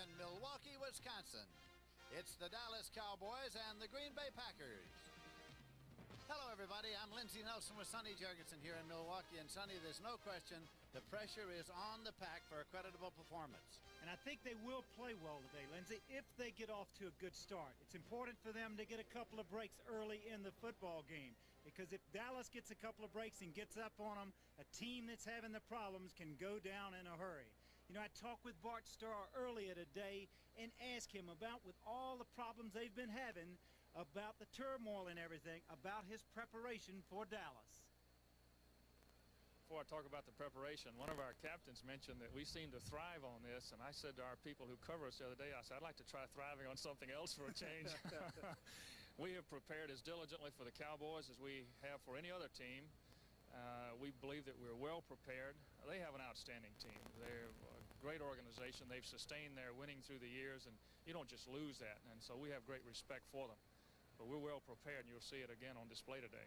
in Milwaukee, Wisconsin. It's the Dallas Cowboys and the Green Bay Packers. Hello, everybody. I'm Lindsey Nelson with Sonny Jurgensen here in Milwaukee. And, Sonny, there's no question the pressure is on the Pack for a creditable performance. And I think they will play well today, Lindsey, if they get off to a good start. It's important for them to get a couple of breaks early in the football game, because if Dallas gets a couple of breaks and gets up on them, a team that's having the problems can go down in a hurry. You know, I talked with Bart Starr earlier today and asked him about, with all the problems they've been having, about the turmoil and everything, about his preparation for Dallas. Before I talk about the preparation, one of our captains mentioned that we seem to thrive on this, and I said to our people who cover us the other day, I said, I'd like to try thriving on something else for a change. We have prepared as diligently for the Cowboys as we have for any other team. We believe that we're well prepared. They have an outstanding team. They're a great organization. They've sustained their winning through the years, and you don't just lose that, and so we have great respect for them. But we're well prepared, and you'll see it again on display today.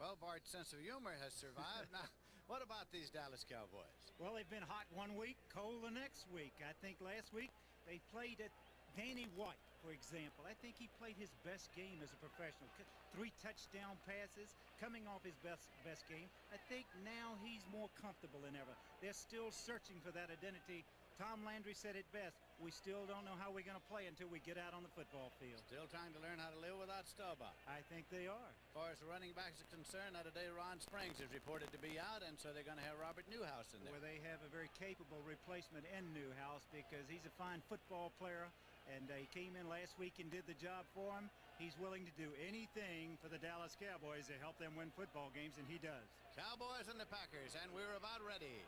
Well, Bart's sense of humor has survived. Now, what about these Dallas Cowboys? Well, they've been hot one week, cold the next week. I think last week they played at Danny White, for example. I think he played his best game as a professional. 3 touchdown passes, coming off his best game. I think now he's more comfortable than ever. They're still searching for that identity. Tom Landry said it best. We still don't know how we're going to play until we get out on the football field. Still trying to learn how to live without Staubach. I think they are. As far as the running backs are concerned, now today Ron Springs is reported to be out, and so they're going to have Robert Newhouse in there. Well, they have a very capable replacement in Newhouse because he's a fine football player, and he came in last week and did the job for him. He's willing to do anything for the Dallas Cowboys to help them win football games, and he does. Cowboys and the Packers, and we're about ready.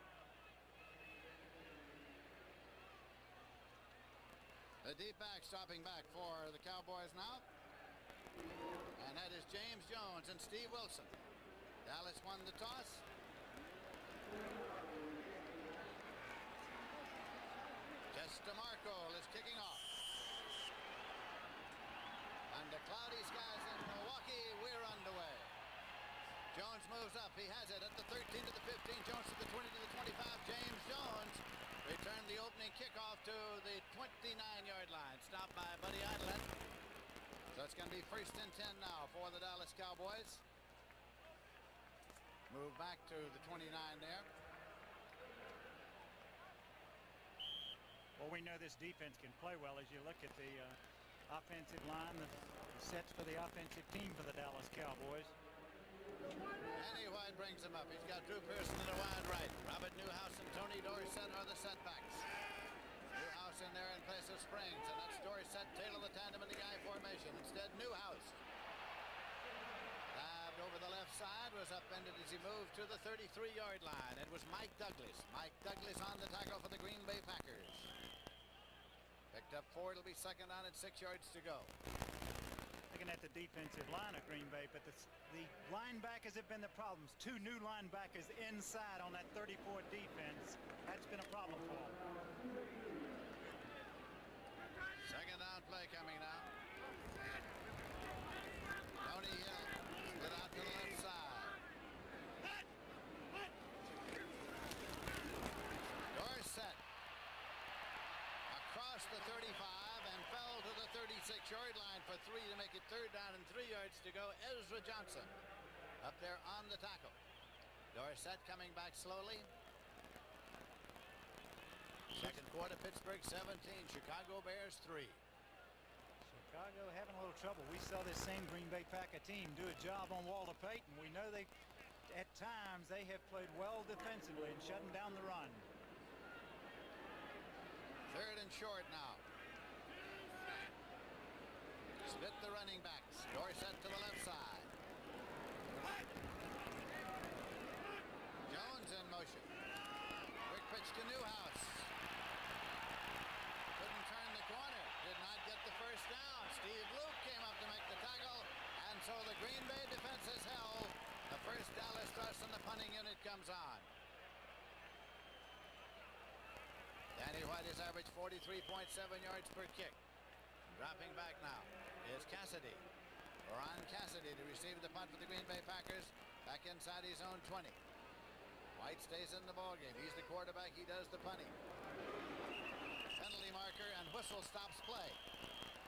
The deep back stopping back for the Cowboys now. And that is James Jones and Steve Wilson. Dallas won the toss. DeMarco is kicking off. Under cloudy skies in Milwaukee, we're underway. Jones moves up. He has it at the 13 to the 15. Jones to the 20 to the 25. James Jones returned the opening kickoff to the 29-yard line. Stopped by Buddy Idlet. So it's going to be 1st and 10 now for the Dallas Cowboys. Move back to the 29 there. Well, we know this defense can play well as you look at the offensive line, the sets for the offensive team for the Dallas Cowboys. Danny White brings him up. He's got Drew Pearson in the wide right. Robert Newhouse and Tony Dorsett are the setbacks. Newhouse in there in place of Springs, and that's Dorsett, tail of the tandem in the I formation. Instead, Newhouse dived over the left side, was upended as he moved to the 33-yard line. It was Mike Douglas. Mike Douglas on the tackle for the Green Bay Packers. Picked up 4. It'll be 2nd down and 6 yards to go. Looking at the defensive line of Green Bay, but the linebackers have been the problems. 2 new linebackers inside on that 34 defense. That's been a problem for them. 2nd down play coming now. Tony Hill get out to the left side. Dorsett across the 35 and fell to the 36-yard line for 3 to make it 3rd down and 3 yards to go. Ezra Johnson up there on the tackle. Dorsett coming back slowly. 2nd quarter, Pittsburgh 17, Chicago Bears 3. Chicago having a little trouble. We saw this same Green Bay Packer team do a job on Walter Payton. We know at times they have played well defensively and shutting down the run. 3rd and short now. Split the running backs. Dorsett to the left side. Jones in motion. Quick pitch to Newhouse. Couldn't turn the corner. Did not get the 1st down. Steve Luke came up to make the tackle. And so the Green Bay defense is held. The first Dallas thrust and the punting unit comes on. Danny White has averaged 43.7 yards per kick. Dropping back now is Cassidy. Ron Cassidy to receive the punt for the Green Bay Packers. Back inside his own 20. White stays in the ballgame. He's the quarterback. He does the punting. Penalty marker, and whistle stops play.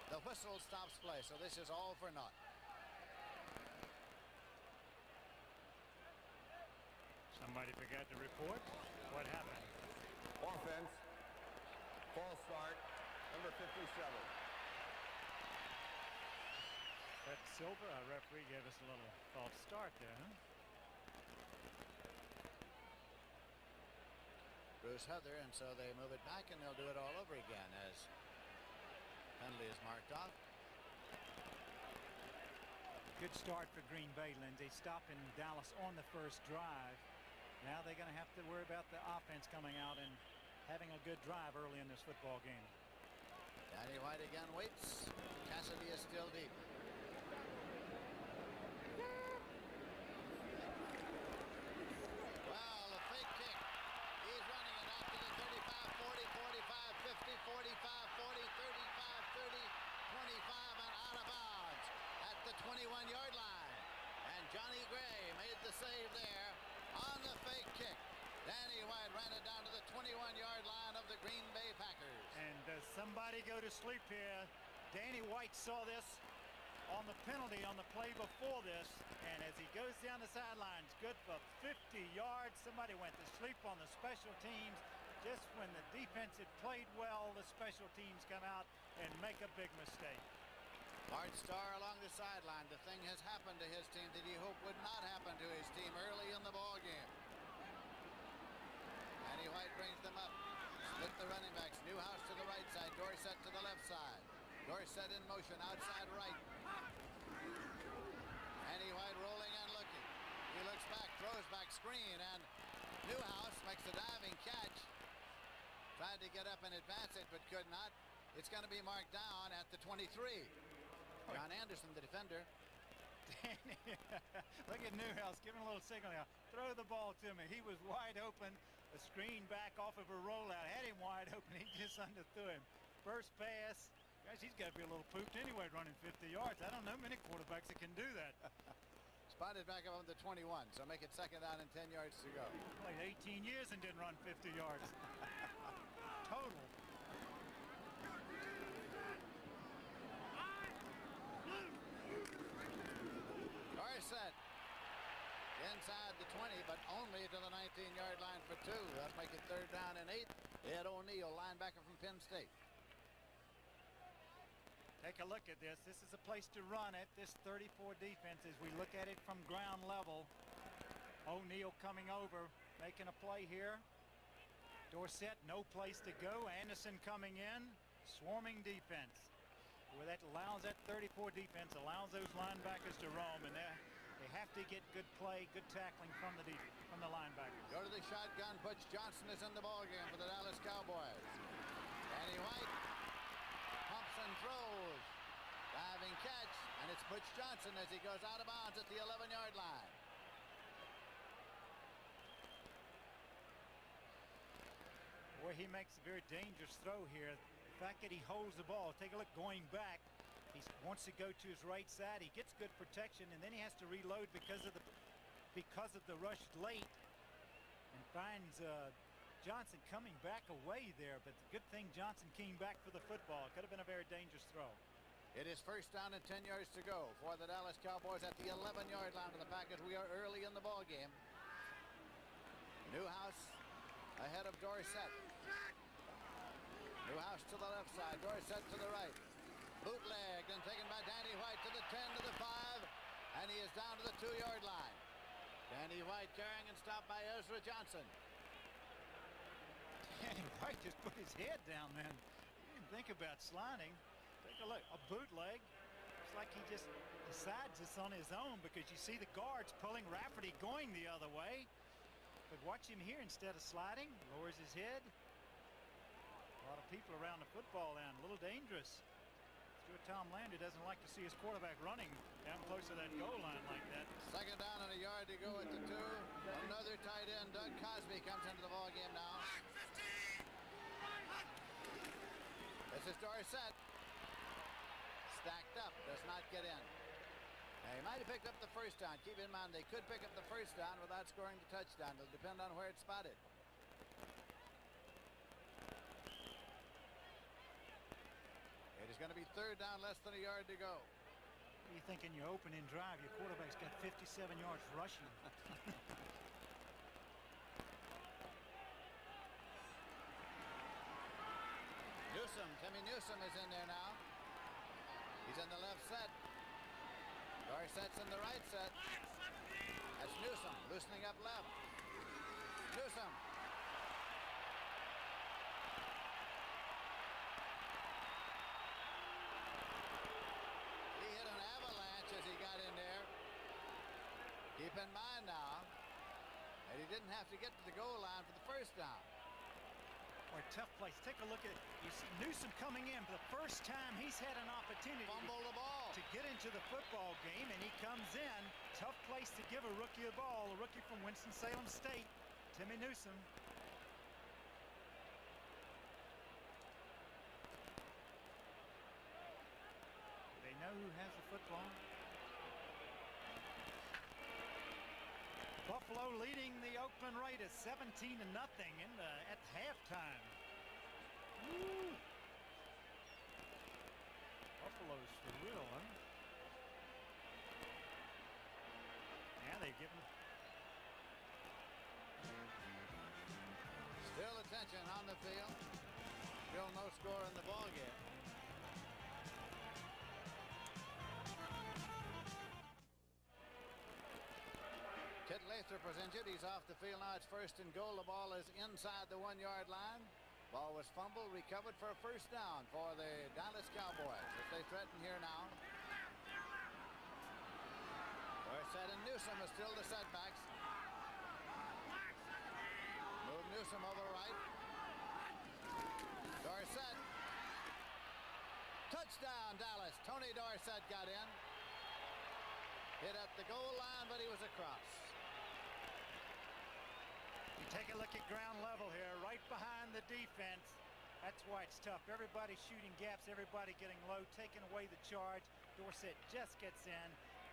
The whistle stops play, so this is all for naught. Somebody forgot to report. What happened? Offense. False start. Number 57. That Silver, our referee, gave us a little false start there, huh? Bruce Heather, and so they move it back, and they'll do it all over again as penalty is marked off. Good start for Green Bay, Lindsey, stopping Dallas on the first drive. Now they're going to have to worry about the offense coming out and having a good drive early in this football game. Danny White again waits. Cassidy is still deep. Well, the fake kick. He's running it out to the 35, 40, 45, 50, 45, 40, 35, 30, 25, and out of bounds at the 21-yard line. And Johnny Gray made the save there on the fake kick. Danny White ran it down to the 21-yard line of the Green Bay Packers. And does somebody go to sleep here? Danny White saw this on the penalty on the play before this, and as he goes down the sidelines, good for 50 yards. Somebody went to sleep on the special teams. Just when the defense had played well, the special teams come out and make a big mistake. Bart Starr along the sideline. The thing has happened to his team that he hoped would not happen to his team early in the ball game. Danny White brings them up. Split the running backs. Newhouse to the right side. Dorsett to the left side. Dorsett in motion outside right. Danny White rolling and looking. He looks back, throws back screen, and Newhouse makes a diving catch. Tried to get up and advance it, but could not. It's going to be marked down at the 23. John Anderson, the defender. Look at Newhouse giving a little signal now. Throw the ball to me. He was wide open. A screen back off of a rollout. Had him wide open. He just underthrew him. First pass. Gosh, he's got to be a little pooped anyway running 50 yards. I don't know many quarterbacks that can do that. Spotted back up on the 21, so make it second down and 10 yards to go. Played 18 years and didn't run 50 yards. Total. Dorsett inside the 20, but only to the 19-yard line for 2. That'll make it third down and 8. Ed O'Neill, linebacker from Penn State. Take a look at this. This is a place to run it. This 34 defense, as we look at it from ground level. O'Neill coming over, making a play here. Dorsett, no place to go. Anderson coming in, swarming defense. Where that allows that 34 defense, allows those linebackers to roam, and they have to get good play, good tackling from the linebackers. Go to the shotgun. Butch Johnson is in the ballgame for the Dallas Cowboys. Danny White pumps and throws. Diving catch, and it's Butch Johnson as he goes out of bounds at the 11-yard line. Boy, he makes a very dangerous throw here. The fact that he holds the ball, take a look going back. He wants to go to his right side. He gets good protection, and then he has to reload because of the rush late, and finds Johnson coming back away there. But the good thing Johnson came back for the football. It could have been a very dangerous throw. It is first down and 10 yards to go for the Dallas Cowboys at the 11-yard line of the Packers. We are early in the ball game. Newhouse ahead of Dorsett. Newhouse to the left side. Dorsett to the right. Bootlegged and taken by Danny White to the 10, to the 5, and he is down to the 2-yard line. Danny White carrying and stopped by Ezra Johnson. Danny White just put his head down then. He didn't think about sliding. Take a look, a bootleg. It's like he just decides this on his own, because you see the guards pulling Rafferty going the other way. But watch him here, instead of sliding, lowers his head. A lot of people around the football end, a little dangerous. Stuart Tom Landry doesn't like to see his quarterback running down close to that goal line like that. Second down and a yard to go at the 2. Another tight end, Doug Cosby, comes into the ball game now. This is Dorsett. Stacked up, does not get in. He might have picked up the first down. Keep in mind, they could pick up the first down without scoring the touchdown. It'll depend on where it's spotted. It is going to be third down, less than a yard to go. What do you think in your opening drive? Your quarterback's got 57 yards rushing. Timmy Newsome is in there now. He's in the left set. Dorsett's in the right set. That's Newsome loosening up left. Newsome. He hit an avalanche as he got in there. Keep in mind now that he didn't have to get to the goal line for the first down. Boy, tough place. Take a look at it. You see Newsome coming in for the first time he's had an opportunity Fumble the ball to get into the football game, and he comes in. Tough place to give a rookie the ball. A rookie from Winston-Salem State, Timmy Newsome. They know who has the football. Buffalo leading the Oakland Raiders 17-0 at halftime. Woo. Buffalo's for real, huh? Yeah, they give them. Still attention on the field. Still no score in the ball game. Kit Lathrop was injured. He's off the field now. It's first and goal. The ball is inside the 1-yard line. Ball was fumbled, recovered for a first down for the Dallas Cowboys as they threaten here now. Dorsett and Newsome are still the setbacks. Move Newsome over right. Dorsett. Touchdown, Dallas. Tony Dorsett got in. Hit at the goal line, but he was across. You take a look at ground level here, right behind the defense. That's why it's tough. Everybody shooting gaps, everybody getting low, taking away the charge. Dorsett just gets in.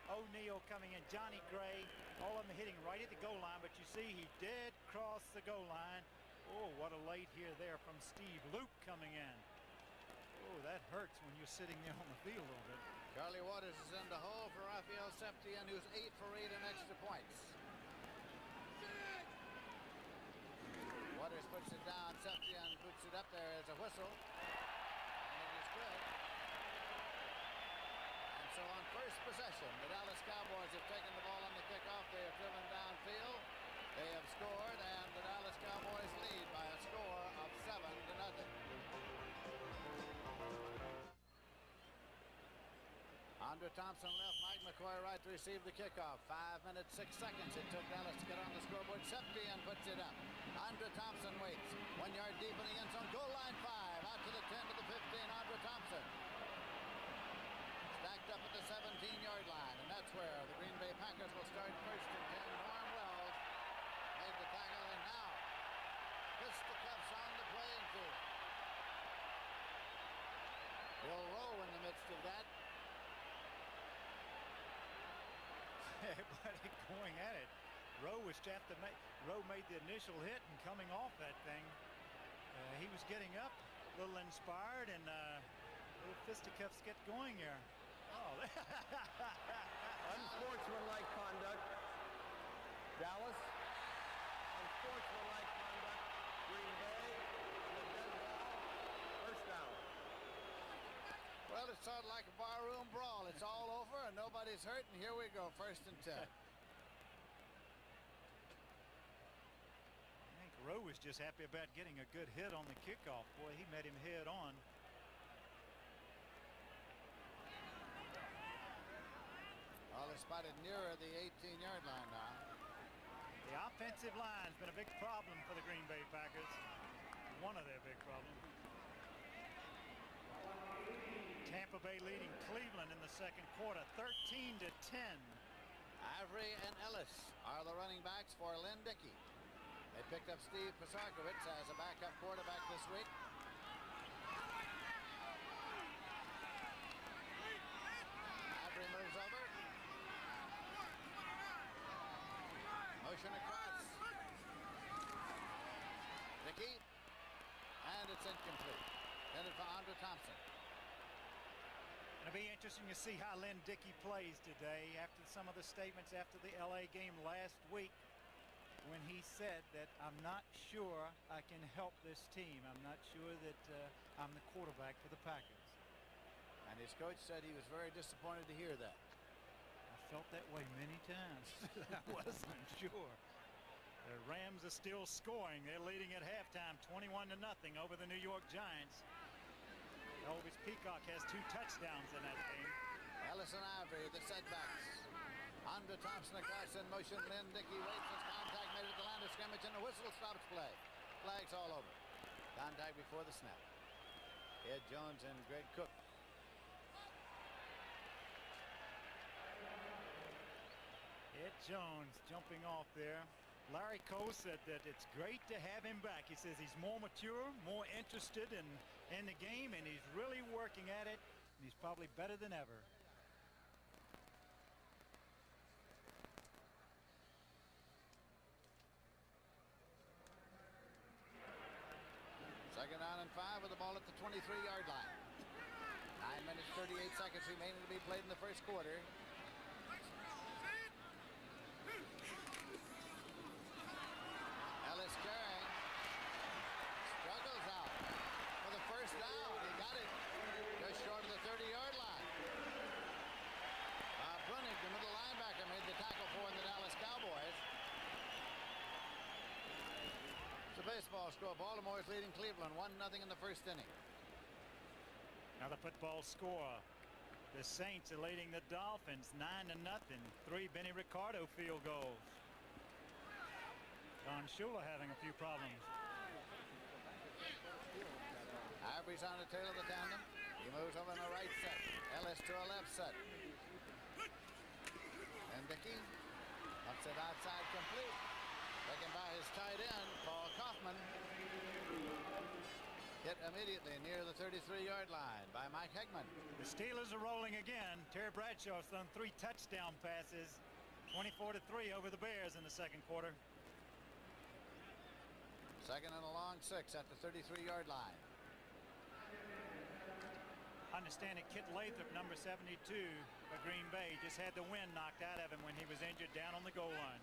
O'Neal coming in, Johnny Gray, all of them hitting right at the goal line, but you see he did cross the goal line. Oh, what a late here there from Steve Luke coming in. Oh, that hurts when you're sitting there on the field a little bit. Charlie Waters is in the hole for Raphael Septien, who's 8 for 8 in extra points. Waters puts it down. Septien puts it up there as a whistle. And it is good. And so on first possession, the Dallas Cowboys have taken the ball on the kickoff. They have driven downfield. They have scored, and the Dallas Cowboys lead by a score of 7-0. Andre Thompson left, Mike McCoy right to receive the kickoff. 5 minutes, 6 seconds it took Dallas to get on the scoreboard. Septien puts it up. Andre Thompson waits. 1 yard deep in the end zone. Goal line 5. Out to the 10 to the 15. Andre Thompson. Stacked up at the 17-yard line. And that's where the Green Bay Packers will start first and 10. Norm Wells made the tackle, and now fisticuffs on the playing field. Bill Rowe in the midst of that. Everybody going at it. Rowe was Rowe made the initial hit and coming off that thing. He was getting up, a little inspired, and little fisticuffs get going here. Oh, Unsportsmanlike conduct. Dallas. Unsportsmanlike conduct. Green Bay. And a dead ball. First down. Well, it started like a barroom brawl. It's all over and nobody's hurt, and here we go, first and 10. I think Rowe was just happy about getting a good hit on the kickoff. Boy, he met him head on. Well, they're spotted nearer the 18-yard line now. The offensive line's been a big problem for the Green Bay Packers. One of their big problems. Tampa Bay leading Cleveland in the second quarter, 13-10. Ivory and Ellis are the running backs for Lynn Dickey. They picked up Steve Pisarkowitz as a backup quarterback this week. Ivory moves over. Motion across. Dickey. And it's incomplete. Headed for Andre Thompson. It'll be interesting to see how Lynn Dickey plays today after some of the statements after the LA game last week when he said that I'm not sure I can help this team. I'm not sure that I'm the quarterback for the Packers. And his coach said he was very disappointed to hear that. I felt that way many times. I wasn't sure. The Rams are still scoring. They're leading at halftime 21-0 over the New York Giants. Elvis Peacock has 2 touchdowns in that game. Ellis and Ivory, the setbacks. On to Thompson across in motion. Lynn Dickey waits his contact made at the line of scrimmage, and the whistle stops play. Flags all over. Contact before the snap. Ed Jones and Greg Cook. Ed Jones jumping off there. Larry Cole said that it's great to have him back. He says he's more mature, more interested in the game, and he's really working at it. And he's probably better than ever. Second down and 5 with the ball at the 23-yard line. 9 minutes, 38 seconds remaining to be played in the first quarter. Ellis carrying. Struggles out for the first down. He got it just short of the 30-yard line. Brunig, the middle linebacker, made the tackle for the Dallas Cowboys. It's a baseball score. Baltimore is leading Cleveland 1-0 in the first inning. Another football score. The Saints are leading the Dolphins 9-0. 3 Benny Ricardo field goals. Don Shula having a few problems. Ivory's on the tail of the tandem. He moves over on the right set. Ellis to a left set. And Dickey ups it outside complete. Taken by his tight end, Paul Kaufman. Hit immediately near the 33-yard line by Mike Hegman. The Steelers are rolling again. Terry Bradshaw's thrown 3 touchdown passes. 24-3 over the Bears in the second quarter. Second and a long 6 at the 33-yard line. Understand that Kit Lathrop, number 72 for Green Bay, just had the wind knocked out of him when he was injured down on the goal line.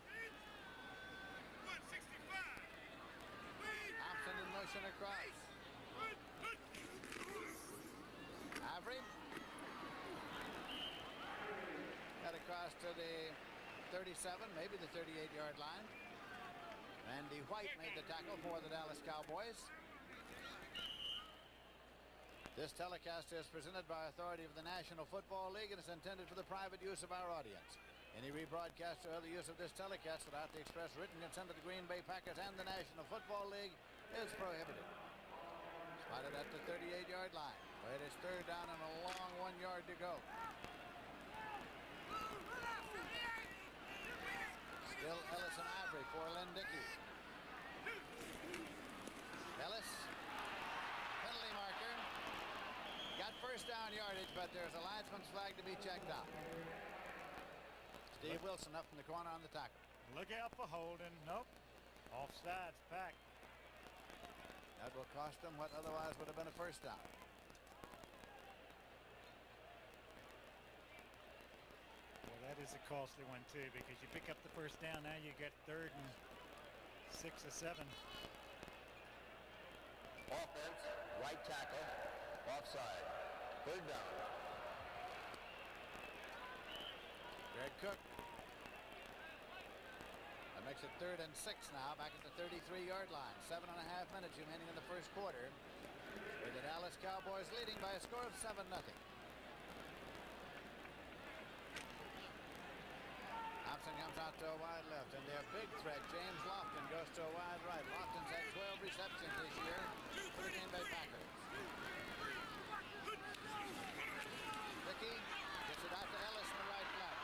Thompson in motion across. Ivory. Got across to the 37, maybe the 38-yard line. Randy White made the tackle for the Dallas Cowboys. This telecast is presented by authority of the National Football League and is intended for the private use of our audience. Any rebroadcast or other use of this telecast without the express written consent of the Green Bay Packers and the National Football League is prohibited. Spotted at the 38-yard line, where it is third down and a long 1 yard to go. Still Ellis and Ivory for Lynn Dickey. Ellis, penalty marker. Got first down yardage, but there's a linesman's flag to be checked out. Steve Wilson up in the corner on the tackle. Look out for holding. Nope. Offsides, Pack. That will cost them what otherwise would have been a first down. Well, that is a costly one, too, because you pick up the first down. Now you get 3rd and 6 or 7. Offense, right tackle, offside. 3rd down. Greg Cook. That makes it 3rd and 6 now, back at the 33-yard line. 7.5 minutes remaining in the first quarter, with the Dallas Cowboys leading by a score of 7-0. Thompson comes out to a wide left, and their big threat, James Lofton, goes to a wide right. Lofton's had 12 receptions this year for the Green Bay Packers. Dickey gets it out to Ellis in the right flank.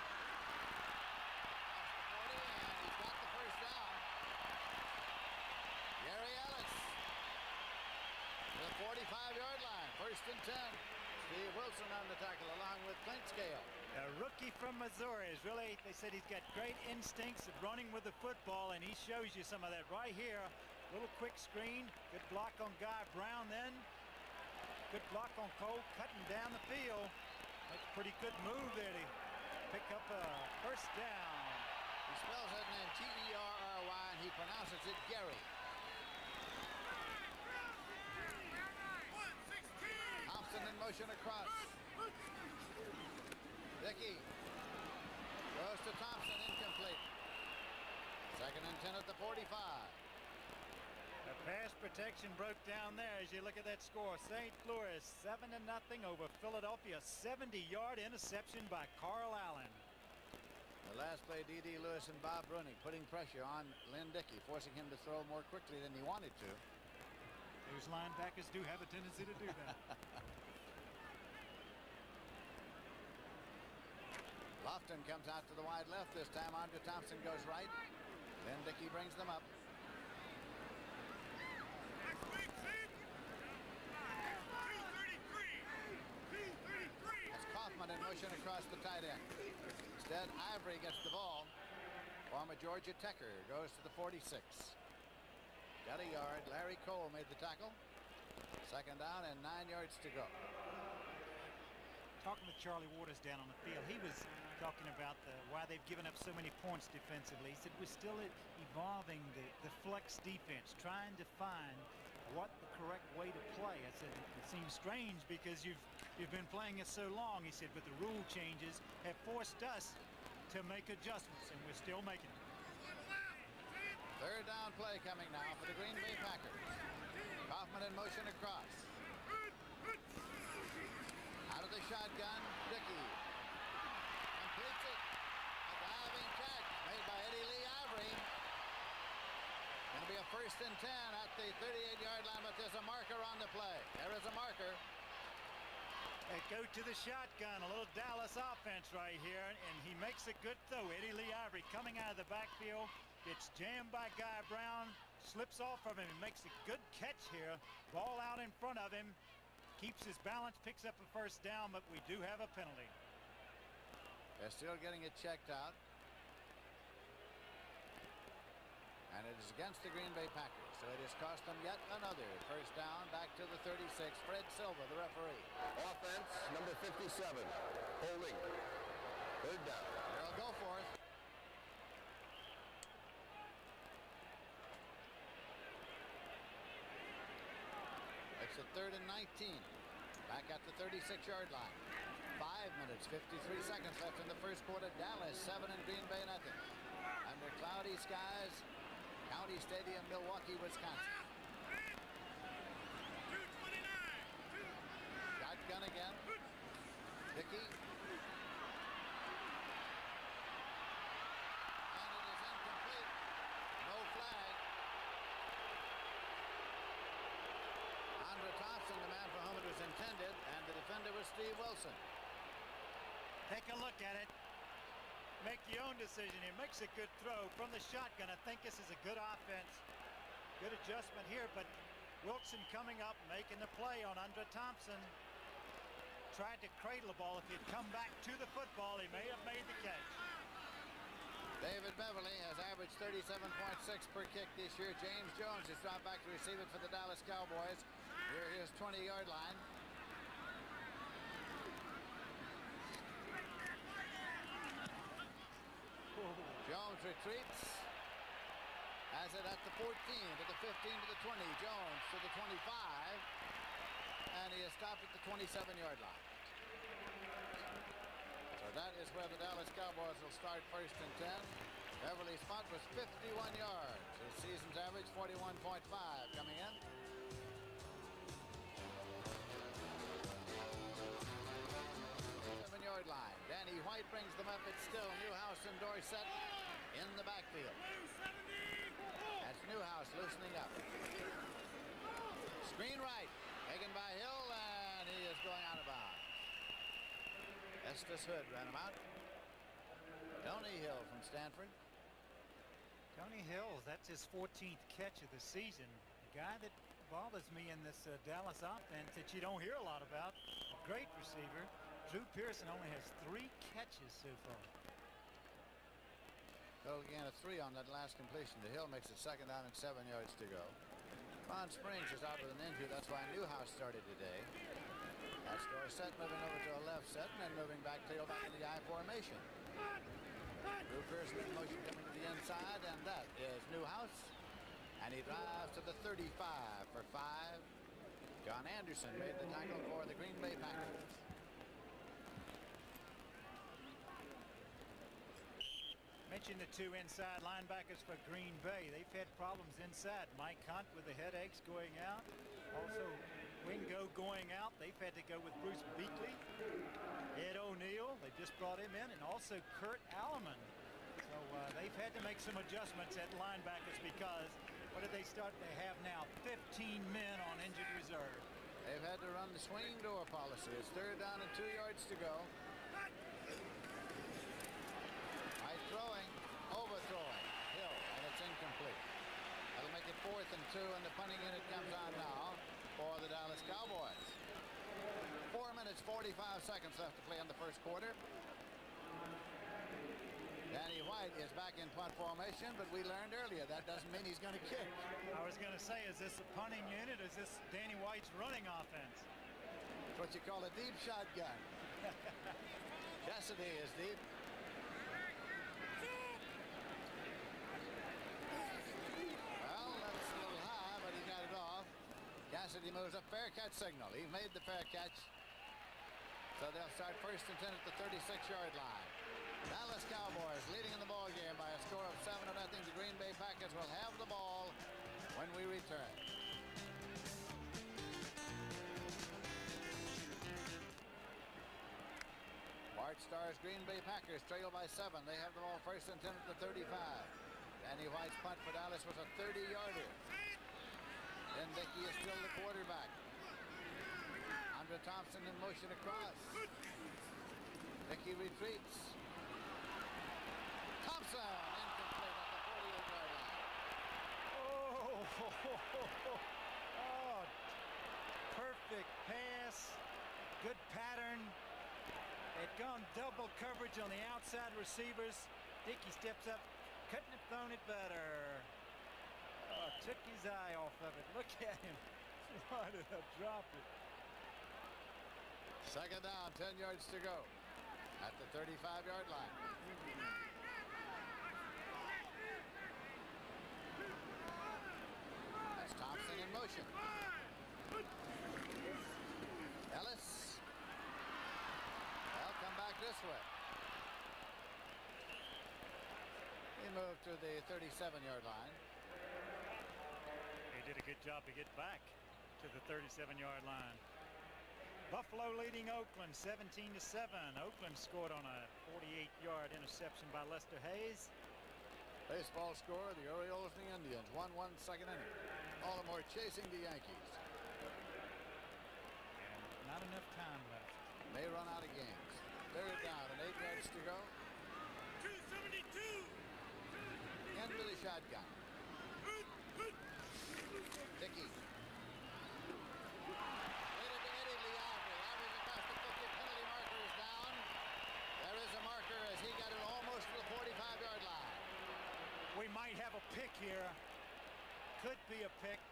Across the 40, and he's got the first down. Gary Ellis to the 45-yard line. 1st and 10. Steve Wilson on the tackle along with Clint Scale. A rookie from Missouri is really, they said he's got great instincts of running with the football, and he shows you some of that right here. Little quick screen, good block on Guy Brown then. Good block on Cole, cutting down the field. That's a pretty good move there to pick up a first down. He spells that name T-E-R-R-Y, and he pronounces it Gary. Thompson in motion across. Dickey goes to Thompson, incomplete. 2nd and 10 at the 45. The pass protection broke down there as you look at that score. St. Louis 7-0 over Philadelphia. 70-yard interception by Carl Allen. The last play, D.D. Lewis and Bob Rooney putting pressure on Lynn Dickey, forcing him to throw more quickly than he wanted to. Those linebackers do have a tendency to do that. Lofton comes out to the wide left this time. Andre Thompson goes right. Lynn Dickey brings them up. That's Kaufman in motion across the tight end. Instead, Ivory gets the ball. Former Georgia Techer goes to the 46. Got a yard. Larry Cole made the tackle. 2nd down and 9 yards to go. Talking with Charlie Waters down on the field, he was talking about why they've given up so many points defensively. He said we're still evolving the flex defense, trying to find what the correct way to play. I said it seems strange because you've been playing it so long. He said, but the rule changes have forced us to make adjustments, and we're still making them. 3rd down play coming now for the Green Bay Packers. Kaufman in motion across. Out of the shotgun, Dickey completes it. A diving catch made by Eddie Lee Ivory. Going to be a 1st and 10 at the 38-yard line, but there's a marker on the play. There is a marker. They go to the shotgun, a little Dallas offense right here, and he makes a good throw. Eddie Lee Ivory coming out of the backfield, gets jammed by Guy Brown, slips off of him, and makes a good catch here. Ball out in front of him, keeps his balance, picks up a 1st down, but we do have a penalty. They're still getting it checked out. And it is against the Green Bay Packers. So it has cost them yet another 1st down back to the 36. Fred Silva, the referee. Offense, number 57. Holding. 3rd down. They'll go for it. It's a 3rd and 19. Back at the 36-yard line. 5 minutes, 53 seconds left in the 1st quarter. Dallas 7 and Green Bay nothing. Under cloudy skies, County Stadium, Milwaukee, Wisconsin. Shotgun again. Dickey. And it is incomplete. No flag. Andre Thompson, the man for whom it was intended, and the defender was Steve Wilson. Take a look at it. Make your own decision. He makes a good throw from the shotgun. I think this is a good offense. Good adjustment here, but Wilson coming up, making the play on Andre Thompson. Tried to cradle the ball. If he'd come back to the football, he may have made the catch. David Beverly has averaged 37.6 per kick this year. James Jones has dropped back to receive it for the Dallas Cowboys. Here is 20-yard line. Jones retreats. Has it at the 14, to the 15, to the 20. Jones to the 25. And he is stopped at the 27-yard line. So that is where the Dallas Cowboys will start 1st and 10. Beverly's punt was 51 yards. His season's average 41.5 coming in. Yard line. Danny White brings them up. It's still Newhouse and Dorsett in the backfield. That's Newhouse loosening up. Screen right. Taken by Hill, and he is going out of bounds. Estes Hood ran him out. Tony Hill from Stanford. Tony Hill, that's his 14th catch of the season. The guy that bothers me in this Dallas offense that you don't hear a lot about. A great receiver. Drew Pearson only has 3 catches so far. Total gain of 3 on that last completion. The Hill makes it 2nd down and 7 yards to go. Ron Springs is out with an injury. That's why Newhouse started today. That's Dorsett moving over to a left set and then moving back tailback in the I formation. Drew Pearson in motion coming to the inside, and that is Newhouse. And he drives to the 35 for 5. John Anderson made the tackle for the Green Bay Packers. Mentioned the 2 inside linebackers for Green Bay. They've had problems inside. Mike Hunt with the headaches going out. Also Wingo going out. They've had to go with Bruce Beakley. Ed O'Neill, they just brought him in, and also Kurt Alleman. So they've had to make some adjustments at linebackers because what do they start to have now? 15 men on injured reserve. They've had to run the swing door policy. It's 3rd down and 2 yards to go. High throwing, overthrowing, Hill, and it's incomplete. That'll make it 4th and 2, and the punting unit comes on now for the Dallas Cowboys. 4 minutes, 45 seconds left to play in the first quarter. Danny White is back in punt formation, but we learned earlier that doesn't mean he's going to kick. I was going to say, is this a punting unit? Is this Danny White's running offense? It's what you call a deep shotgun. Cassidy is deep. Well, that's a little high, but he got it off. Cassidy moves up, fair catch signal. He made the fair catch. So they'll start 1st and 10 at the 36-yard line. Dallas Cowboys leading in the ball game by a score of 7-0. The Green Bay Packers will have the ball when we return. Bart Starr's Green Bay Packers trail by 7. They have the ball 1st and 10 at the 35. Danny White's punt for Dallas was a 30-yarder. Then Dickey is still the quarterback. Andre Thompson in motion across. Dickey retreats. Thompson incomplete at the 48-yard line. Oh, perfect pass. Good pattern. They'd gone double coverage on the outside receivers. Dickey steps up. Couldn't have thrown it better. Oh, took his eye off of it. Look at him. Slided up, dropped it. 2nd down, 10 yards to go at the 35-yard line. That's Thompson in motion. Ellis. They'll come back this way. He moved to the 37-yard line. He did a good job to get back to the 37-yard line. Buffalo leading Oakland 17-7. Oakland scored on a 48-yard interception by Lester Hayes. Baseball score, the Orioles and the Indians. 1-1 second inning. Baltimore chasing the Yankees. And not enough time left. May run out of games. 3rd down and 8 yards to go. 272. Into the shotgun. Dickey. Leaded to Eddie Lee Ivory. Ivory's across the 50. Penalty marker is down. There is a marker as he got it almost to the 45-yard line. We might have a pick here. Could be a pick.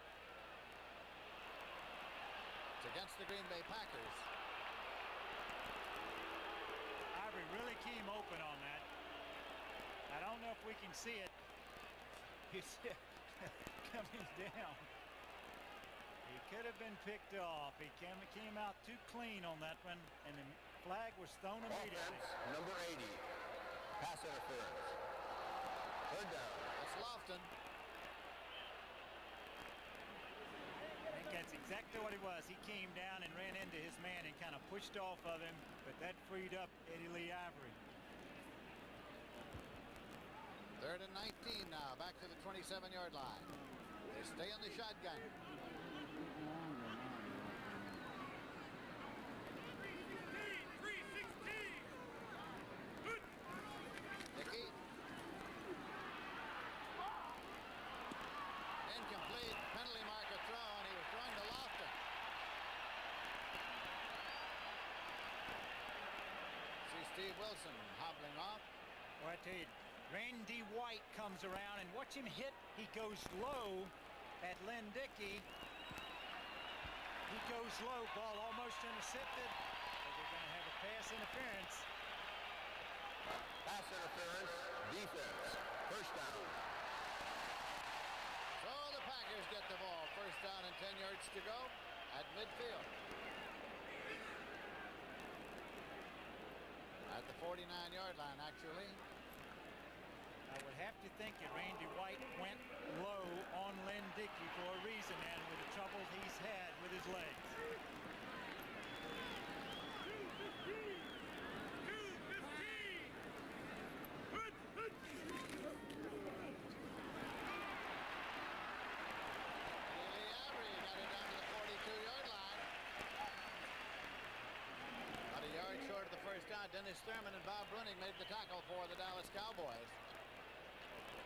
It's against the Green Bay Packers. Ivory really came open on that. I don't know if we can see it. You see it coming down. He could have been picked off. He came out too clean on that one, and the flag was thrown immediately. Offense, number 80. Pass interference. 3rd down. That's Lofton. I think that's exactly what it was. He came down and ran into his man and kind of pushed off of him, but that freed up Eddie Lee Ivory. 3rd and 19 now, back to the 27-yard line. They stay in the shotgun. Dickey. Incomplete. Penalty marker thrown. He was throwing to Lofton. See Steve Wilson hobbling off. Well, I tell you, Randy White comes around and watch him hit. He goes low at Lynn Dickey. He goes low, ball almost intercepted. But they're going to have a pass interference. Pass interference, defense, first down. So the Packers get the ball. First down and 10 yards to go at midfield. At the 49-yard line, actually. I would have to think that Randy White went low on Lynn Dickey for a reason, and with the trouble he's had with his legs. Dennis Thurman and Bob Bruning made the tackle for the Dallas Cowboys.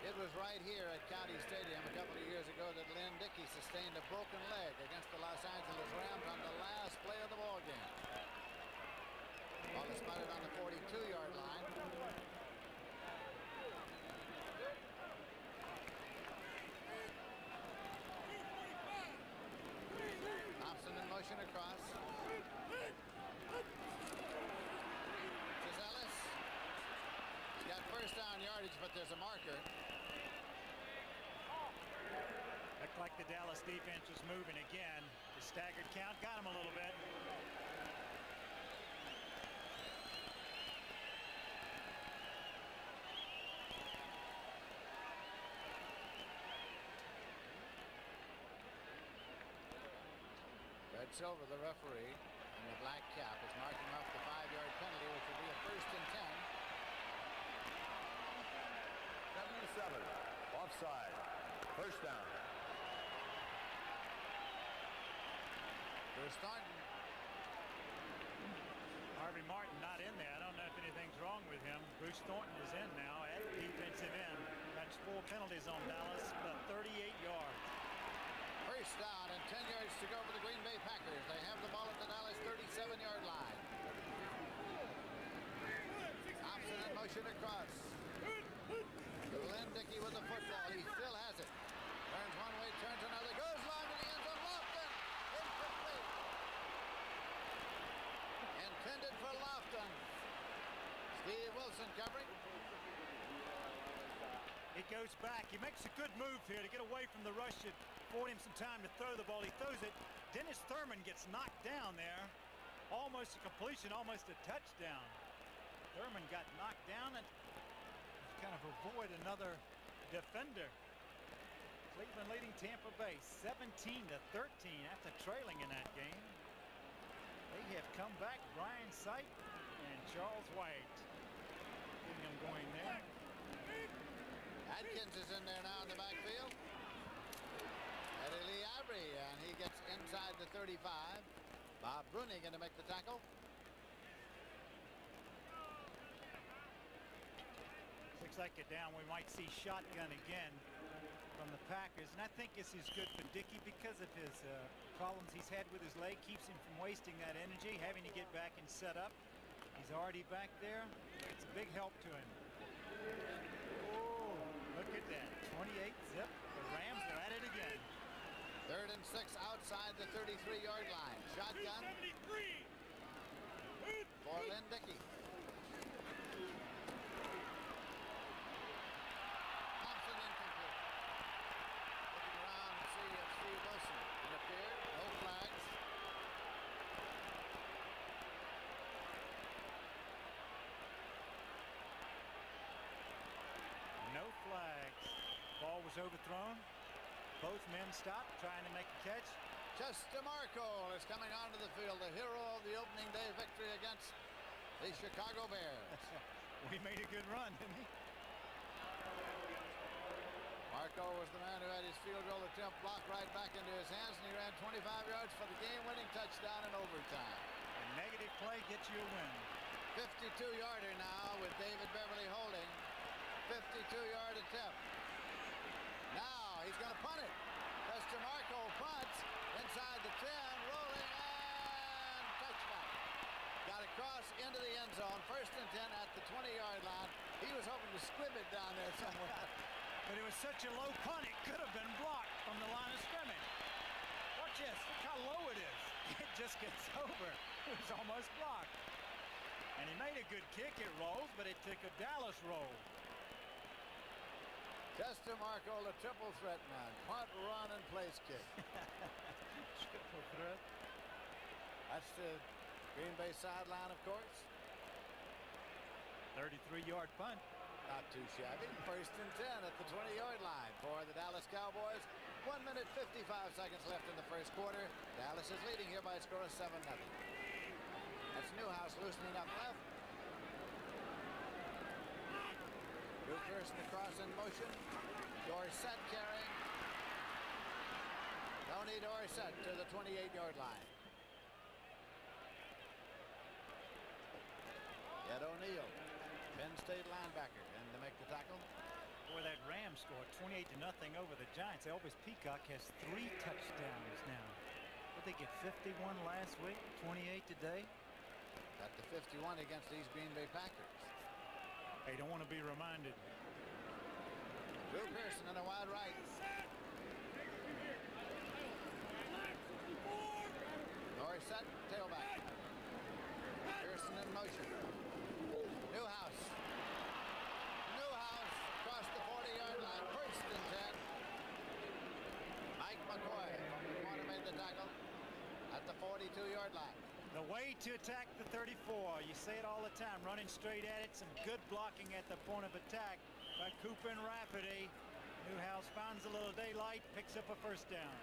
It was right here at County Stadium a couple of years ago that Lynn Dickey sustained a broken leg against the Los Angeles Rams on the last play of the ball game. Ball is spotted on the 42-yard line. Thompson in motion across. First down yardage, but there's a marker. Looked like the Dallas defense was moving again. The staggered count got him a little bit. Red Silver, the referee, in the black cap, is marking off the 5-yard penalty, which will be a first and 10. W07, offside, first down. Bruce Thornton. Harvey Martin not in there. I don't know if anything's wrong with him. Bruce Thornton is in now at defensive end. That's 4 penalties on Dallas, but 38 yards. First down and 10 yards to go for the Green Bay Packers. They have the ball at the Dallas 37-yard line. Thompson in motion across. Lynn Dickey with the football. He still has it. Turns one way, turns another. Goes long to the end zone. Lofton. Incomplete. Intended for Lofton. Steve Wilson covering. He goes back. He makes a good move here to get away from the rush. It afford him some time to throw the ball. He throws it. Dennis Thurman gets knocked down there. Almost a completion, almost a touchdown. Thurman got knocked down and kind of avoid another defender. Cleveland leading Tampa Bay 17-13 after trailing in that game. They have come back. Brian Sight and Charles White getting them going there. Atkins is in there now in the backfield. Eddie Lee Avery, and he gets inside the 35. Bob Bruning going to make the tackle. Looks like it down. We might see shotgun again from the Packers. And I think this is good for Dickey because of his problems he's had with his leg. Keeps him from wasting that energy, having to get back and set up. He's already back there. It's a big help to him. Oh, look at that. 28 zip. The Rams are at it again. 3rd and 6 outside the 33-yard line. Shotgun for Lynn Dickey. Thompson incomplete. Looking around to see if Steve Wilson can appear. No flags. No flags. Ball was overthrown. Both men stopped trying to make a catch. Chester Marco is coming onto the field, the hero of the opening day victory against the Chicago Bears. We made a good run, didn't he? Marco was the man who had his field goal attempt blocked right back into his hands, and he ran 25 yards for the game-winning touchdown in overtime. A negative play gets you a win. 52-yarder now with David Beverly holding. 52-yard attempt. Now he's going to punt it. Chester Marco punts inside the 10, rolling, and touchdown. Got across into the end zone. 1st and 10 at the 20-yard line. He was hoping to squib it down there somewhere. But it was such a low punt, it could have been blocked from the line of scrimmage. Watch this. Look how low it is. Dallas gets over. It was almost blocked. And he made a good kick. It rolls, but it took a Dallas roll. Chester Marco, the triple threat man. Punt, run, and place kick. Triple threat. That's the Green Bay sideline, of course. 33-yard punt. Not too shabby. First and 10 at the 20-yard line for the Dallas Cowboys. 1 minute 55 seconds left in the first quarter. Dallas is leading here by a score of 7-0. That's Newhouse loosening up left. Drew Pearson across in motion. Dorsett carrying. Tony Dorsett to the 28-yard line. Ed O'Neill, Penn State linebacker, and to make the tackle. Boy, that Rams scored 28-0 over the Giants. Elvis Peacock has 3 touchdowns now. Did they get 51 last week? 28 today? Got the 51 against these Green Bay Packers. They don't want to be reminded. Drew Pearson in a wide right. Dorsett, tailback. Pearson in motion. Newhouse. Newhouse across the 40-yard line. First and 10. Mike McCoy from the corner made the tackle at the 42-yard line. The way to attack the 34. You say it all the time, running straight at it. Some good blocking at the point of attack by Cooper and Rafferty. Newhouse finds a little daylight, picks up a first down.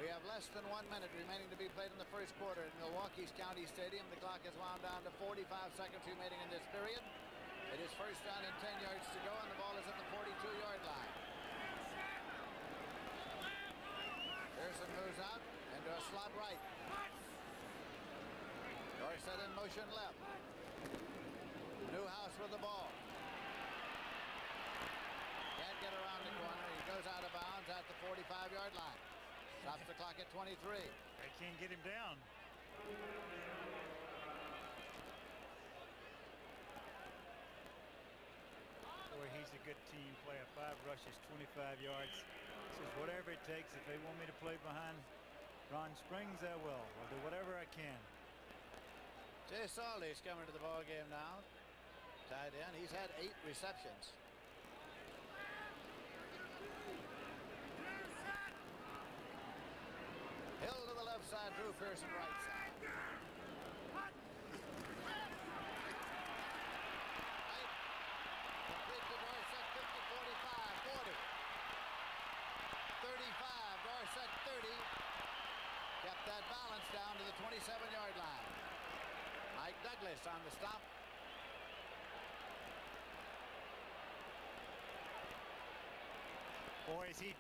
We have less than 1 minute remaining to be played in the first quarter at Milwaukee's County Stadium. The clock has wound down to 45 seconds remaining in this period. It is first down and 10 yards to go, and the ball is at the 42-yard line. Pearson moves out into a slot right. Dorsett in motion left. Newhouse with the ball. Can't get around the corner. He goes out of bounds at the 45-yard line. Stops the clock at 23. They can't get him down. Boy, he's a good team player. 5 rushes, 25 yards. Says whatever it takes. If they want me to play behind Ron Springs, I will. I'll do whatever I can. Jay Saldy's coming to the ball game now. Tight end. He's had 8 receptions. Hill to the left side, Drew Pearson right side. Right. Complete to Dorsett, 50, 45, 40. 35, Dorsett 30. Kept that balance down to the 27-yard line. Mike Douglas on the stop. Boys, he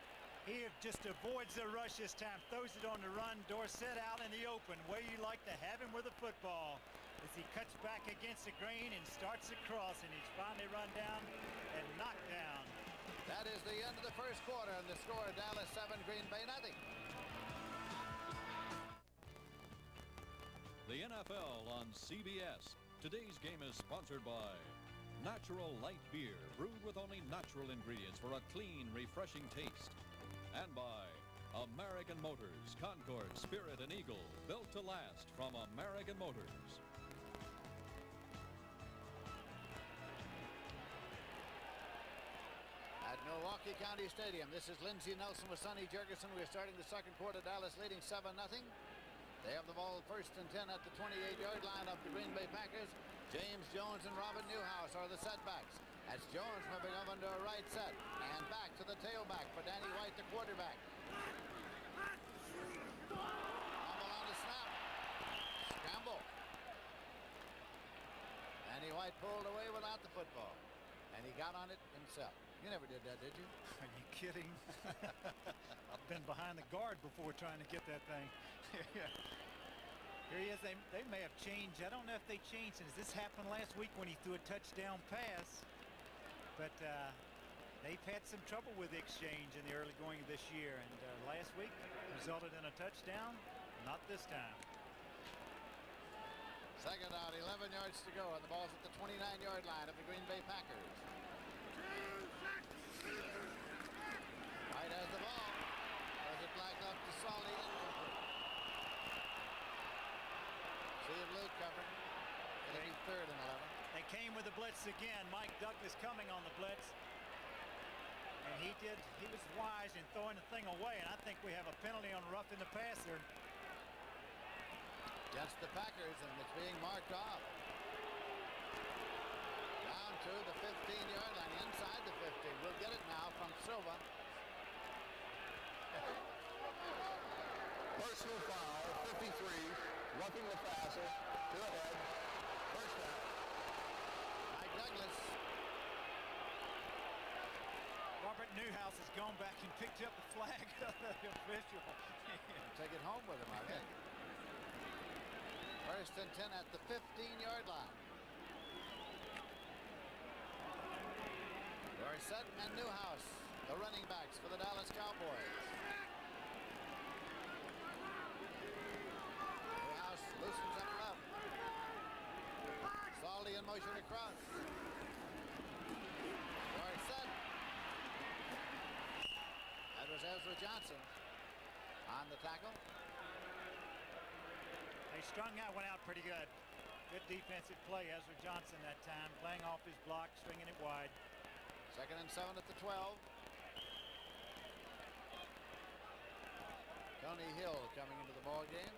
just avoids the rush this time, throws it on the run. Dorsett out in the open, where you like to have him with the football, as he cuts back against the grain and starts across, and he's finally run down and knocked down. That is the end of the first quarter, and the score: Dallas 7, Green Bay nothing. The NFL on CBS. Today's game is sponsored by Natural Light Beer, brewed with only natural ingredients for a clean, refreshing taste. And by American Motors, Concord, Spirit, and Eagle, built to last from American Motors. At Milwaukee County Stadium, this is Lindsey Nelson with Sonny Jurgensen. We're starting the second quarter. Dallas leading 7-0. They have the ball first and 10 at the 28-yard line of the Green Bay Packers. James Jones and Robert Newhouse are the setbacks. That's Jones moving up into a right set and back to the tailback for Danny White, the quarterback. Fumble on the snap. Scramble. Danny White pulled away without the football, and he got on it himself. You never did that, did you? Are you kidding? I've been behind the guard before trying to get that thing. Here he is. They may have changed. I don't know if they changed. Does this happen last week when he threw a touchdown pass? But they've had some trouble with the exchange in the early going of this year. And last week resulted in a touchdown. Not this time. Second out, 11 yards to go, and the ball's at the 29-yard line of the Green Bay Packers. White has the ball. Throws it back up to Salty. came with the blitz again. Mike Douglas coming on the blitz. And he was wise in throwing the thing away, and I think we have a penalty on roughing the passer. Against the Packers, and it's being marked off. Down to the 15-yard line, inside the 15. We'll get it now from Silva. Personal foul, 53, roughing the passer, to the head, first down. Mike Douglas. Robert Newhouse has gone back and picked up the flag of the official. Take it home with him, I think. First and 10 at the 15-yard line. Dorsett and Newhouse, the running backs for the Dallas Cowboys. Newhouse loosens up left. Saldi in motion across. Dorsett. That was Ezra Johnson on the tackle. They strung that one out pretty good. Good defensive play, Ezra Johnson that time, playing off his block, stringing it wide. Second and 7 at the 12. Tony Hill coming into the ball game.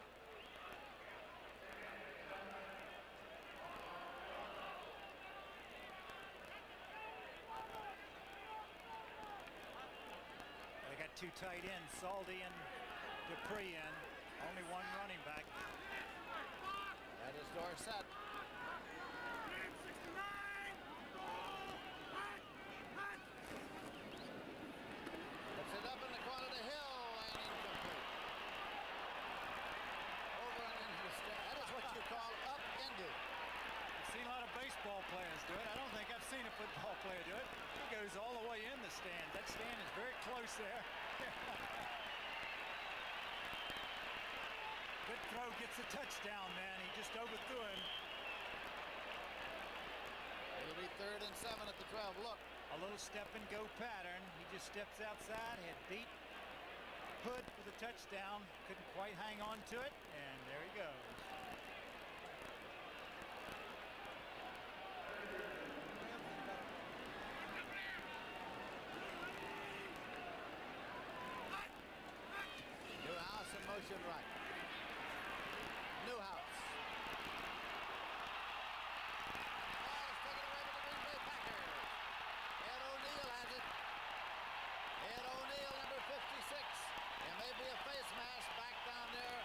They got two tight ends, Saldi and Dupree in. Only one running back. That is Dorsett. Puts it up in the corner to Hill and incomplete. Over and into the stand. That is what you call upended. I've seen a lot of baseball players do it. I don't think I've seen a football player do it. He goes all the way in the stand. That stand is very close there. Good throw, gets a touchdown, man. He just overthrew him. It'll be third and 7 at the 12. Look. A little step and go pattern. He just steps outside, had beat Hood for the touchdown. Couldn't quite hang on to it, and there he goes. Newhouse in motion right. Newhouse. Ball is taken away by the Green Bay Packers. Ed O'Neill has it. Ed O'Neill, number 56. There may be a face mask back down there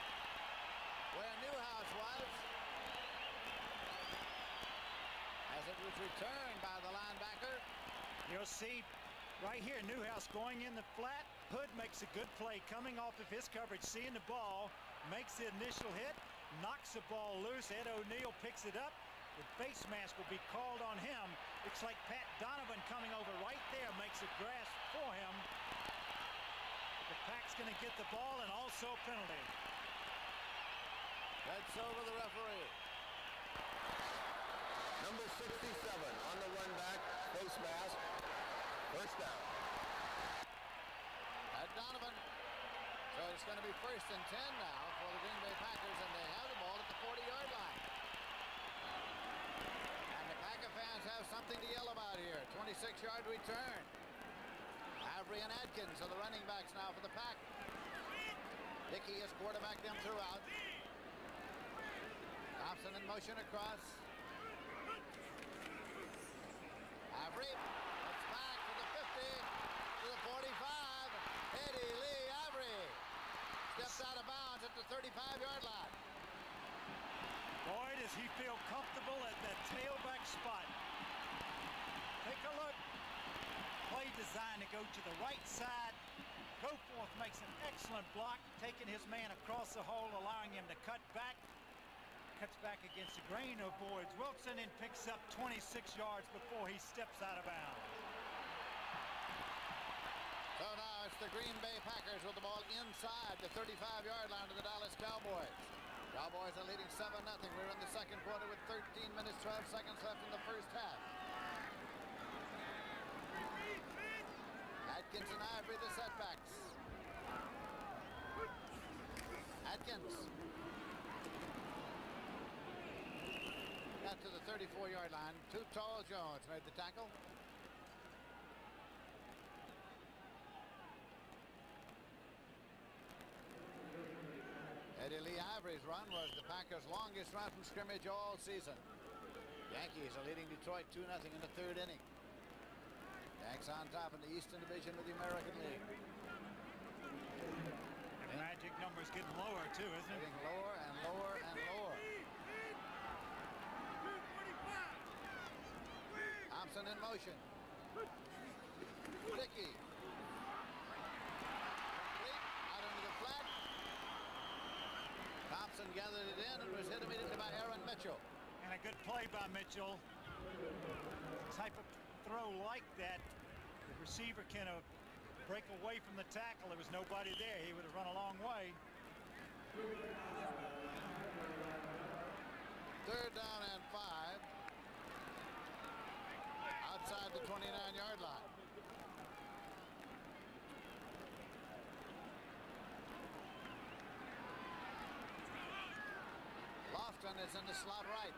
where Newhouse was. As it was returned by the linebacker. You'll see right here, Newhouse going in the flat. Hood makes a good play coming off of his coverage, seeing the ball, makes the initial hit, knocks the ball loose. Ed O'Neill picks it up. The face mask will be called on him. Looks like Pat Donovan coming over right there makes a grasp for him. The Pack's going to get the ball and also a penalty. That's over the referee. Number 67 on the run back, face mask, first down. Pat Donovan. So it's going to be first and 10 now for the Green Bay Packers, and they have the ball at the 40-yard line. And the Packer fans have something to yell about here. 26-yard return. Avery and Adkins are the running backs now for the Pack. Dickey has quarterbacked them throughout. Thompson in motion across. Avery looks back to the 50, to the 45. Eddie Lee Avery steps out of bounds at the 35-yard line. Boy, does he feel comfortable at that tailback spot. Take a look. Play design to go to the right side. Goforth makes an excellent block, taking his man across the hole, allowing him to cut back. Cuts back against the grain of boards. Wilson and picks up 26 yards before he steps out of bounds. So now it's the Green Bay Packers with the ball inside the 35-yard line to the Dallas Cowboys. Cowboys are leading 7-0. We're in the second quarter with 13 minutes, 12 seconds left in the first half. Atkins and Ivory, the setbacks. Atkins. Got got to the 34-yard line. Too tall Jones made the tackle. Eddie Lee Ivory's run was the Packers' longest run from scrimmage all season. Yankees are leading Detroit 2-0 in the third inning. Yanks on top in the Eastern Division of the American League. The magic number's getting lower too, isn't it? Getting lower and lower and lower. Thompson in motion. Dickey. Out into the flat. Thompson gathered it in and was hit immediately by Aaron Mitchell. And a good play by Mitchell. Type of throw like that, the receiver can break away from the tackle. There was nobody there. He would have run a long way. Third down and 5. Outside the 29-yard line. Lofton is in the slot right.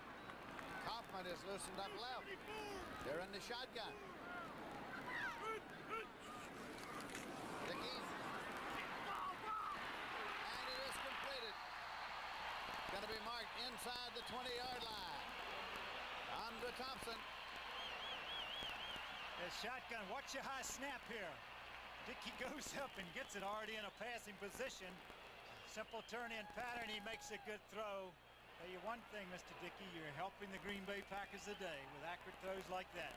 Kaufman is loosened up left. They're in the shotgun. Dickey. And it is completed. Going to be marked inside the 20-yard line. Andre Thompson. The shotgun. Watch your high snap here. Dickey goes up and gets it already in a passing position. Simple turn-in pattern. He makes a good throw. Tell you one thing, Mr. Dickey, you're helping the Green Bay Packers today with accurate throws like that.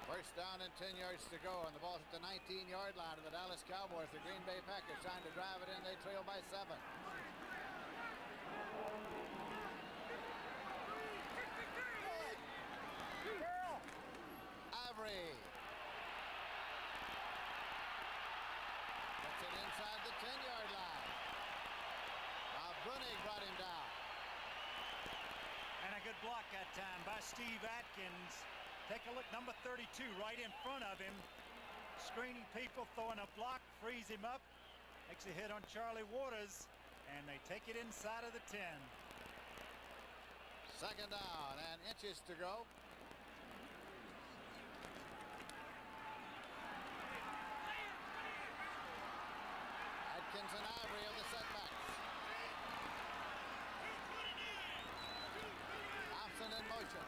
First down and 10 yards to go, and the ball's at the 19-yard line of the Dallas Cowboys. The Green Bay Packers trying to drive it in. They trail by 7. Ivory. Gets it inside the 10-yard line. Brunig brought him down. And a good block that time by Steve Atkins. Take a look, number 32 right in front of him. Screening people, throwing a block, frees him up. Makes a hit on Charlie Waters, and they take it inside of the 10. Second down and inches to go. Atkins and Ivory are the setbacks. Thompson in motion.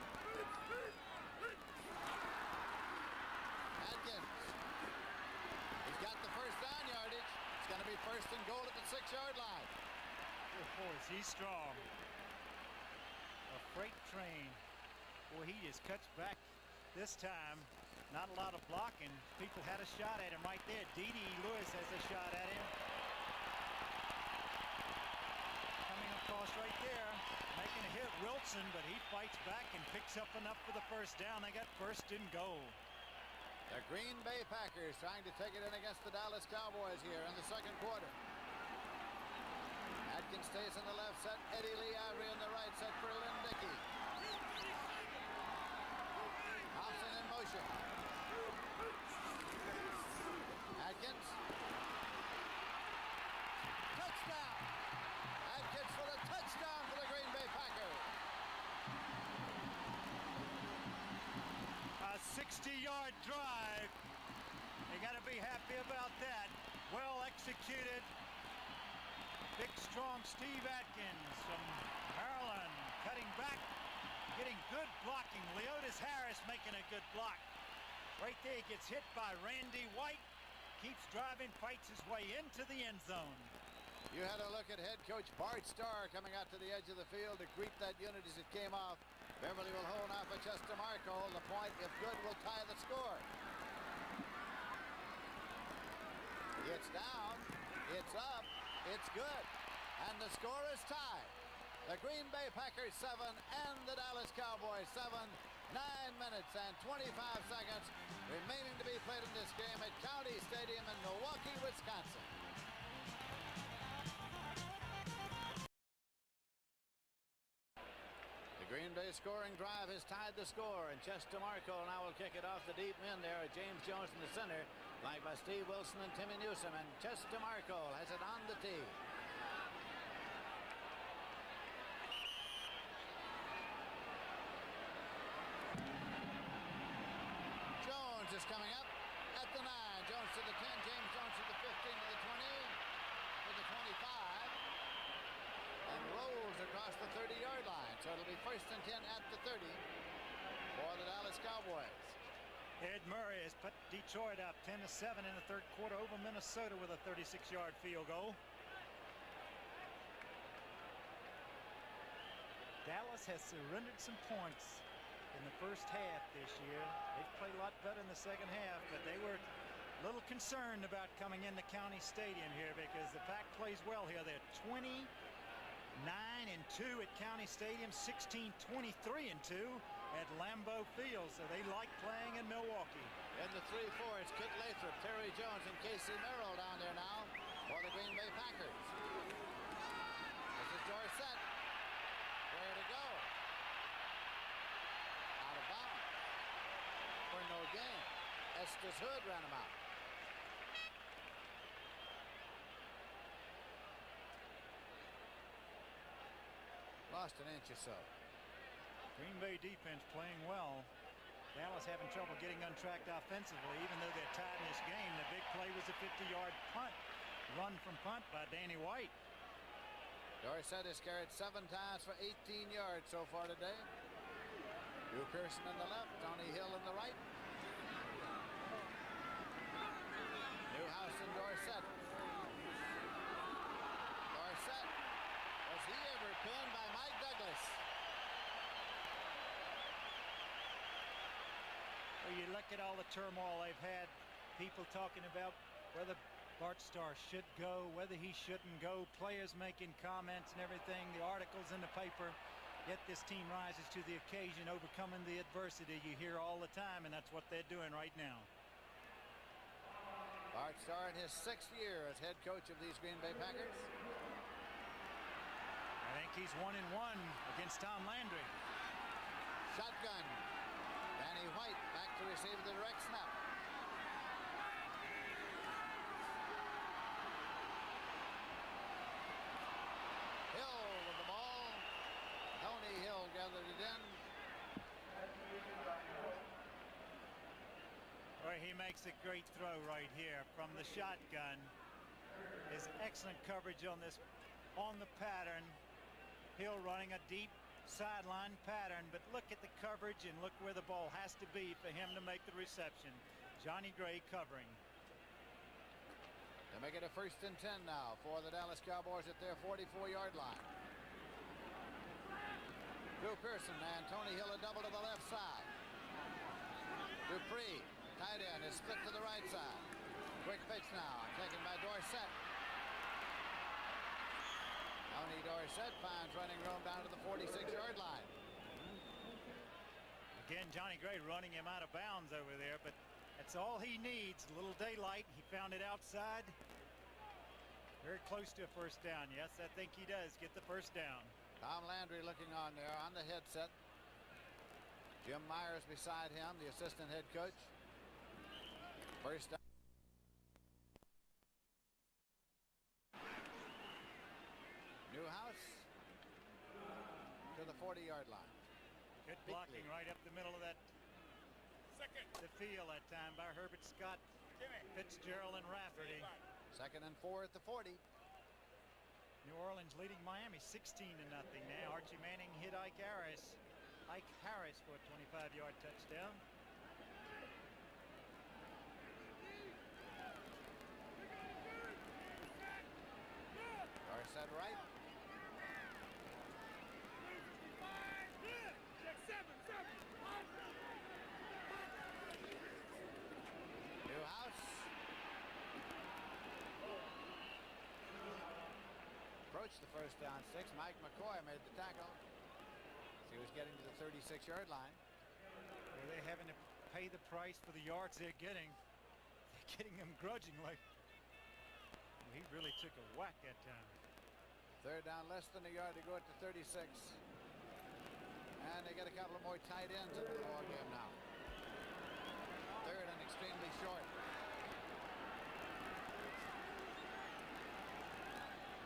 Atkins. He's got the first down yardage. It's going to be first and goal at the 6-yard line. Oh, is he strong. A freight train. Boy, he just cuts back this time. Not a lot of blocking. People had a shot at him right there. D.D. Lewis has a shot at him. Coming across right there. Making a hit, Wilson, but he fights back and picks up enough for the first down. They got first and goal. The Green Bay Packers trying to take it in against the Dallas Cowboys here in the second quarter. Atkins stays in the left set. Eddie Lee Ivory in the right set for Lynn Dickey. Thompson in motion. Atkins. Touchdown! Atkins for the touchdown for the Green Bay Packers. A 60-yard drive. You got to be happy about that. Well executed. Big, strong Steve Atkins from Maryland cutting back, getting good blocking. Leotis Harris making a good block. Right there, he gets hit by Randy White. Keeps driving, fights his way into the end zone. You had a look at head coach Bart Starr coming out to the edge of the field to greet that unit as it came off. Beverly will hold off at Chester Marco. The point, if good, will tie the score. It's down, it's up, it's good, and the score is tied. The Green Bay Packers 7 and the Dallas Cowboys 7. 9 minutes and 25 seconds remaining to be played in this game at County Stadium in Milwaukee, Wisconsin. The Green Bay scoring drive has tied the score, and Chester Marco now will kick it off the deep end there. James Jones in the center, flanked by Steve Wilson and Timmy Newsom, and Chester Marco has it on the tee. is coming up at the 9. Jones to the 10. James Jones to the 15, to the 20, to the 25, and rolls across the 30-yard line. So it'll be 1st and 10 at the 30 for the Dallas Cowboys. Ed Murray has put Detroit up 10-7 in the third quarter over Minnesota with a 36-yard field goal. Dallas has surrendered some points in the first half this year. They've played a lot better in the second half, but they were a little concerned about coming into County Stadium here because the Pack plays well here. They're 29-2 at County Stadium, 16-23-2 at Lambeau Field, so they like playing in Milwaukee. In the 3-4, it's Kit Lathrop, Terry Jones, and Casey Merrill down there now for the Green Bay Packers. This is Dorsett. Where to go? Out of bounds. For no gain. Estes Hood ran him out. Lost an inch or so. Green Bay defense playing well. Dallas having trouble getting untracked offensively, even though they're tied in this game. The big play was a 50-yard punt, run from punt by Danny White. Dorsett has carried 7 times for 18 yards so far today. Drew Pearson in the left, Tony Hill in the right. Newhouse and Dorsett. Dorsett, was he ever pinned by Mike Douglas? Well, you look at all the turmoil they've had, people talking about whether Bart Starr should go, whether he shouldn't go, players making comments and everything, the articles in the paper, yet this team rises to the occasion, overcoming the adversity you hear all the time, and that's what they're doing right now. Bart Starr in his 6th year as head coach of these Green Bay Packers. I think he's 1-1 against Tom Landry. Shotgun. Danny White back to receive the direct snap. Hill with the ball. Tony Hill gathered it in. Well, he makes a great throw right here from the shotgun. His excellent coverage on this, on the pattern. Hill running a deep sideline pattern, but look at the coverage and look where the ball has to be for him to make the reception. Johnny Gray covering. They make it a 1st and 10 now for the Dallas Cowboys at their 44-yard line. Drew Pearson and Tony Hill a double to the left side. Dupree, tight end, is split to the right side. Quick pitch now, taken by Dorsett. Tony Dorsett finds running room down to the 46-yard line. Again, Johnny Gray running him out of bounds over there, but that's all he needs. A little daylight. He found it outside. Very close to a 1st down. Yes, I think he does get the 1st down. Tom Landry looking on there on the headset. Jim Myers beside him, the assistant head coach. 1st down. Newhouse to the 40-yard line. Good blocking right up the middle of that the field that time by Herbert Scott, Fitzgerald, and Rafferty. 2nd and 4 at the 40. New Orleans leading Miami 16-0 now. Archie Manning hit Ike Harris for a 25-yard touchdown. Dorsett right. Newhouse. Approached the 1st down 6. Mike McCoy made the tackle. He was getting to the 36-yard line. Well, they're having to pay the price for the yards they're getting. They're getting them grudgingly. He really took a whack that time. 3rd down, less than a yard to go at the 36. And they get a couple of more tight ends into the ball game now. 3rd and extremely short.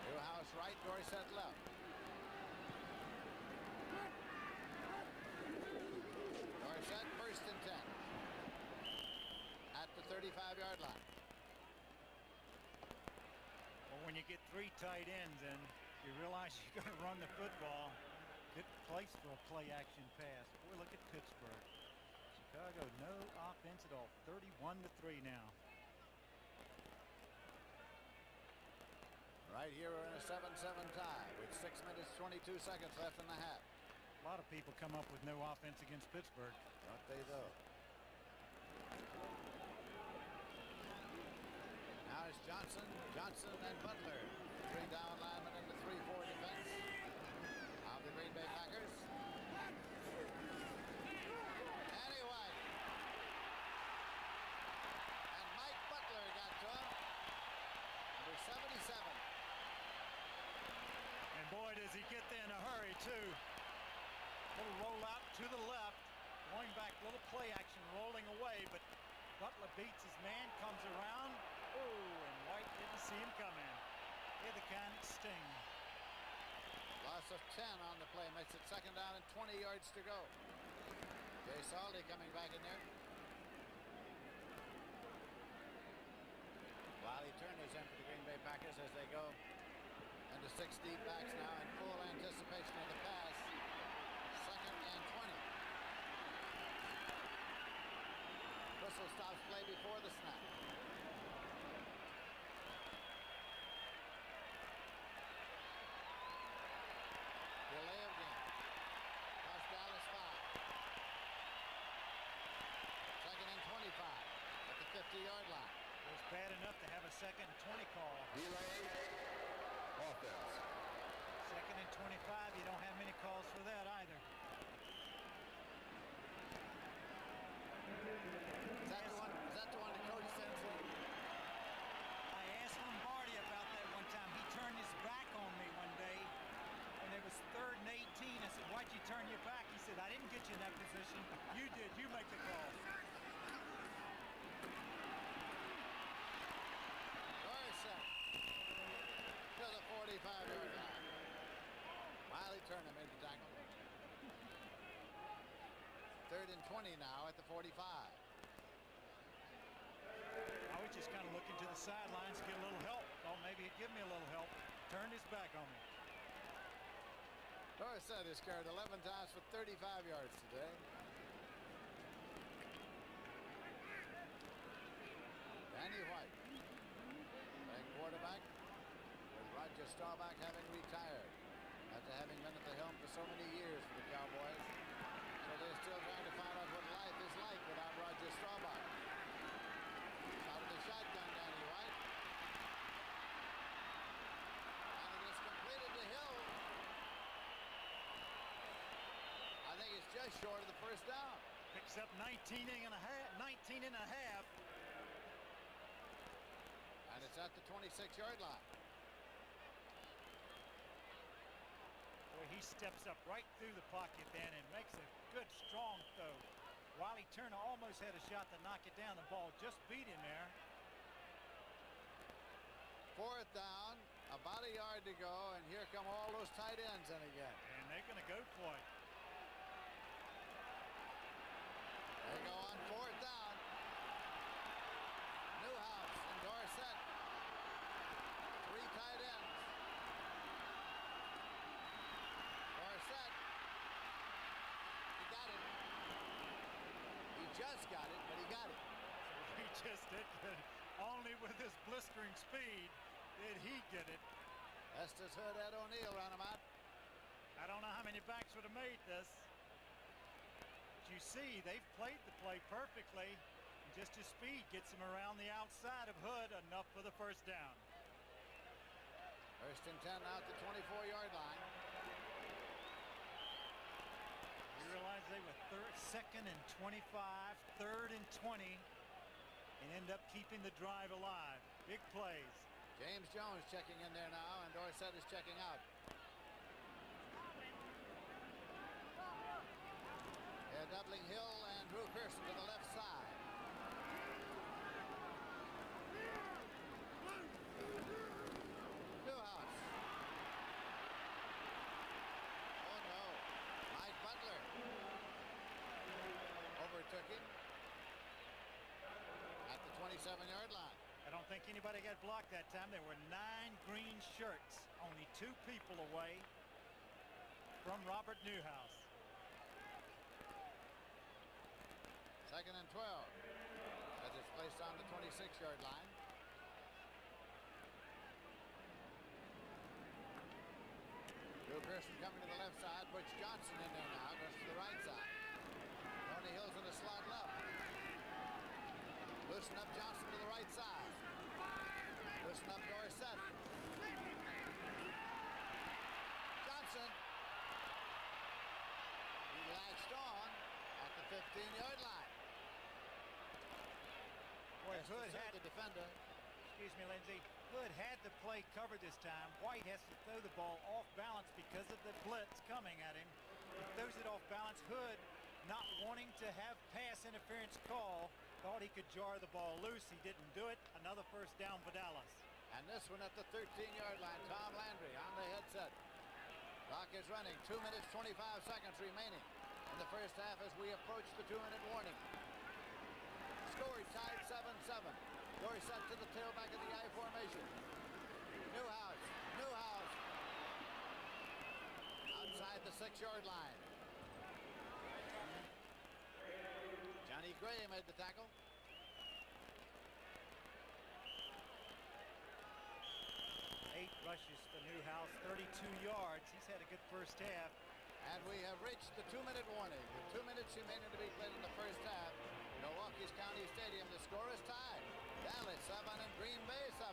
Newhouse right, Dorsett left. Dorsett 1st and 10. get 3 tight ends in, you realize you're going to run the football. Good place for a play-action pass. Boy, look at Pittsburgh. Chicago, no offense at all. 31-3 now. Right here we're in a 7-7 tie with 6 minutes 22 seconds left in the half. A lot of people come up with no offense against Pittsburgh. Don't they though? Now it's Johnson and Butler. 3 down linemen in the 3-4 defense of the Green Bay Packers. Danny White. And Mike Butler got to him. Number 77. And boy, does he get there in a hurry, too. Little roll out to the left. Going back, little play action, rolling away, but Butler beats his man, comes around. Oh, and White didn't see him coming. They're the kind that sting. Loss of 10 on the play. Makes it 2nd down and 20 yards to go. Jay Saldi coming back in there. Wiley Turner's in for the Green Bay Packers as they go into 6 deep backs now in full anticipation of the pass. 2nd and 20. Whistle stops play before the snap. Delay of game. Cost Dallas 5. 2nd and 25 at the 50-yard line. It was bad enough to have a 2nd and 20 call. Delay. Offense. 2nd and 25, you don't have many calls for that either. Is that the one that Coach sends in? I asked Lombardi about that one time. He turned his back on me one day when it was 3rd and 18. I said, why'd you turn your back? He said, I didn't get you in that position. You did. You make the call. Dorsett to the 45-yard line. Wiley Turner made the tackle. 3rd and 20 now at the 45. I was just kind of looking to the sidelines, get a little help. Thought maybe he'd give me a little help. Turned his back on me. Dorsett has carried 11 times for 35 yards today. Danny White playing quarterback with Roger Staubach having retired after having been at the helm for so many years for the Cowboys. So they're still trying to find out what life is like without Roger Staubach. Out of the shotgun, Danny White. And it is completed to Hill. I think it's just short of the 1st down. Picks up 19 and a half. And it's at the 26-yard line. Boy, he steps up right through the pocket then and makes a good, strong throw. Wiley Turner almost had a shot to knock it down. The ball just beat him there. 4th down, about a yard to go, and here come all those tight ends in again. And they're going to go for it. They go on 4th down. Newhouse and Dorsett. 3 tight ends. Dorsett. He got it. He just got it, but he got it. He just did good. Only with his blistering speed did he get it. Estes Hood, Ed O'Neill ran him out. I don't know how many backs would have made this. But you see, they've played the play perfectly. And just his speed gets him around the outside of Hood, enough for the 1st down. 1st and 10 out the 24-yard line. You realize they were 2nd and 25, 3rd and 20, and end up keeping the drive alive. Big plays. James Jones checking in there now, and Dorsett is checking out. They're doubling Hill and Drew Pearson to the left side. Newhouse. Oh no. Mike Butler overtook him at the 27-yard line. I don't don't think anybody got blocked that time. There were 9 green shirts, only 2 people away from Robert Newhouse. 2nd and 12 as it's placed on the 26-yard line. Drew Pearson coming to the left side. Butch Johnson in there now. Goes to the right side. Tony Hill's in the slot left. Loosen up Johnson to the right side. Loosen up Dorsett. Johnson. He latched on at the 15-yard line. Boy, Hood had the defender. Excuse me, Lindsey. Hood had the play covered this time. White has to throw the ball off balance because of the blitz coming at him. He throws it off balance. Hood, not wanting to have pass interference call, thought he could jar the ball loose. He didn't do it. Another first down for Dallas. And this one at the 13-yard line. Tom Landry on the headset. Clock is running. 2 minutes, 25 seconds remaining in the first half as we approach the 2-minute warning. Score tied 7-7. Dorsett to the tailback of the I formation. Newhouse. Outside the 6-yard line. Johnny Gray made the tackle. 8 rushes for Newhouse, 32 yards. He's had a good first half. And we have reached the 2-minute warning. With 2 minutes remaining to be played in the first half. Milwaukee's County Stadium, the score is tied. Dallas 7 and Green Bay 7.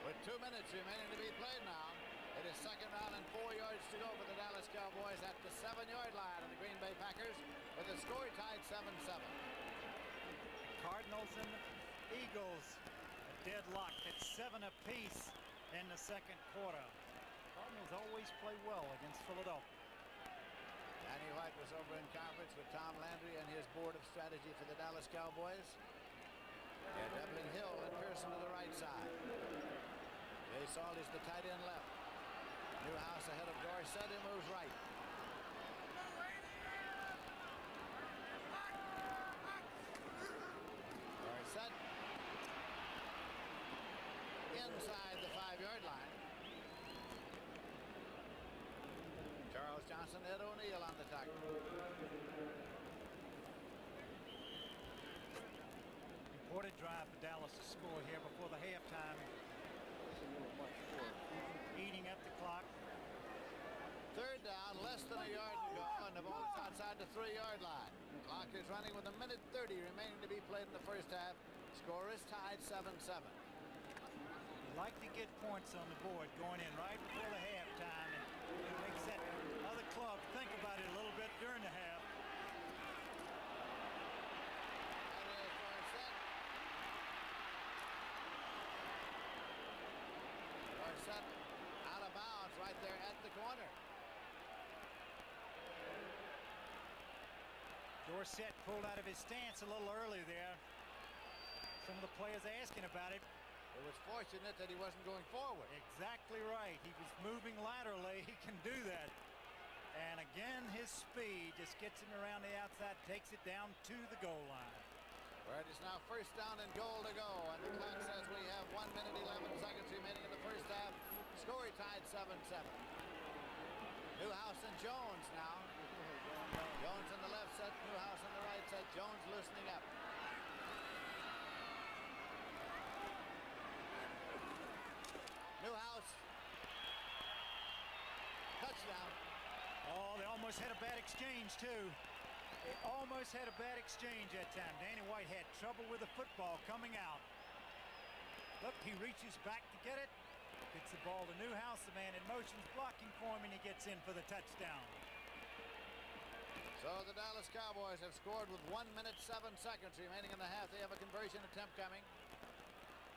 With 2 minutes remaining to be played now, it is second down and 4 yards to go for the Dallas Cowboys at the 7-yard line of the Green Bay Packers with the score tied 7-7. Cardinals and the Eagles deadlocked at 7 apiece in the second quarter. Cardinals always play well against Philadelphia. Danny White was over in conference with Tom Landry and his board of strategy for the Dallas Cowboys. They're doubling Hill and Pearson to the right side. Jay Saul is the tight end left. Newhouse ahead of Dorsett. He moves right. Dorsett inside the 5-yard line. Charles Johnson, Ed O'Neill on the tackle. Important drive for Dallas to score here before the halftime. Eating up the clock. Third down, less than a yard to go, and the ball is outside the 3-yard line. Clock is running with 1:30 remaining to be played in the first half. Score is tied 7-7. You like to get points on the board going in right before the halftime, and it makes that other club think about it a little bit during the half. Dorsett out of bounds right there at the corner. Dorsett pulled out of his stance a little early there. Some of the players asking about it. It was fortunate that he wasn't going forward. Exactly right. He was moving laterally. He can do that. And again, his speed just gets him around the outside, takes it down to the goal line. Where it is now first down and goal to go. And the clock says we have 1 minute, 11 seconds remaining in the first half. Score tied 7-7. Newhouse and Jones now. Jones on the left set, Newhouse on the right set. Jones loosening up. Newhouse. Touchdown. Oh, they almost had a bad exchange, too. They almost had a bad exchange that time. Danny White had trouble with the football coming out. Look, he reaches back to get it. Gets the ball to Newhouse. The man in motion's blocking for him, and he gets in for the touchdown. So the Dallas Cowboys have scored with 1 minute, 7 seconds remaining in the half. They have a conversion attempt coming.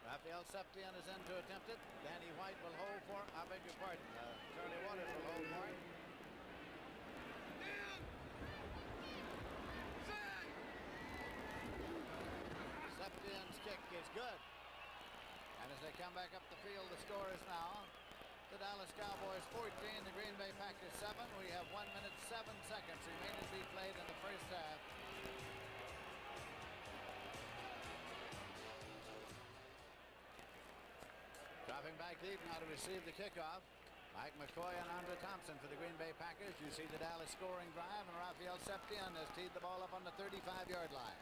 Raphael Septien is in to attempt it. Danny White will hold for it. I beg your pardon. Charlie Waters will hold for it. Septien's kick is good. And as they come back up the field, the score is now, the the Dallas Cowboys 14, the Green Bay Packers 7. We have 1 minute 7 seconds remaining to be played in the first half. Dropping back deep now to receive the kickoff. Mike McCoy and Andre Thompson for the Green Bay Packers. You see the Dallas scoring drive, and Rafael Septien has teed the ball up on the 35-yard line.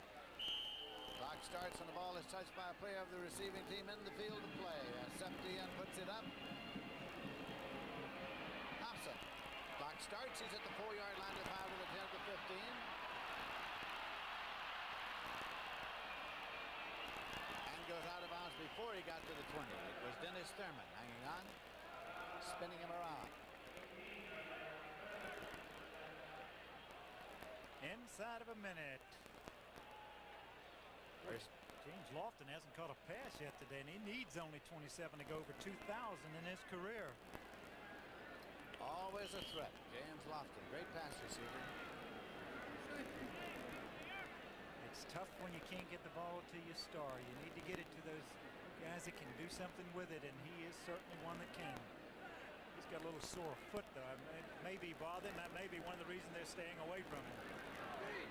Clock starts and the ball is touched by a player of the receiving team in the field of play. As Septien puts it up. Thompson. Clock starts. He's at the 4-yard line to fire to the 10 to 15. And goes out of bounds before he got to the 20. It was Dennis Thurman hanging on, spinning him around. Inside of a minute. First. James Lofton hasn't caught a pass yet today, and he needs only 27 to go over 2,000 in his career. Always a threat. James Lofton, great pass receiver. It's tough when you can't get the ball to your star. You need to get it to those guys that can do something with it, and he is certainly one that can. He's got a little sore foot, though. It may be bothering. That may be one of the reasons they're staying away from him.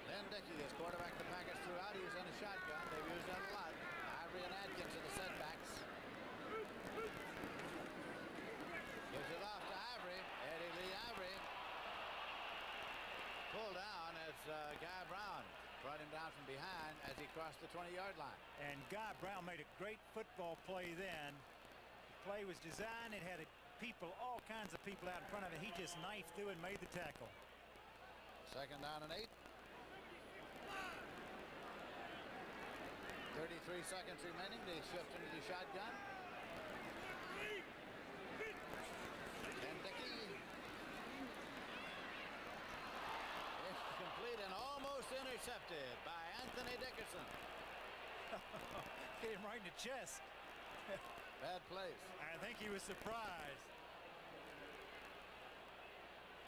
Len Dickey is quarterback the Packers throughout. He was in a shotgun. They've used that a lot. Ivory and Adkins are the setbacks. Gives it off to Ivory. Eddie Lee Ivory. Pulled down as Guy Brown brought him down from behind as he crossed the 20-yard line. And Guy Brown made a great football play then. The play was designed. It had all kinds of people out in front of it. He just knifed through and made the tackle. Second down and 8. 33 seconds remaining. They shift into the shotgun. And Dickey. It's complete and almost intercepted by Anthony Dickerson. Hit him right in the chest. Bad place. I think he was surprised.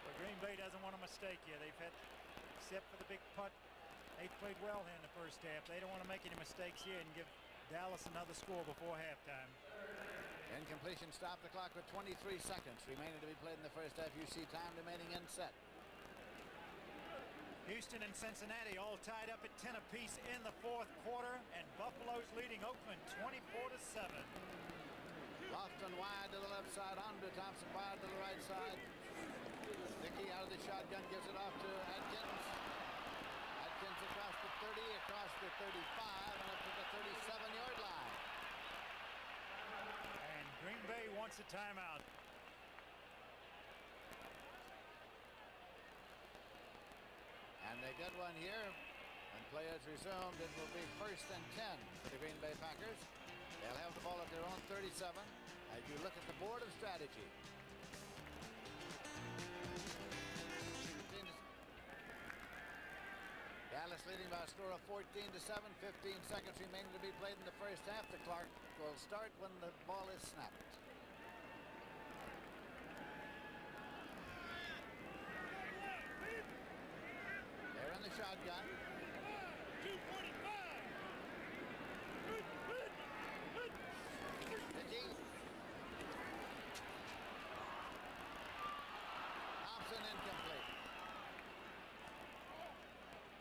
But Green Bay doesn't want a mistake here. They've had, except for the big putt, they played well here in the first half. They don't want to make any mistakes here and give Dallas another score before halftime. Incompletion stopped the clock with 23 seconds remaining to be played in the first half. You see time remaining in set. Houston and Cincinnati all tied up at 10 apiece in the fourth quarter, and Buffalo's leading Oakland 24-7. Lofton wide to the left side. Andre Thompson wide to the right side. Dickey out of the shotgun gives it off to Adkins. Adkins across the 30, across the 35, and up to the 37-yard line. And Green Bay wants a timeout. And they get one here. When play is resumed, it will be 1st and 10 for the Green Bay Packers. They'll have the ball at their own 37 as you look at the board of strategy. Dallas leading by a score of 14-7. 15 seconds remaining to be played in the first half. The clock will start when the ball is snapped. They're in the shotgun. 225. Dickey. Thompson incomplete.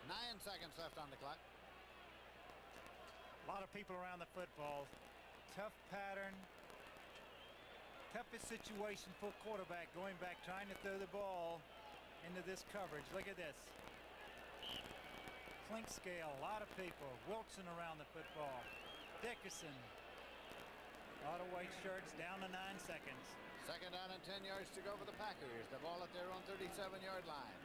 9 seconds left on the clock. A lot of people around the football. Tough pattern. Toughest situation for quarterback going back, trying to throw the ball into this coverage. Look at this. Clink scale, a lot of people. Wilson around the football. Dickerson. A lot of white shirts, down to 9 seconds. Second down and 10 yards to go for the Packers. The ball at their own 37-yard line.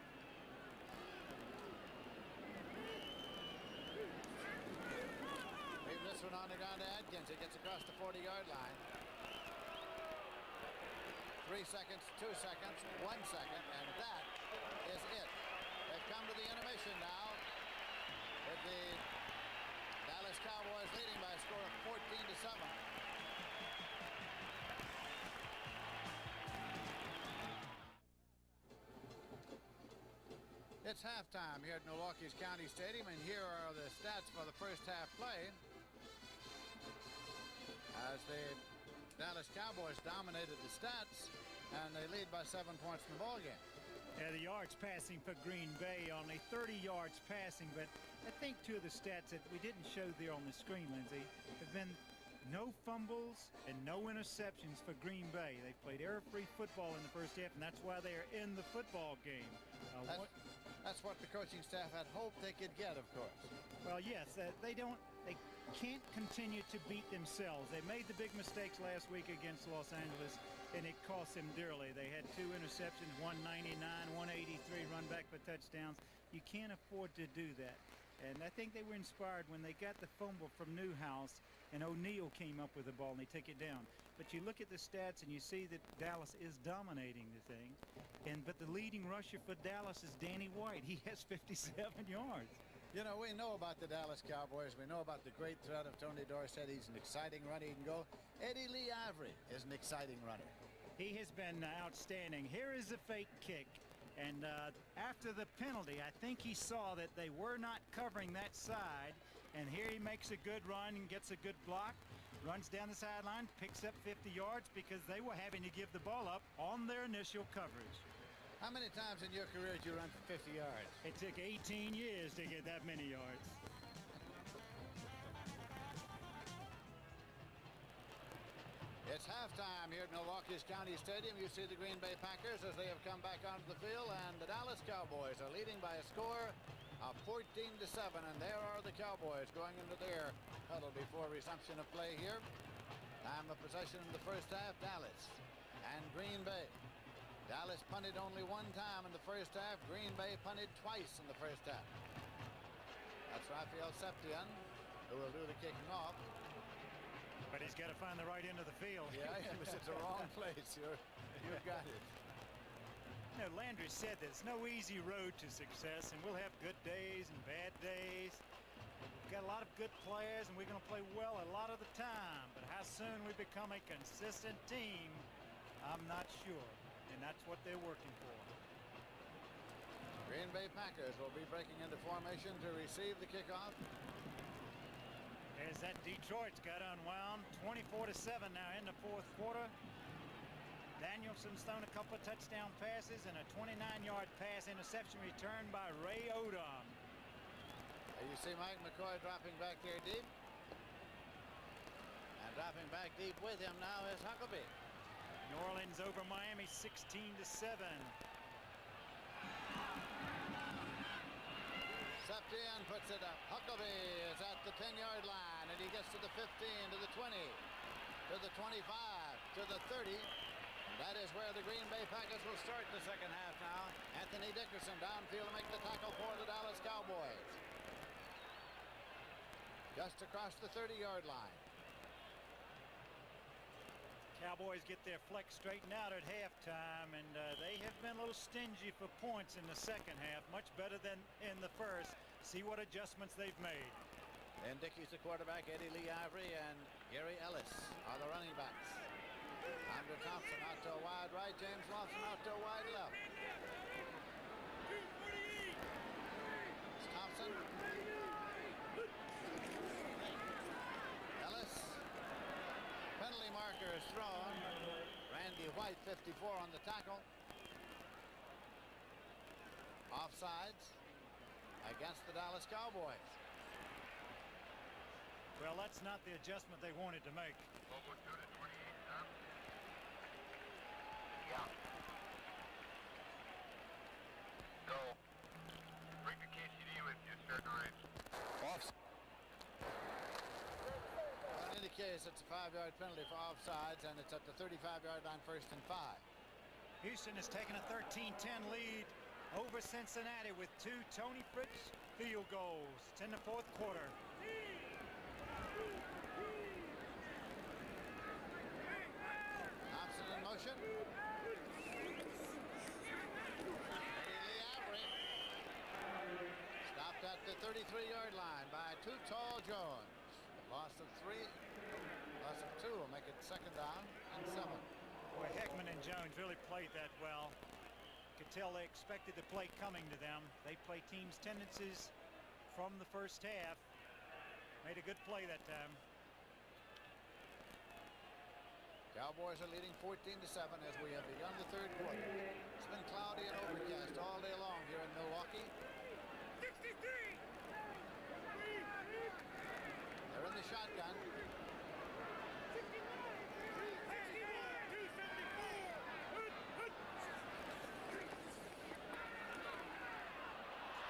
Leave this one on the ground to Adkins. It gets across the 40-yard line. 3 seconds, 2 seconds, 1 second, and that is it. They've come to the intermission now with the Dallas Cowboys leading by a score of 14-7. It's halftime here at Milwaukee's County Stadium, and here are the stats for the first half play. As the Dallas Cowboys dominated the stats, and they lead by 7 points in the ballgame. Yeah, the yards passing for Green Bay, only 30 yards passing, but I think two of the stats that we didn't show there on the screen, Lindsay, have been no fumbles and no interceptions for Green Bay. They played error-free football in the first half, and that's why they are in the football game. That's what the coaching staff had hoped they could get, of course. Well, yes, they can't continue to beat themselves. They made the big mistakes last week against Los Angeles, and it cost them dearly. They had 2 interceptions, 199, 183 run back for touchdowns. You can't afford to do that. And I think they were inspired when they got the fumble from Newhouse, and O'Neal came up with the ball and they took it down. But you look at the stats and you see that Dallas is dominating the thing. But the leading rusher for Dallas is Danny White. He has 57 yards. You know, we know about the Dallas Cowboys. We know about the great threat of Tony Dorsett. He's an exciting runner. He can go. Eddie Lee Avery is an exciting runner. He has been outstanding. Here is a fake kick. And after the penalty, I think he saw that they were not covering that side. And here he makes a good run and gets a good block. Runs down the sideline, picks up 50 yards because they were having to give the ball up on their initial coverage. How many times in your career did you run for 50 yards? It took 18 years to get that many yards. It's halftime here at Milwaukee's County Stadium. You see the Green Bay Packers as they have come back onto the field, and the Dallas Cowboys are leading by a score of 14-7, and there are the Cowboys going into their huddle before resumption of play here. Time of possession in the first half, Dallas and Green Bay. Dallas punted only 1 time in the first half. Green Bay punted twice in the first half. That's Rafael Septien, who will do the kicking off. But he's got to find the right end of the field. Yeah, he was at the wrong place. You've got it. You know, Landry said there's no easy road to success, and we'll have good days and bad days. We've got a lot of good players, and we're going to play well a lot of the time. But how soon we become a consistent team, I'm not sure. And that's what they're working for. Green Bay Packers will be breaking into formation to receive the kickoff. As that Detroit's got unwound, 24-7 now in the fourth quarter. Danielson's thrown a couple of touchdown passes and a 29-yard pass interception return by Ray Odom. You see Mike McCoy dropping back there deep. And dropping back deep with him now is Huckabee. New Orleans over Miami 16-7. Septien puts it up. Huckabee is at the 10-yard line, and he gets to the 15, to the 20, to the 25, to the 30. That is where the Green Bay Packers will start the second half now. Anthony Dickerson downfield to make the tackle for the Dallas Cowboys. Just across the 30-yard line. Cowboys get their flex straightened out at halftime, and they have been a little stingy for points in the second half, much better than in the first. See what adjustments they've made. And Dickey's the quarterback, Eddie Lee Avery and Gary Ellis are the running backs. Andrew Thompson out to a wide right, James Lawson out to a wide left. It's Thompson. Ellis. Penalty marker is thrown. Randy White, 54 on the tackle. Offsides against the Dallas Cowboys. Well, that's not the adjustment they wanted to make. Yeah. So, bring the KCD with you, start the race. Off. In any case, it's a 5-yard penalty for offsides, and it's at the 35-yard line, 1st and 5. Houston has taken a 13-10 lead over Cincinnati with 2 Tony Fritz field goals. It's in the fourth quarter. Thompson in motion. Eddie Lee Avery stopped at the 33-yard line by Too Tall Jones. Loss of 3, loss of 2 will make it 2nd down and 7. Boy, Heckman and Jones really played that well. You could tell they expected the play coming to them. They play teams' tendencies from the first half. Made a good play that time. Cowboys are leading 14-7 as we have begun the third quarter. It's been cloudy and overcast all day long here in Milwaukee. 63. They're in the shotgun.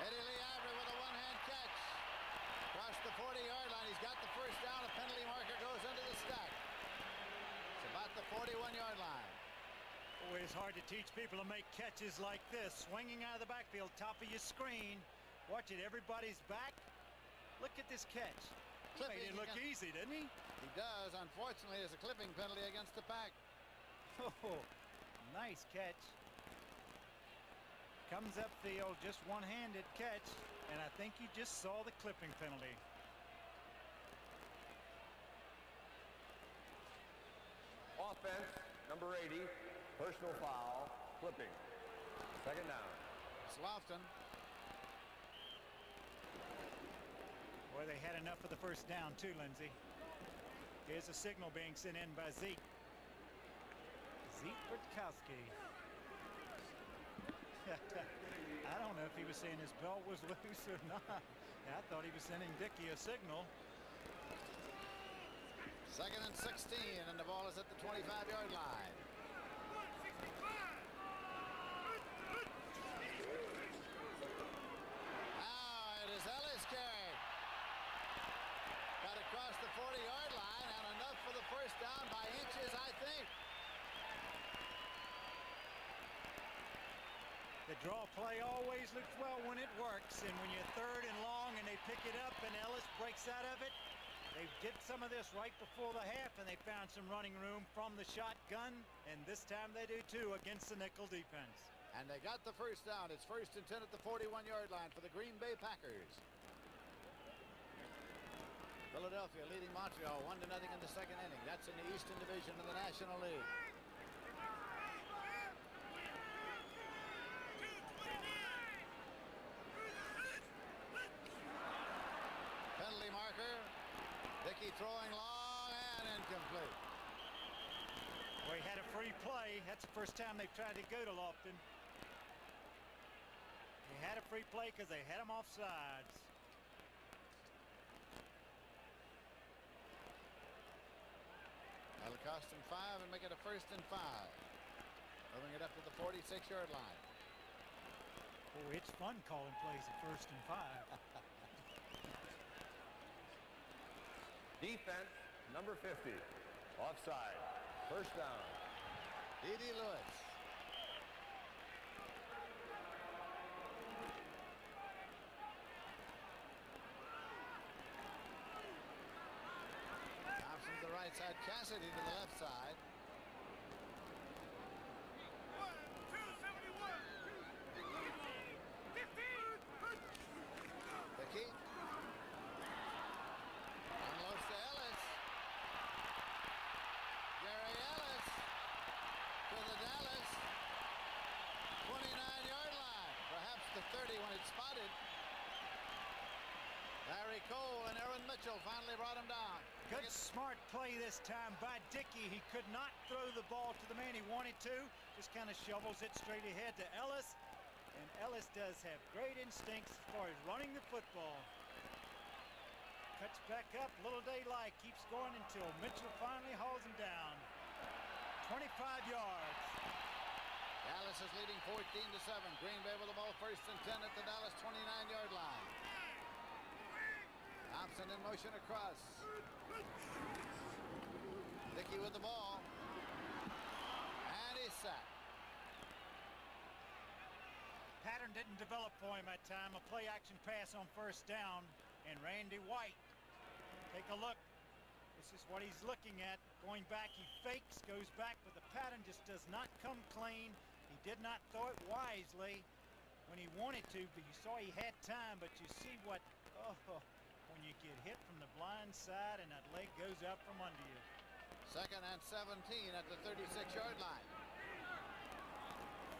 Eddie Lee Ivory with a one-hand catch. Across the 40-yard line. He's got the first down. A penalty marker goes into the stack. It's about the 41-yard line. Boy, it's hard to teach people to make catches like this. Swinging out of the backfield, top of your screen. Watch it, everybody's back. Look at this catch. He made it look easy, didn't he? He does. Unfortunately, there's a clipping penalty against the Pack. Oh, nice catch. Comes upfield, just one-handed catch, and I think you just saw the clipping penalty. Offense, number 80, personal foul, flipping. Second down. Slofton. Boy, they had enough for the first down, too, Lindsey. Here's a signal being sent in by Zeke. Zeke Burtkowski. I don't know if he was saying his belt was loose or not. I thought he was sending Dickey a signal. 2nd and 16, and the ball is at the 25-yard line. Now it is Ellis carried. Got across the 40-yard line, and enough for the first down by inches, I think. The draw play always looks well when it works, and when you're 3rd and long and they pick it up and Ellis breaks out of it, they did some of this right before the half, and they found some running room from the shotgun, and this time they do too against the nickel defense. And they got the first down. It's 1st and 10 at the 41-yard line for the Green Bay Packers. Philadelphia leading Montreal 1-0 in the second inning. That's in the Eastern Division of the National League. Penalty marker. Dickey throwing long and incomplete. Well, he had a free play. That's the first time they've tried to go to Lofton. He had a free play because they had him offsides. That'll cost him 5 and make it a 1st and 5. Moving it up to the 46-yard line. Oh, it's fun calling plays at 1st and 5. Defense, number 50, offside, first down. D.D. Lewis. Thompson to the right side, Cassidy to the left side. 271. 15. Dickey. Unloads to Ellis. Gary Ellis to the Dallas 29-yard line. Perhaps the 30 when it's spotted. Larry Cole and Aaron Mitchell finally brought him down. Good smart play this time by Dickey. He could not throw the ball to the man he wanted to. Just kind of shovels it straight ahead to Ellis. And Ellis does have great instincts as far as running the football. Cuts back up, little daylight, keeps going until Mitchell finally hauls him down. 25 yards. Dallas is leading 14-7. Green Bay with the ball 1st and 10 at the Dallas 29-yard line. Thompson in motion across. Dickey with the ball. And he's sacked. Pattern didn't develop for him that time. A play action pass on 1st down. And Randy White, take a look. This is what he's looking at. Going back, he fakes, goes back, but the pattern just does not come clean. He did not throw it wisely when he wanted to, but you saw he had time, but you see what, when you get hit from the blind side and that leg goes out from under you. 2nd and 17 at the 36-yard line.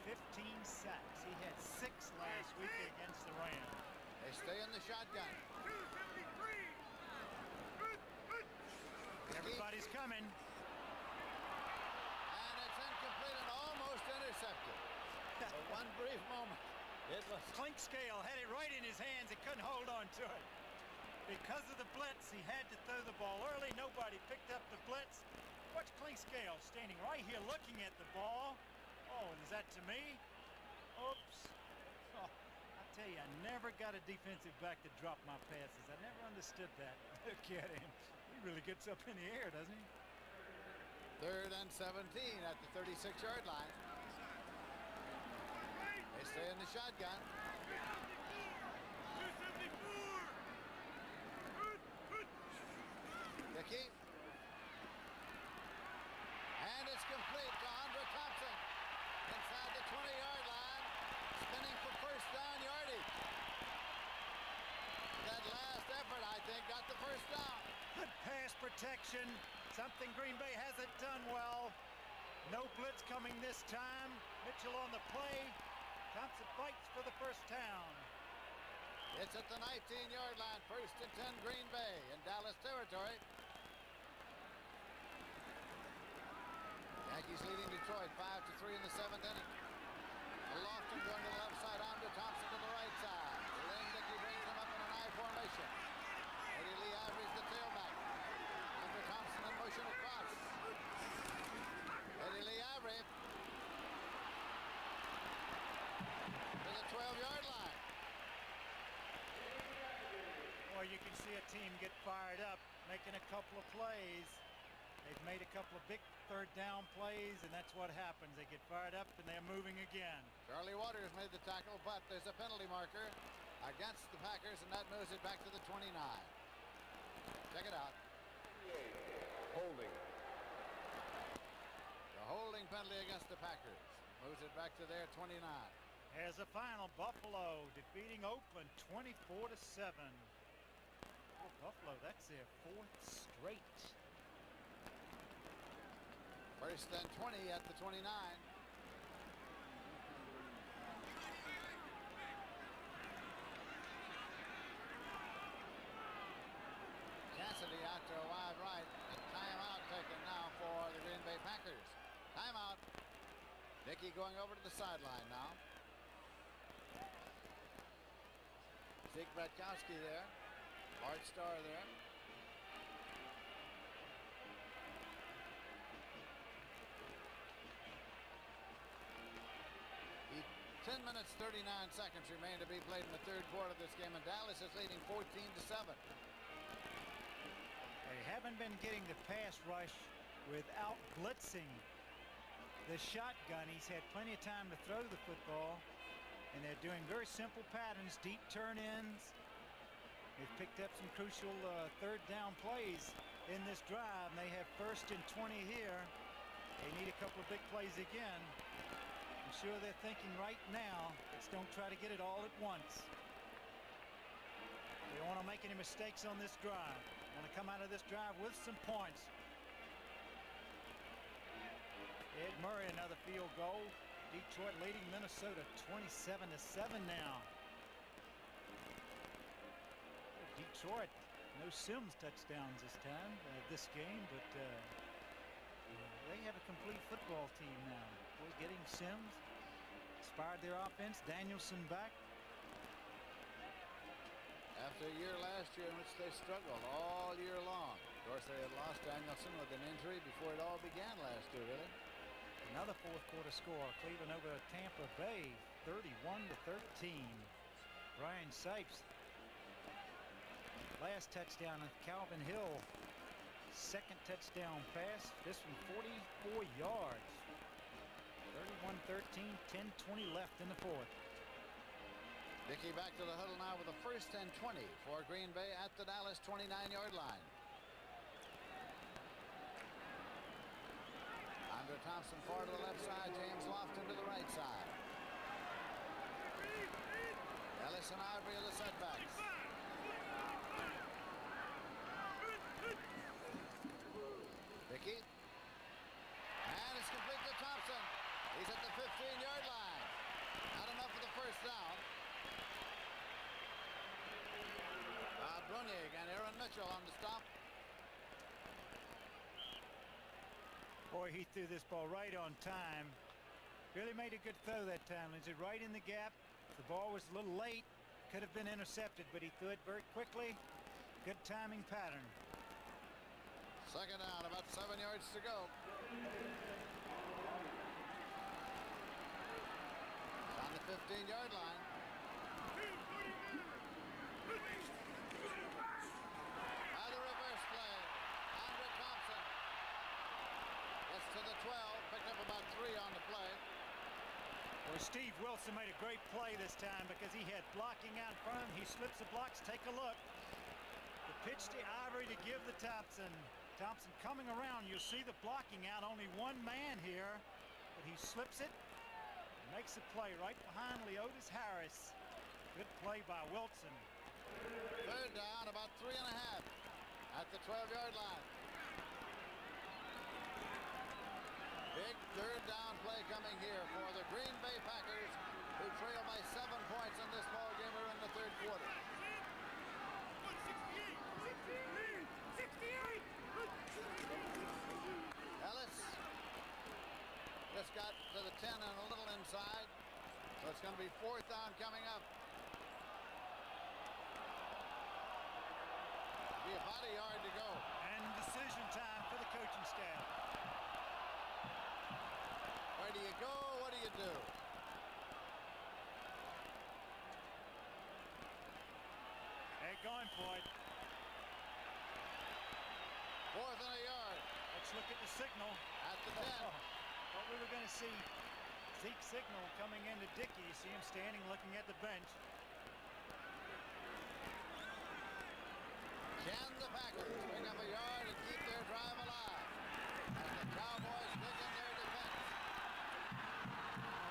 15 sacks. He had 6 last week against the Rams. They stay in the shotgun. 273. Everybody's coming. For one brief moment, it was Clinkscale had it right in his hands. He couldn't hold on to it. Because of the blitz, he had to throw the ball early. Nobody picked up the blitz. Watch Clinkscale standing right here looking at the ball. Oh, is that to me? Oops. Oh, I tell you, I never got a defensive back to drop my passes. I never understood that. Look at him. He really gets up in the air, doesn't he? 3rd and 17 at the 36-yard line. They stay in the shotgun. Dickey. And it's complete to Andre Thompson. Inside the 20-yard line. Spinning for first down yardage. That last effort, I think, got the first down. Good pass protection. Something Green Bay hasn't done well. No blitz coming this time. Mitchell on the play. Thompson fights for the first down. It's at the 19-yard line. 1st and 10 Green Bay in Dallas territory. Yankees leading Detroit 5-3 in the 7th inning. Lofton going to the left side. Andre Thompson to the right side. Lane Dickey brings him up in an I formation. Eddie Lee Ivory's the tailback. Andre Thompson in motion across. Eddie Lee Ivory to the 12-yard line. Boy, you can see a team get fired up, making a couple of plays. They've made a couple of big 3rd down plays, and that's what happens. They get fired up, and they're moving again. Charlie Waters made the tackle, but there's a penalty marker against the Packers, and that moves it back to the 29. Check it out. Holding. The holding penalty against the Packers moves it back to their 29. As a final, Buffalo defeating Oakland 24-7. Oh, Buffalo, that's their 4th straight. 1st and 20 at the 29. Cassidy out to a wide right. A timeout taken now for the Green Bay Packers. Timeout. Dickey going over to the sideline now. Zeke Bratkowski there. Bart Starr there. 10 minutes, 39 seconds remain to be played in the 3rd quarter of this game, and Dallas is leading 14-7. They haven't been getting the pass rush without blitzing the shotgun. He's had plenty of time to throw the football, and they're doing very simple patterns, deep turn-ins. They've picked up some crucial 3rd down plays in this drive, and they have 1st and 20 here. They need a couple of big plays again. I'm sure they're thinking right now, let's don't try to get it all at once. They don't want to make any mistakes on this drive. They want to come out of this drive with some points. Ed Murray, another field goal. Detroit leading Minnesota 27-7 now. Detroit, no Sims touchdowns this time, this game, but they have a complete football team now. Boy, getting Sims inspired their offense. Danielson back. After a year last year in which they struggled all year long. Of course, they had lost Danielson with an injury before it all began last year, really. Another 4th quarter score. Cleveland over Tampa Bay, 31-13. Brian Sipes. Last touchdown of Calvin Hill. 2nd touchdown pass. This one 44 yards. 31-13, 10-20 left in the 4th. Dickey back to the huddle now with a 1st and 20 for Green Bay at the Dallas 29-yard line. Andre Thompson far to the left side, James Lofton to the right side. Ellis and Ivory are the setbacks. Dickey. And it's complete to Thompson. He's at the 15-yard line. Not enough for the first down. Brunig and Aaron Mitchell on the stop. Boy, he threw this ball right on time. Really made a good throw that time, Lindsey. Right in the gap. The ball was a little late. Could have been intercepted, but he threw it very quickly. Good timing pattern. Second down, about 7 yards to go. On the 15-yard line. By the reverse play, Andre Thompson gets to the 12, picked up about 3 on the play. Well, Steve Wilson made a great play this time because he had blocking out front. He slips the blocks. Take a look. The pitch to Ivory to give the Thompson. Thompson coming around. You'll see the blocking out. Only one man here, but he slips it. Makes a play right behind Leotis Harris. Good play by Wilson. Third down, about 3.5 at the 12-yard line. Big third down play coming here for the Green Bay Packers, who trail by 7 points in this ball game in the third quarter. Ellis just got to the 10 and a little inside, so it's going to be 4th down coming up. Be about a yard to go. And decision time for the coaching staff. Where do you go? What do you do? They're going for it. 4th and a yard Let's look at the signal. at the 10. Thought we were going to see Zeke signal coming into Dickey. You see him standing looking at the bench. Can the Packers pick up a yard and keep their drive alive as the Cowboys begin their defense?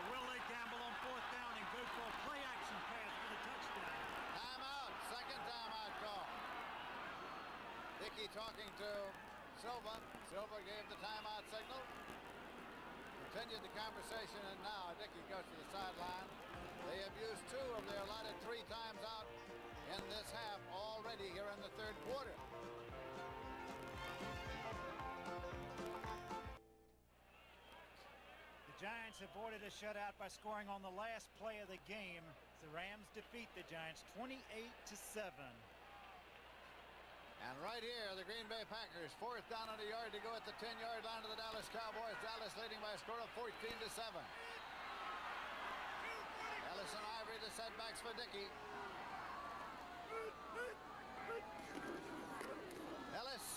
Will they gamble on 4th down and go for a play action pass for the touchdown? Timeout. Second timeout call. Dickey talking to Silva. Silva gave the timeout signal. Continued the conversation, and now Dickey goes to the sideline. They have used 2 of their allotted 3 times out in this half already here in the third quarter. The Giants avoided a shutout by scoring on the last play of the game. The Rams defeat the Giants 28-7. And right here, the Green Bay Packers, 4th down and a yard to go at the 10-yard line of the Dallas Cowboys. Dallas leading by a score of 14-7. Ellis and Ivory, the setbacks for Dickey. Ellis.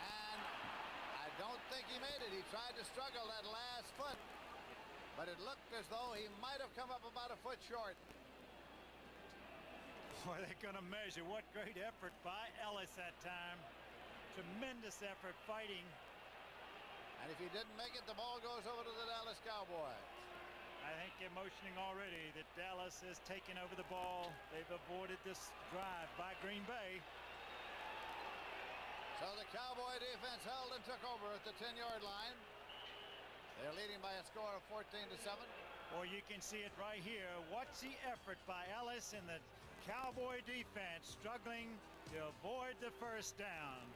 And I don't think he made it. He tried to struggle that last foot, but it looked as though he might have come up about a foot short. Boy, they're going to measure. What great effort by Ellis that time. Tremendous effort fighting. And if he didn't make it, the ball goes over to the Dallas Cowboys. I think they're motioning already that Dallas has taken over the ball. They've avoided this drive by Green Bay. So the Cowboy defense held and took over at the 10-yard line. They're leading by a score of 14-7. Or you can see it right here. Watch the effort by Ellis and the Cowboy defense struggling to avoid the first down.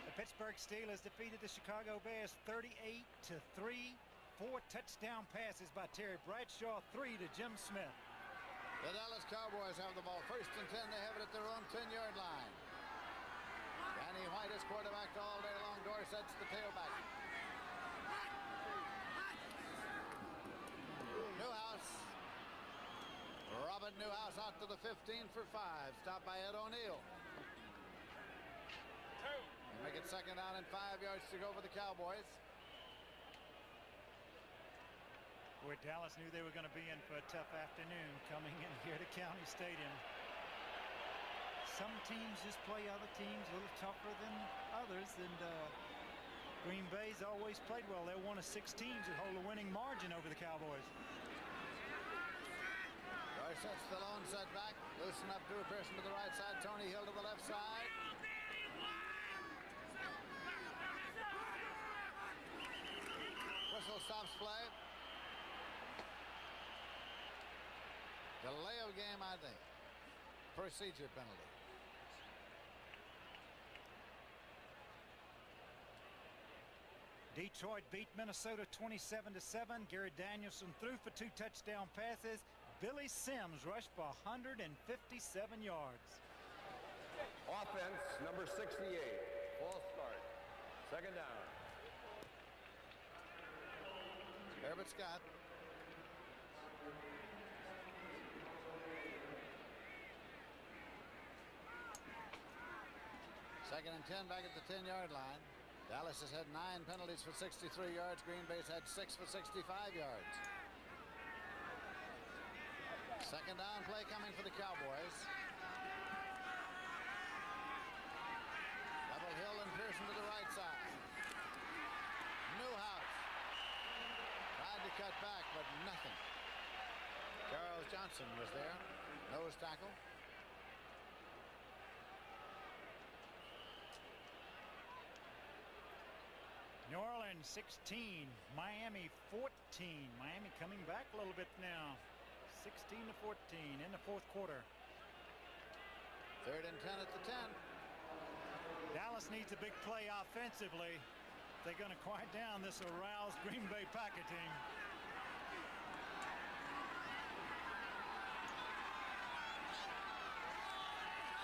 The Pittsburgh Steelers defeated the Chicago Bears 38-3. 4 touchdown passes by Terry Bradshaw, 3 to Jim Smith. The Dallas Cowboys have the ball. 1st and 10. They have it at their own 10-yard line. Danny White is quarterback all day long. Dorsett's the tailback. Newhouse. Robert Newhouse out to the 15 for 5. Stopped by Ed O'Neill. They make it 2nd down and 5 yards to go for the Cowboys. Where Dallas knew they were going to be in for a tough afternoon coming in here to County Stadium. Some teams just play other teams a little tougher than others, and Green Bay's always played well. They're one of 6 teams that hold a winning margin over the Cowboys. Dorsett's the lone setback. Loosen up Drew Pearson to the right side. Tony Hill to the left side. Whistle stops play. Delay of game, I think. Procedure penalty. Detroit beat Minnesota 27-7. Gary Danielson threw for 2 touchdown passes. Billy Sims rushed for 157 yards. Offense, number 68. False start. Second down. Herbert Scott. Second and 10 back at the 10-yard line. Dallas has had 9 penalties for 63 yards. Green Bay's had 6 for 65 yards. Second down play coming for the Cowboys. Double Hill and Pearson to the right side. Newhouse tried to cut back, but nothing. Charles Johnson was there. Nose tackle. New Orleans 16, Miami 14. Miami coming back a little bit now. 16-14 in the fourth quarter. Third and 10 at the 10. Dallas needs a big play offensively. If they're going to quiet down this aroused Green Bay Packer team.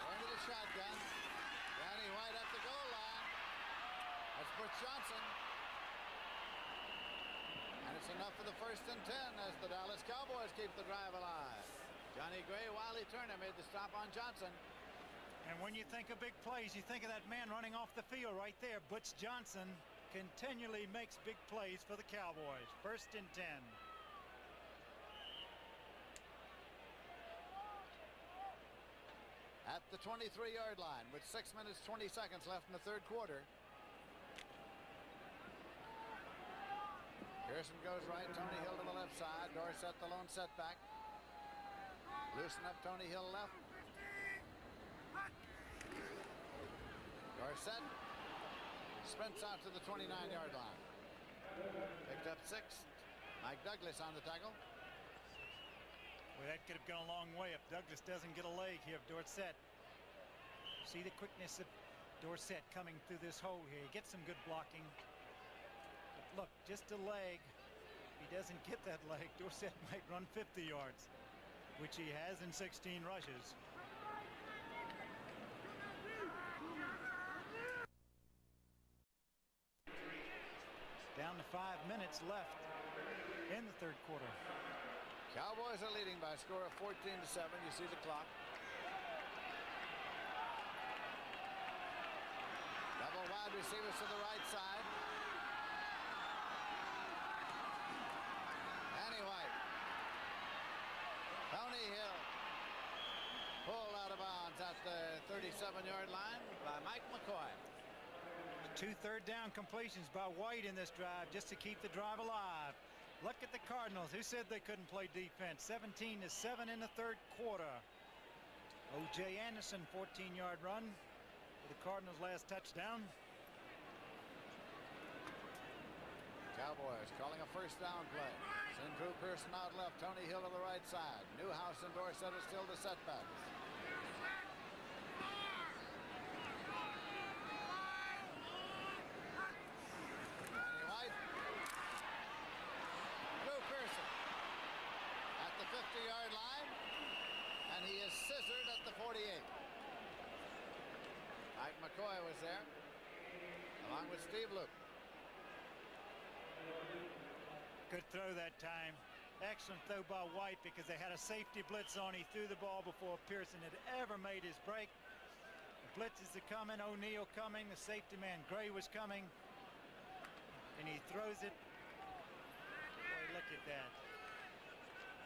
Going to the shotgun. Danny White at the goal line. That's Butch Johnson. And it's enough for the first and 10 as the Dallas Cowboys keep the drive alive. Johnny Gray, Wiley Turner made the stop on Johnson. And when you think of big plays, you think of that man running off the field right there. Butch Johnson continually makes big plays for the Cowboys. First and 10. At the 23-yard line with 6 minutes 20 seconds left in the third quarter. Pearson goes right, Tony Hill to the left side. Dorsett the lone setback. Loosen up Tony Hill left. Dorsett sprints out to the 29-yard line. Picked up 6. Mike Douglas on the tackle. Well, that could have gone a long way if Douglas doesn't get a leg here of Dorsett. See the quickness of Dorsett coming through this hole here. He gets some good blocking. But look, just a leg. If he doesn't get that leg, Dorsett might run 50 yards, which he has in 16 rushes. Down to 5 minutes left in the third quarter. Cowboys are leading by a score of 14-7. You see the clock. Double wide receivers to the right side. Danny White. Tony Hill. Pulled out of bounds at the 37-yard line by Mike McCoy. 2 third-down completions by White in this drive just to keep the drive alive. Look at the Cardinals. Who said they couldn't play defense? 17-7 in the third quarter. O.J. Anderson, 14-yard run for the Cardinals' last touchdown. Cowboys calling a first down play. Send Drew Pearson out left. Tony Hill to the right side. Newhouse and Dorsett are still the setbacks. Danny White. Drew Pearson at the 50-yard line. And he is scissored at the 48. Mike McCoy was there, along with Steve Luke. Good throw that time. Excellent throw by White because they had a safety blitz on. He threw the ball before Pearson had ever made his break. The blitzes are coming. O'Neal coming. The safety man Gray was coming. And he throws it. Boy, look at that.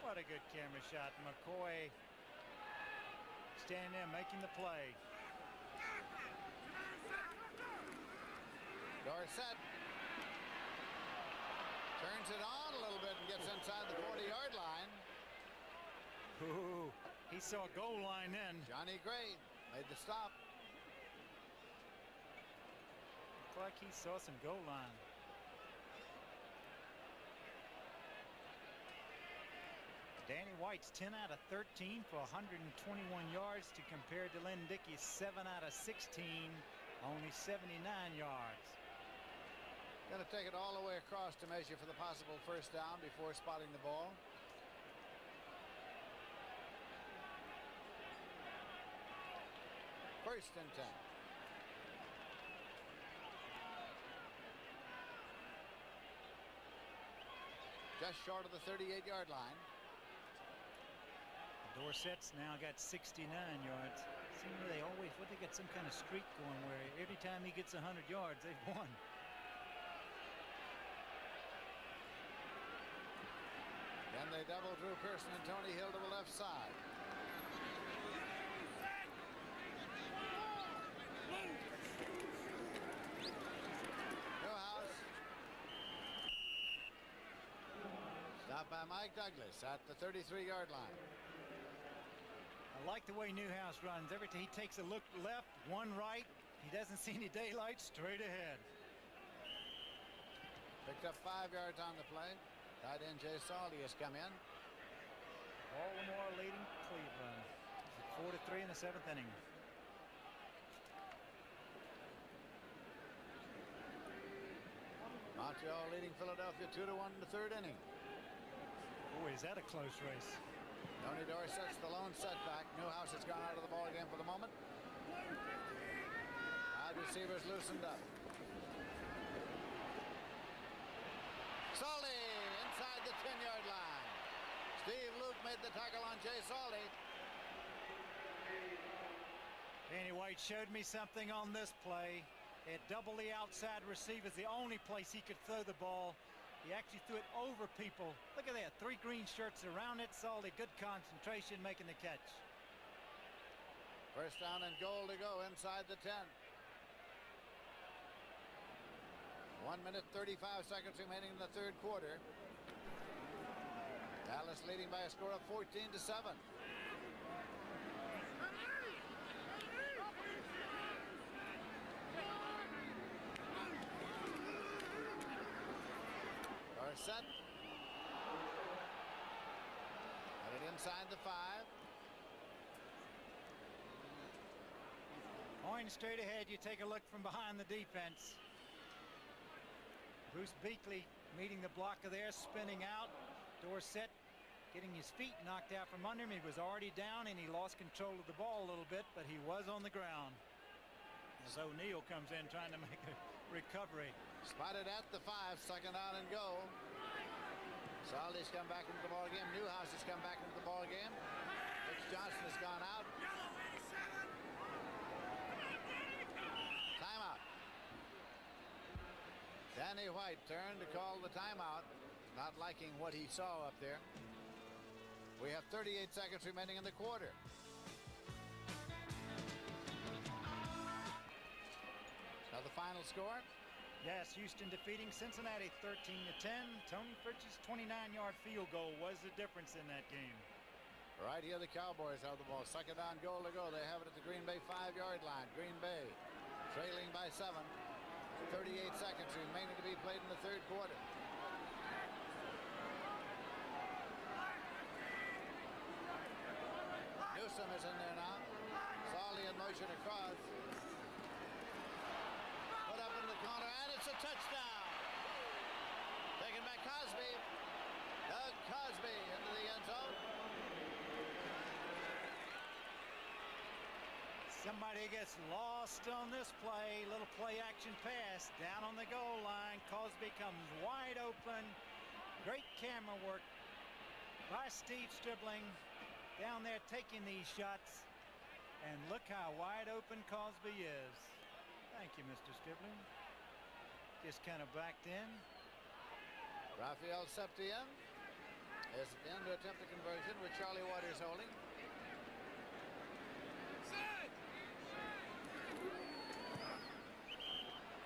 What a good camera shot. McCoy standing there making the play. Dorsett turns it on a little bit and gets inside the 40-yard line. Ooh, he saw a goal line then. Johnny Gray made the stop. Looked like he saw some goal line. Danny White's 10 out of 13 for 121 yards to compare to Lynn Dickey's 7 out of 16, only 79 yards. Going to take it all the way across to measure for the possible first down before spotting the ball. First and 10. Just short of the 38-yard line. Dorsett's now got 69 yards. Seems they always, they got some kind of streak going where every time he gets 100 yards, they've won. Then they double Drew Pearson and Tony Hill to the left side. Newhouse. Stopped by Mike Douglas at the 33-yard line. I like the way Newhouse runs. Every time he takes a look left, one right, he doesn't see any daylight, straight ahead. Picked up 5 yards on the play. Tight end Jay Salty has come in. Baltimore leading Cleveland. 4-3 in the 7th inning. Montreal leading Philadelphia 2-1 in the 3rd inning. Boy, is that a close race. Tony Dorsett's the lone setback. Newhouse has gone out of the ball game for the moment. Wide receivers loosened up. Salty inside the 10-yard line. Steve Luke made the tackle on Jay Salty. Danny White showed me something on this play. At double the outside receiver is the only place he could throw the ball. He actually threw it over people. Look at that, 3 green shirts around it. Salty, good concentration, making the catch. First down and goal to go inside the 10. 1 minute 35 seconds remaining in the 3rd quarter. Dallas leading by a score of 14-7. Set. Put it inside the 5. Going straight ahead, you take a look from behind the defense. Bruce Beakley meeting the blocker there, spinning out. Dorsett getting his feet knocked out from under him. He was already down and he lost control of the ball a little bit, but he was on the ground. As O'Neal comes in trying to make a recovery. Spotted at the 5, 2nd down and go. Salty's come back into the ball game. Newhouse has come back into the ball game. Rich Johnson has gone out. Timeout. Danny White turned to call the timeout, not liking what he saw up there. We have 38 seconds remaining in the quarter. Now the final score. Yes, Houston defeating Cincinnati 13-10. Tony Fritch's 29-yard field goal was the difference in that game. Right here, the Cowboys have the ball. 2nd down, goal to go. They have it at the Green Bay 5-yard line. Green Bay trailing by 7. 38 seconds remaining to be played in the 3rd quarter. Newsom is in there now. Salty in motion across. Put up in the corner, and it's a touchdown. Taken by Cosby. Doug Cosby into the end zone. Somebody gets lost on this play. Little play action pass down on the goal line. Cosby comes wide open. Great camera work by Steve Stribling down there taking these shots. And look how wide open Cosby is. Thank you, Mr. Stribling. Just kind of backed in. Raphael Septien is in to attempt the conversion with Charlie Waters holding.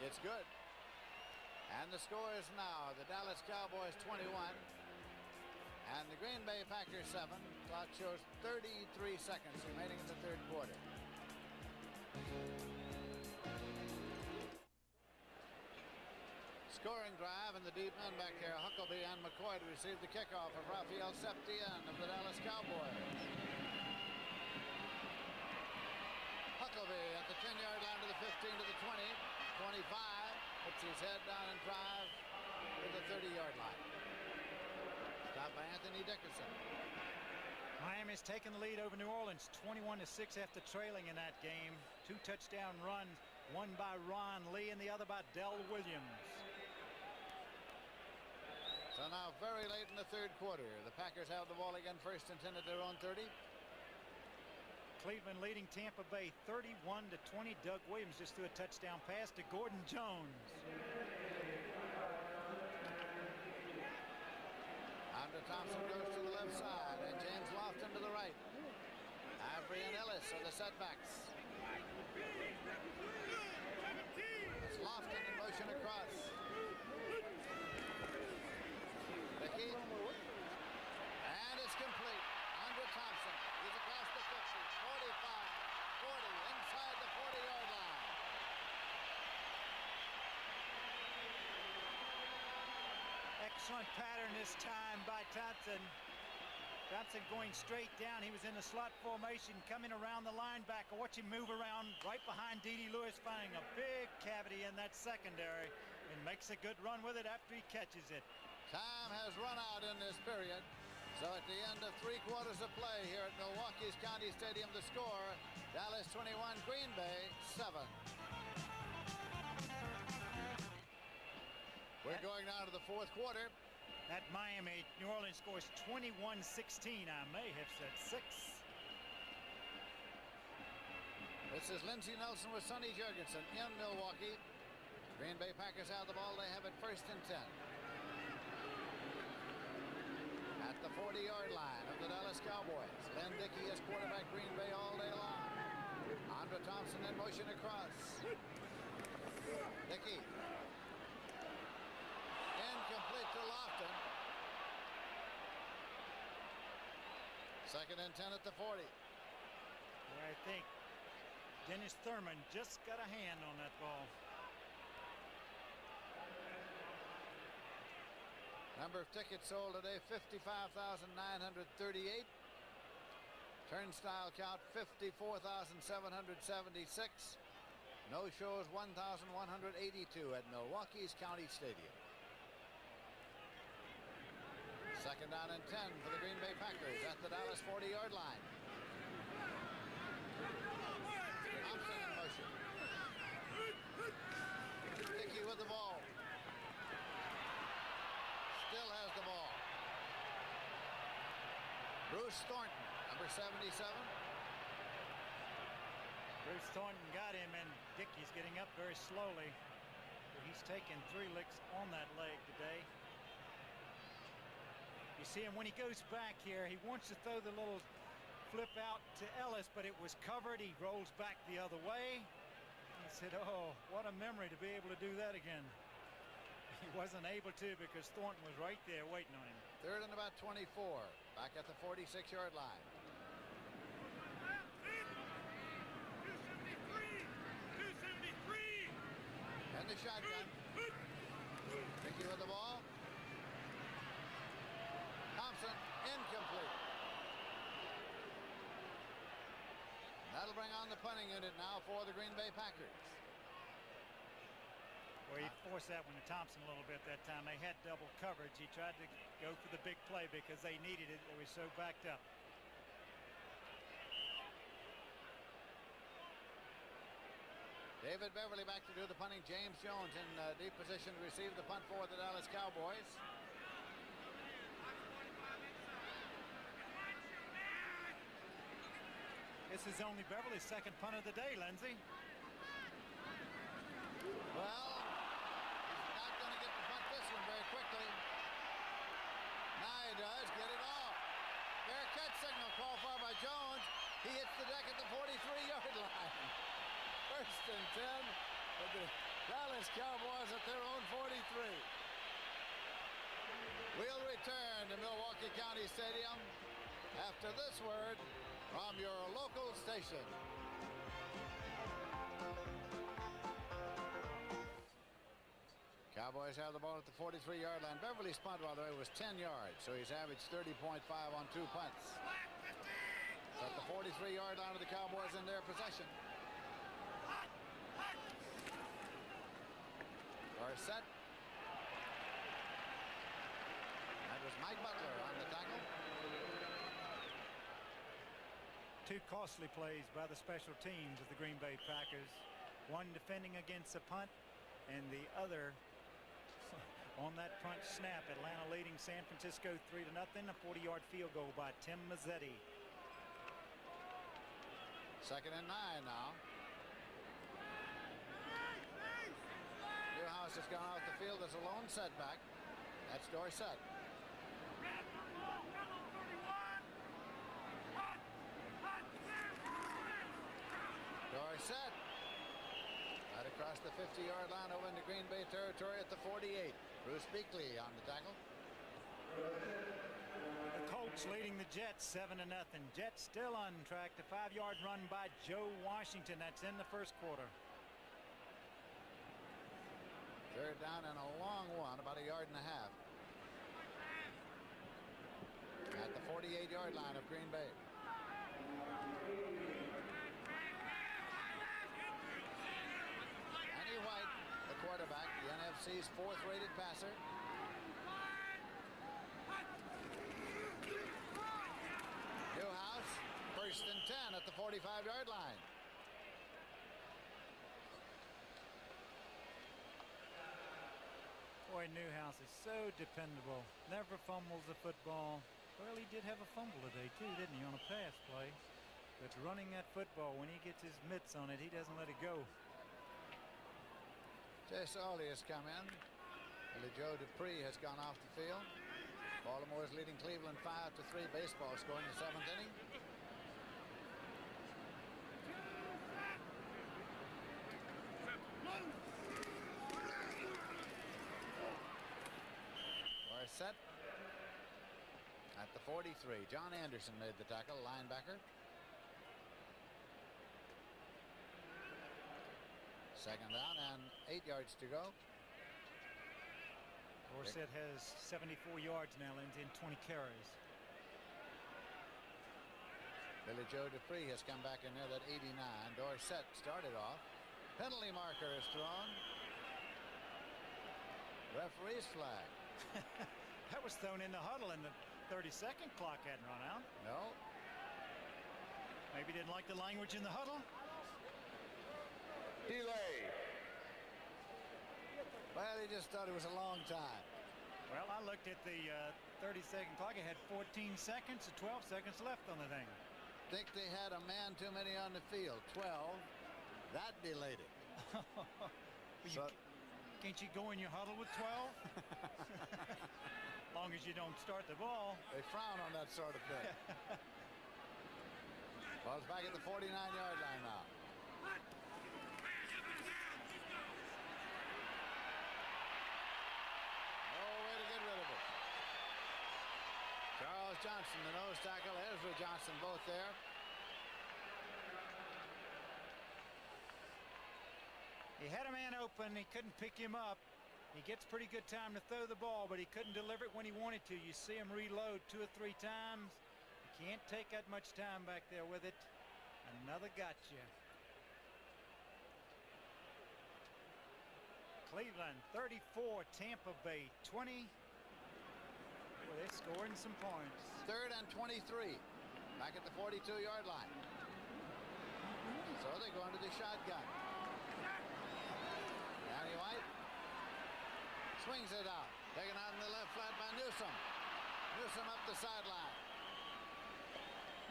It's good. And the score is now the Dallas Cowboys 21 and the Green Bay Packers 7. Clock shows 33 seconds remaining in the 3rd quarter. Scoring drive in the deep end back here. Huckabee and McCoy to receive the kickoff of Raphael Septien of the Dallas Cowboys. Huckabee at the 10-yard line to the 15 to the 20, 25, puts his head down and drive to the 30-yard line. Stopped by Anthony Dickerson. Miami's taken the lead over New Orleans 21-6 after trailing in that game. 2 touchdown runs, one by Ron Lee and the other by Dell Williams. So now very late in the third quarter, the Packers have the ball again, first and 10 at their own 30. Cleveland leading Tampa Bay 31-20. Doug Williams just threw a touchdown pass to Gordon Jones. Andre Thompson goes to the left side and James Lofton to the right. Avery and Ellis are the setbacks. It's Lofton in motion across. Dickey. And it's complete. Andre Thompson. He's across the 50, 45, 40, inside the 40-yard line. Excellent pattern this time by Thompson. Thompson going straight down. He was in the slot formation coming around the linebacker. Watch him move around right behind D.D. Lewis, finding a big cavity in that secondary and makes a good run with it after he catches it. Time has run out in this period. So at the end of 3 quarters of play here at Milwaukee's County Stadium, the score, Dallas 21, Green Bay 7. We're going now to the fourth quarter. At Miami, New Orleans scores 21-16. I may have said 6. This is Lindsey Nelson with Sonny Jurgensen in Milwaukee. Green Bay Packers have the ball. They have it first and 10. At the 40-yard line of the Dallas Cowboys. Len Dickey is quarterback Green Bay all day long. Andre Thompson in motion across. Dickey. Incomplete to Lofton. Second and 10 at the 40. Where I think Dennis Thurman just got a hand on that ball. Number of tickets sold today, 55,938. Turnstile count, 54,776. No shows, 1,182 at Milwaukee's County Stadium. Second down and 10 for the Green Bay Packers at the Dallas 40-yard line. Thompson in motion. Dickey with the ball. Still has the ball. Bruce Thornton, number 77. Bruce Thornton got him, and Dickey's getting up very slowly. He's taken 3 licks on that leg today. You see him when he goes back here, he wants to throw the little flip out to Ellis, but it was covered. He rolls back the other way. He said, oh, what a memory to be able to do that again. He wasn't able to because Thornton was right there waiting on him. Third and about 24, back at the 46-yard line. And the shotgun. Dickey with the ball. Thompson, incomplete. That'll bring on the punting unit now for the Green Bay Packers. Well, he forced that one to Thompson a little bit that time. They had double coverage. He tried to go for the big play because they needed it. They were so backed up. David Beverly back to do the punting. James Jones in deep position to receive the punt for the Dallas Cowboys. This is only Beverly's second punt of the day, Lindsey. Well, he's not going to get to punt this one very quickly. Now he does get it off. Fair catch signal called for by Jones. He hits the deck at the 43-yard line. First and 10 for the Dallas Cowboys at their own 43. We'll return to Milwaukee County Stadium after this word from your local station. Cowboys have the ball at the 43-yard line. Beverly's punt, by the way, was 10 yards, so he's averaged 30.5 on 2 punts. So at the 43-yard line of the Cowboys in their possession. Dorsett. That was Mike Butler on the tackle. Two costly plays by the special teams of the Green Bay Packers. One defending against a punt, and the other on that punt snap. Atlanta leading San Francisco 3-0. A 40-yard field goal by Tim Mazzetti. 2nd and 9 now. Newhouse has gone off the field as a lone setback. That's Dorsett. Dorsett. Right across the 50-yard line over into Green Bay territory at the 48. Bruce Beakley on the tackle. The Colts leading the Jets 7-0. Jets still on track. The 5-yard run by Joe Washington. That's in the first quarter. 3rd down and a long one, about a yard and a half. At the 48-yard line of Green Bay. Danny White, the quarterback, the NFC's 4th-rated passer. Newhouse, 1st and 10 at the 45-yard line. Boy, Newhouse is so dependable. Never fumbles the football. Well, he did have a fumble today, too, didn't he, on a pass play? But running that football, when he gets his mitts on it, he doesn't let it go. Jay Sawley has come in. Billy Joe Dupree has gone off the field. Baltimore is leading Cleveland 5-3. Baseball scoring the 7th inning. Set at the 43. John Anderson made the tackle, linebacker. 2nd down and 8 yards to go. Dorsett has 74 yards now, Lindsay, and 20 carries. Billy Joe Dupree has come back in there, that 89. Dorsett started off. Penalty marker is thrown. Referee's flag. That was thrown in the huddle, and the 30-second clock hadn't run out. No. Maybe didn't like the language in the huddle. Delay. Well, he just thought it was a long time. Well, I looked at the 30-second clock. It had 14 seconds and 12 seconds left on the thing. Think they had a man too many on the field. 12. That delayed it. Can't you go in your huddle with 12? Long as you don't start the ball. They frown on that sort of thing. Ball's back at the 49-yard line now. No way to get rid of it. Charles Johnson, the nose tackle, Ezra Johnson, both there. He had a man open. He couldn't pick him up. He gets pretty good time to throw the ball, but he couldn't deliver it when he wanted to. You see him reload 2 or 3 times. You can't take that much time back there with it. Another gotcha. Cleveland 34, Tampa Bay 20. Well, they're scoring some points. 3rd and 23. Back at the 42-yard line. So they go into the shotgun. Danny White swings it out. Taken out in the left flat by Newsome. Newsome up the sideline.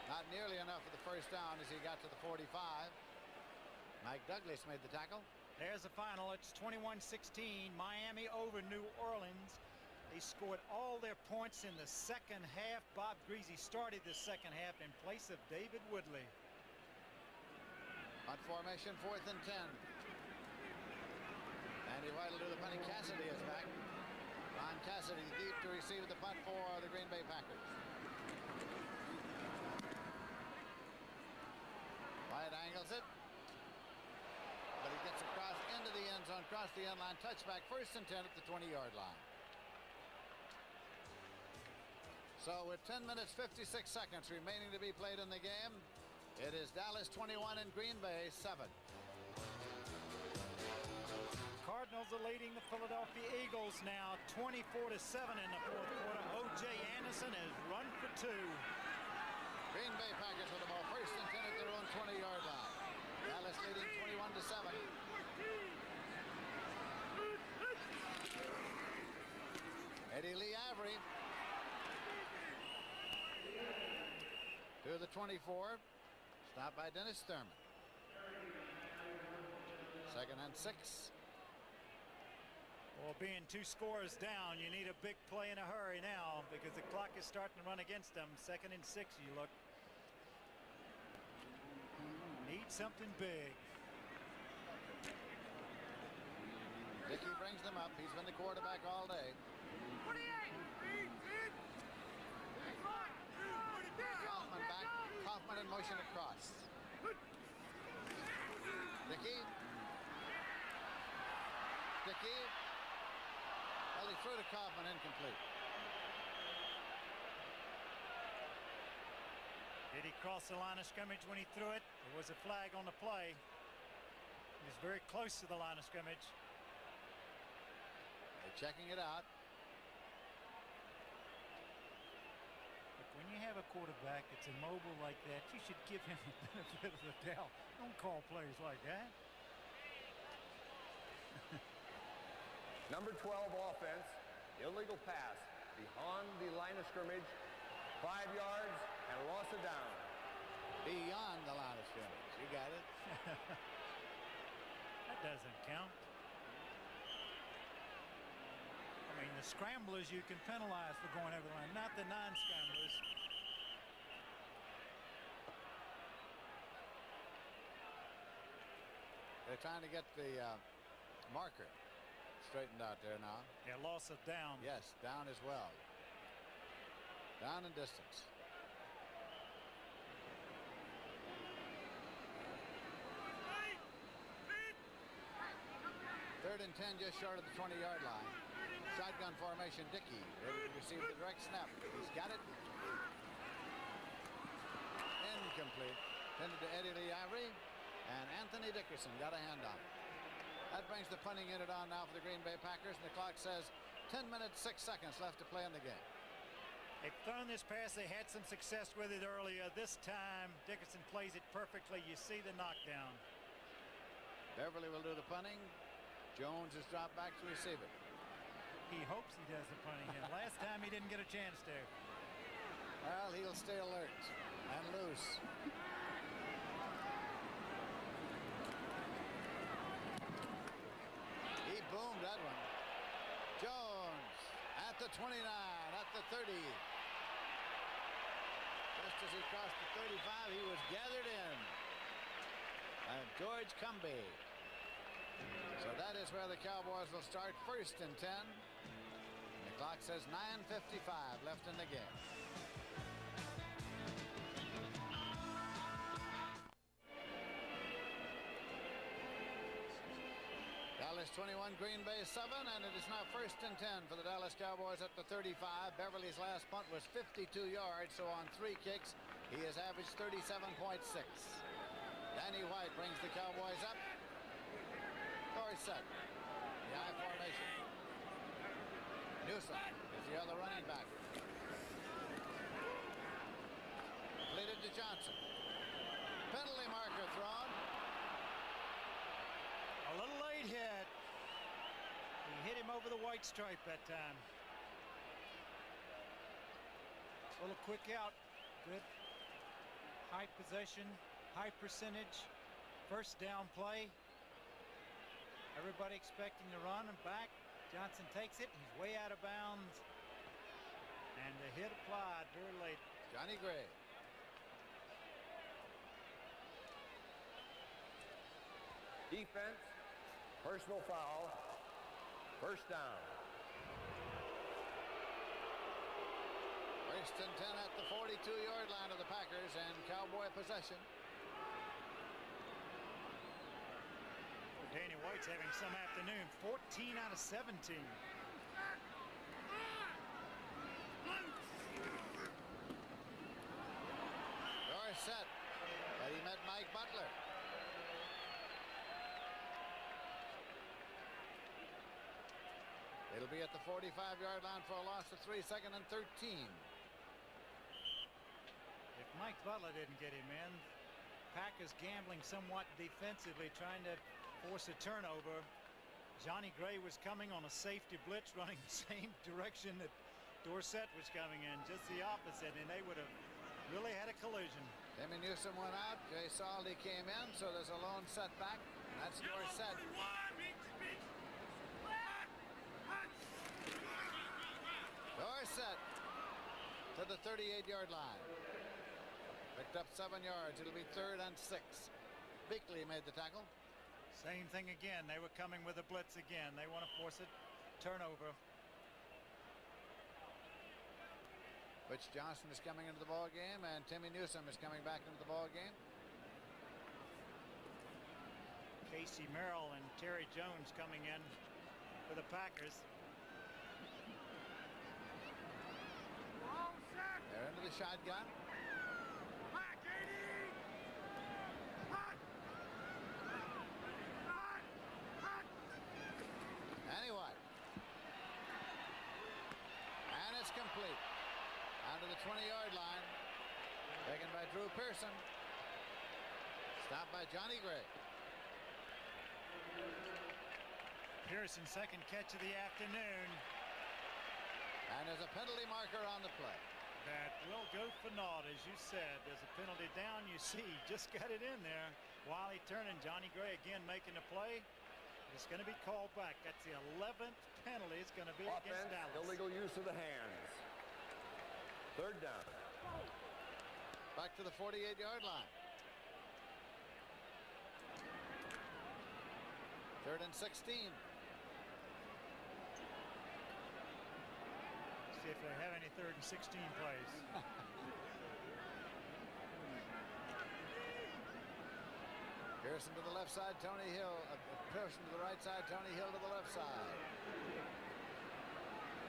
Not nearly enough for the first down as he got to the 45. Mike Douglas made the tackle. There's the final. It's 21-16. Miami over New Orleans. They scored all their points in the second half. Bob Greasy started the second half in place of David Woodley. Punt formation, 4th and 10. Andy White will do the punting. Cassidy is back. Ron Cassidy deep to receive the punt for the Green Bay Packers. White angles it. But he gets across into the end zone, across the end line. Touchback, 1st and 10 at the 20-yard line. So with 10 minutes, 56 seconds remaining to be played in the game, it is Dallas 21 and Green Bay 7. Cardinals Cardinals are leading the Philadelphia Eagles now 24-7 in the fourth quarter. O.J. Anderson has run for 2. Green Bay Packers with the ball. First and 10 at their own 20-yard line. Dallas leading 21-7. Eddie Lee Avery to the 24. Stopped by Dennis Thurman. Second and 6. Well, being 2 scores down, you need a big play in a hurry now because the clock is starting to run against them. Second and 6, you look. Need something big. Dickey brings them up. He's been the quarterback all day. Kaufman back. Kaufman in motion across. Dickey. Well, he threw to Kaufman, incomplete. Did he cross the line of scrimmage when he threw it? There was a flag on the play. He was very close to the line of scrimmage. They're checking it out. Look, when you have a quarterback that's immobile like that, you should give him the benefit of the doubt. Don't call plays like that. Number 12 offense, illegal pass behind the line of scrimmage, 5 yards and loss of down. Beyond the line of scrimmage. You got it. That doesn't count. I mean, the scramblers you can penalize for going over the line, not the non-scramblers. They're trying to get the marker straightened out there now. Yeah, loss of down. Yes, down as well. Down in distance. Third and 10, just short of the 20-yard line. Shotgun formation. Dickey ready to receive the direct snap. He's got it. Incomplete. Tended to Eddie Lee Avery, and Anthony Dickerson got a hand on it. That brings the punting unit on now for the Green Bay Packers, and the clock says 10 minutes, 6 seconds left to play in the game. They've thrown this pass. They had some success with it earlier. This time, Dickerson plays it perfectly. You see the knockdown. Beverly will do the punting. Jones has dropped back to receive it. He hopes he does the punting. And last time he didn't get a chance to. Well, he'll stay alert and loose. He boomed that one. Jones at the 29, at the 30. Just as he crossed the 35, he was gathered in. And George Cumbie. So that is where the Cowboys will start first and 10. The clock says 9:55 left in the game. Dallas 21, Green Bay 7, and it is now first and 10 for the Dallas Cowboys at the 35. Beverly's last punt was 52 yards, so on 3 kicks, he has averaged 37.6. Danny White brings the Cowboys up. Set. The I formation. Newsom is the other running back. Completed to Johnson. Penalty marker thrown. A little late hit. He hit him over the white stripe that time. A little quick out. Good. High possession, high percentage. First down play. Everybody expecting to run and back. Johnson takes it. He's way out of bounds. And the hit applied very late. Johnny Gray. Defense, personal foul, first down. First and 10 at the 42-yard line of the Packers, and Cowboy possession. Danny White's having some afternoon. 14 out of 17. Dorsett. But he met Mike Butler. It'll be at the 45-yard line for a loss of 3, 2nd and 13. If Mike Butler didn't get him in, Packers gambling somewhat defensively, trying to force a turnover. Johnny Gray was coming on a safety blitz, running the same direction that Dorsett was coming in, just the opposite, and they would have really had a collision. Timmy Newsom went out. Jay Saldy came in, so there's a lone setback. That's Dorsett. Dorsett to the 38-yard line. Picked up 7 yards. It'll be 3rd and 6. Bickley made the tackle. Same thing again. They were coming with a blitz again. They want to force a turnover. Butch Johnson is coming into the ball game, and Timmy Newsom is coming back into the ball game. Casey Merrill and Terry Jones coming in for the Packers. They're into the shotgun. Anyway. And it's complete. Down to the 20-yard line. Taken by Drew Pearson. Stopped by Johnny Gray. Pearson's second catch of the afternoon. And there's a penalty marker on the play. That will go for naught, as you said. There's a penalty down. You see, just got it in there. Wally turning. Johnny Gray again making the play. It's going to be called back. That's the 11th penalty. It's going to be against Dallas. Illegal use of the hands. 3rd down. Back to the 48-yard line. 3rd and 16. See if they have any 3rd and 16 plays. Pearson to the left side, Tony Hill. Pearson to the right side, Tony Hill to the left side.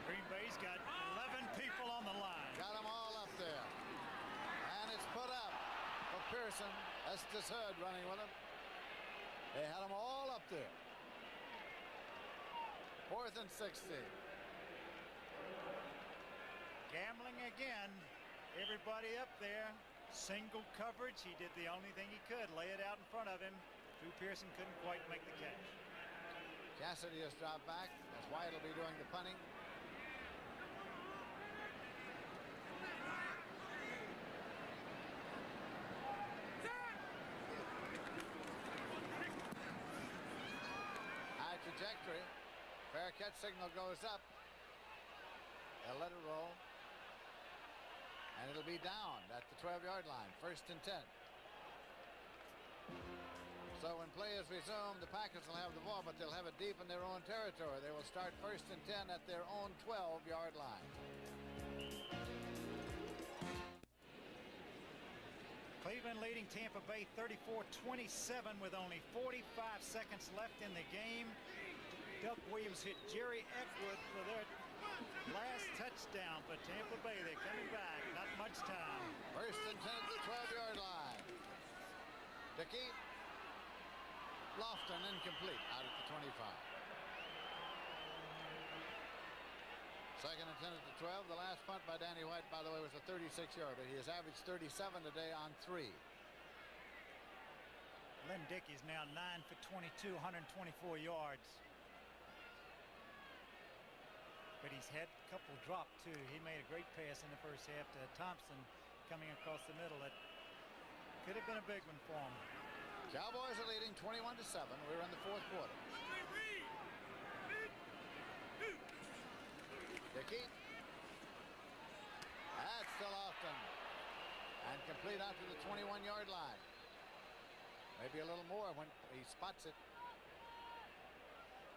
Green Bay's got 11 people on the line. Got them all up there. And it's put up for Pearson. Estes Hood running with him. They had them all up there. 4th and 16. Gambling again. Everybody up there. Single coverage. He did the only thing he could. Lay it out in front of him. Drew Pearson couldn't quite make the catch. Cassidy has dropped back. That's White will be doing the punting. High trajectory. Fair catch signal goes up. They'll let it roll. And it'll be down at the 12-yard line. 1st and 10. So when play is resumed, the Packers will have the ball, but they'll have it deep in their own territory. They will start 1st and 10 at their own 12-yard line. Cleveland leading Tampa Bay 34-27 with only 45 seconds left in the game. Duck Williams hit Jerry Eckwood for their last touchdown for Tampa Bay. They're coming back. Not much time. 1st and 10 at the 12-yard line. Dickey. Lofton incomplete out at the 25. 2nd and 10 at the 12. The last punt by Danny White, by the way, was a 36-yarder. He has averaged 37 today on 3. Len Dickey's now 9 for 22, 124 yards. But he's had a couple drop too. He made a great pass in the first half to Thompson coming across the middle. That could have been a big one for him. Cowboys are leading 21-7. We're in the 4th quarter. Dickey. That's still Lofton. And complete out to the 21-yard line. Maybe a little more when he spots it.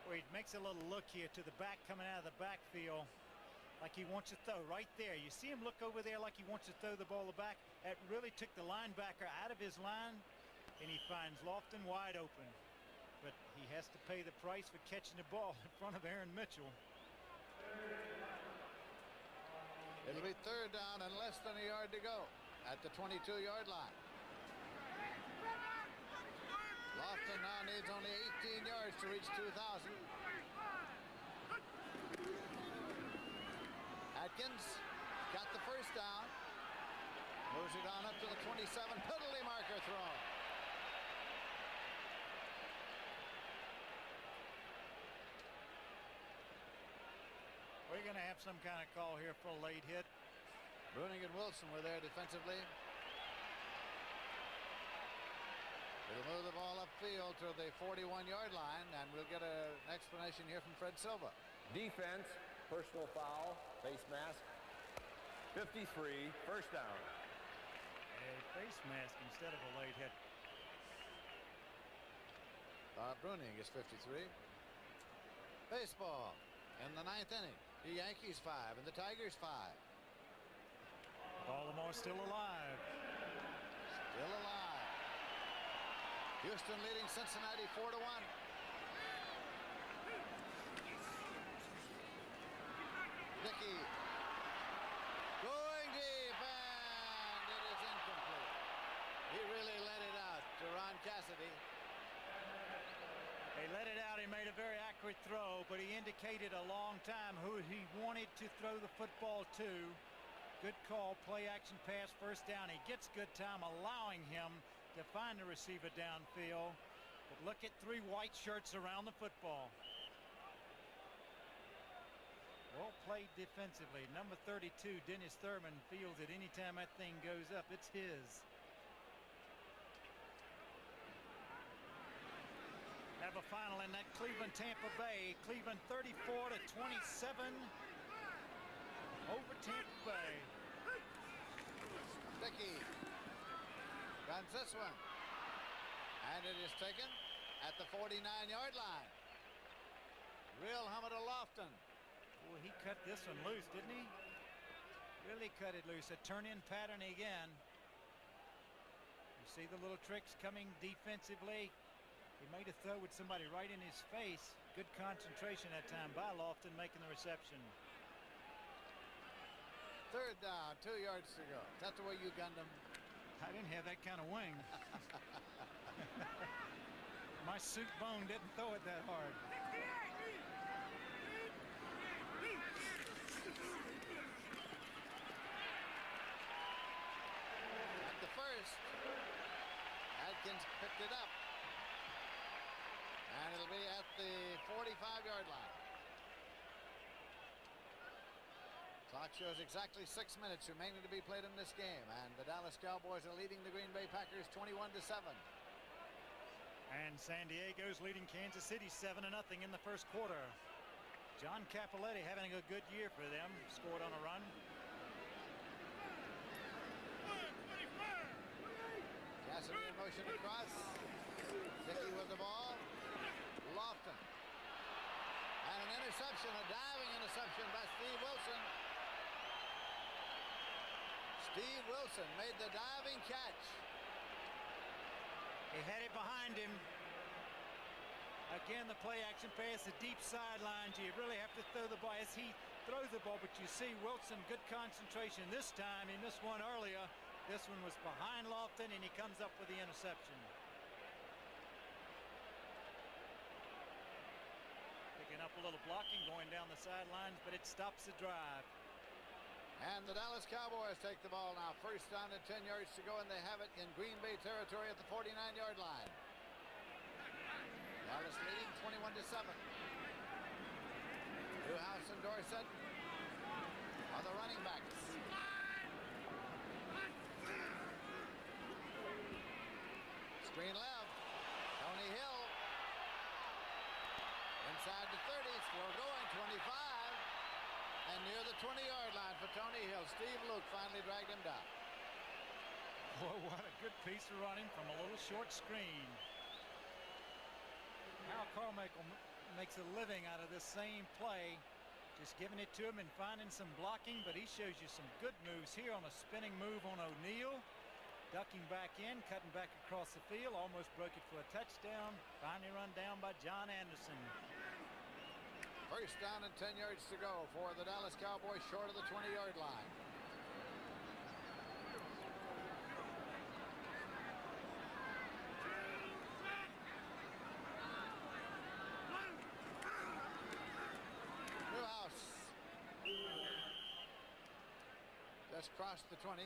Well, he makes a little look here to the back, coming out of the backfield like he wants to throw right there. You see him look over there like he wants to throw the ball back. That really took the linebacker out of his line, and he finds Lofton wide open. But he has to pay the price for catching the ball in front of Aaron Mitchell. It'll be 3rd down and less than a yard to go at the 22-yard line. Lofton now needs only 18 yards to reach 2,000. Atkins got the first down. Moves it on up to the 27. Penalty marker thrown. We're going to have some kind of call here for a late hit. Bruning and Wilson were there defensively. We'll move the ball upfield to the 41-yard line, and we'll get an explanation here from Fred Silva. Defense, personal foul, face mask, 53, first down. A face mask instead of a late hit. Bob Bruning is 53. Baseball in the 9th inning. The Yankees 5 and the Tigers 5. Baltimore still alive. Still alive. Houston leading Cincinnati 4-1. Dickey going deep, and it is incomplete. He really let it out to Ron Cassidy. He let it out. He made a very accurate throw, but he indicated a long time who he wanted to throw the football to. Good call, play action pass, first down. He gets good time allowing him to find the receiver downfield. But look at 3 white shirts around the football. Well played defensively. Number 32, Dennis Thurman, feels that anytime that thing goes up, it's his. Have a final in that Cleveland-Tampa Bay. Cleveland 34-27 over Tampa Bay. Dickey guns this one, and it is taken at the 49-yard line. Real Hamid Lofton. Boy, he cut this one loose, didn't he? Really cut it loose. A turn-in pattern again. You see the little tricks coming defensively. He made a throw with somebody right in his face. Good concentration that time by Lofton making the reception. 3rd down, 2 yards to go. Is that the way you gunned him? I didn't have that kind of wing. My suit bone didn't throw it that hard. At the first, Atkins picked it up. And it'll be at the 45-yard line. Clock shows exactly 6 minutes remaining to be played in this game, and the Dallas Cowboys are leading the Green Bay Packers 21-7. And San Diego's leading Kansas City 7-0 in the first quarter. John Cappelletti having a good year for them. Scored on a run. Cassidy in motion across. Dickey with the ball. Lofton. And an interception, a diving interception by Steve Wilson. Steve Wilson made the diving catch. He had it behind him. Again, the play action pass, the deep sidelines. You really have to throw the ball as he throws the ball, but you see Wilson, good concentration this time. He missed one earlier. This one was behind Lofton, and he comes up with the interception. Picking up a little blocking, going down the sidelines, but it stops the drive. And the Dallas Cowboys take the ball now. First down and 10 yards to go, and they have it in Green Bay territory at the 49-yard line. Dallas leading 21-7. Newhouse and Dorsett are the running backs. Screen left. Tony Hill. Inside the 30, still going, 25. And near the 20-yard line for Tony Hill. Steve Luke finally dragged him down. Boy, what a good piece of running from a little short screen. Al Carmichael makes a living out of this same play. Just giving it to him and finding some blocking, but he shows you some good moves here on a spinning move on O'Neal. Ducking back in, cutting back across the field, almost broke it for a touchdown. Finally run down by John Anderson. First down and 10 yards to go for the Dallas Cowboys short of the 20-yard line. Newhouse just crossed the 20.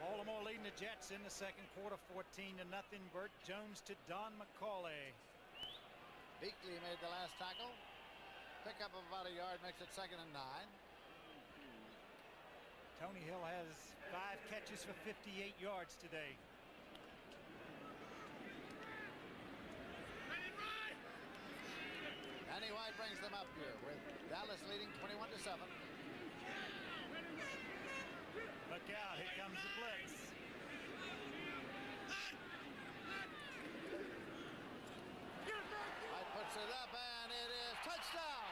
Baltimore leading the Jets in the second quarter, 14-0. Burt Jones to Don McCauley. Beakley made the last tackle. Pickup of about a yard makes it 2nd and 9. Tony Hill has 5 catches for 58 yards today. Danny White brings them up here with Dallas leading 21-7. Look out, here comes the blitz. White puts it up, and it is touchdown.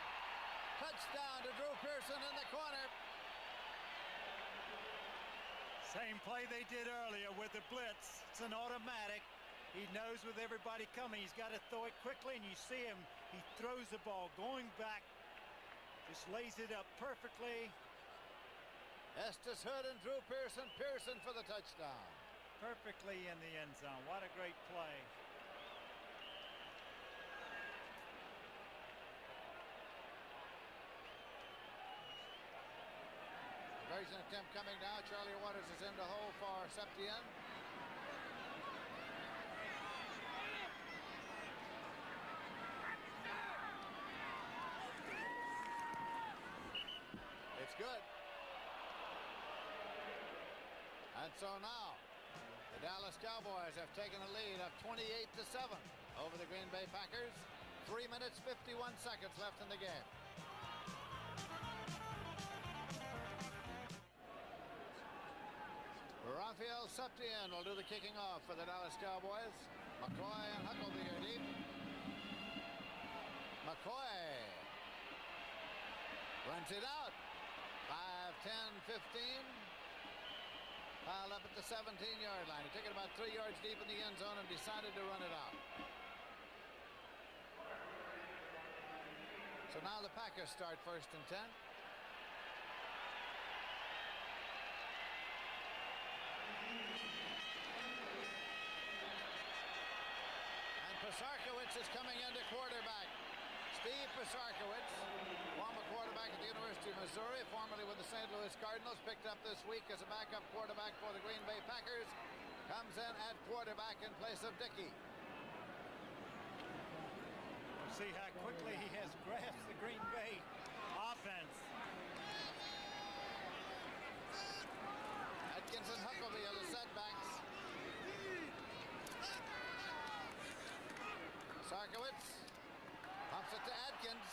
Touchdown to Drew Pearson in the corner. Same play they did earlier with the blitz. It's an automatic. He knows with everybody coming, he's got to throw it quickly, and you see him. He throws the ball going back, just lays it up perfectly. Estes Hood and Drew Pearson. Pearson for the touchdown. Perfectly in the end zone. What a great play. Conversion attempt coming now. Charlie Waters is in the hole for Septien. It's good. And so now, the Dallas Cowboys have taken a lead of 28-7 over the Green Bay Packers. 3 minutes, 51 seconds left in the game. Raphael Septien will do the kicking off for the Dallas Cowboys. McCoy and Huckleby are deep. McCoy runs it out. 5, 10, 15. Piled up at the 17-yard line. He took it about 3 yards deep in the end zone and decided to run it out. So now the Packers start 1st and 10. And Pisarkowitz is coming into quarterback. Steve Pisarkowitz, former quarterback at the University of Missouri, formerly with the St. Louis Cardinals, picked up this week as a backup quarterback for the Green Bay Packers, comes in at quarterback in place of Dickey. See how quickly he has grasped the Green Bay offense. Atkins and Huckleby are the setbacks. Pisarkowitz pumps it to Atkins.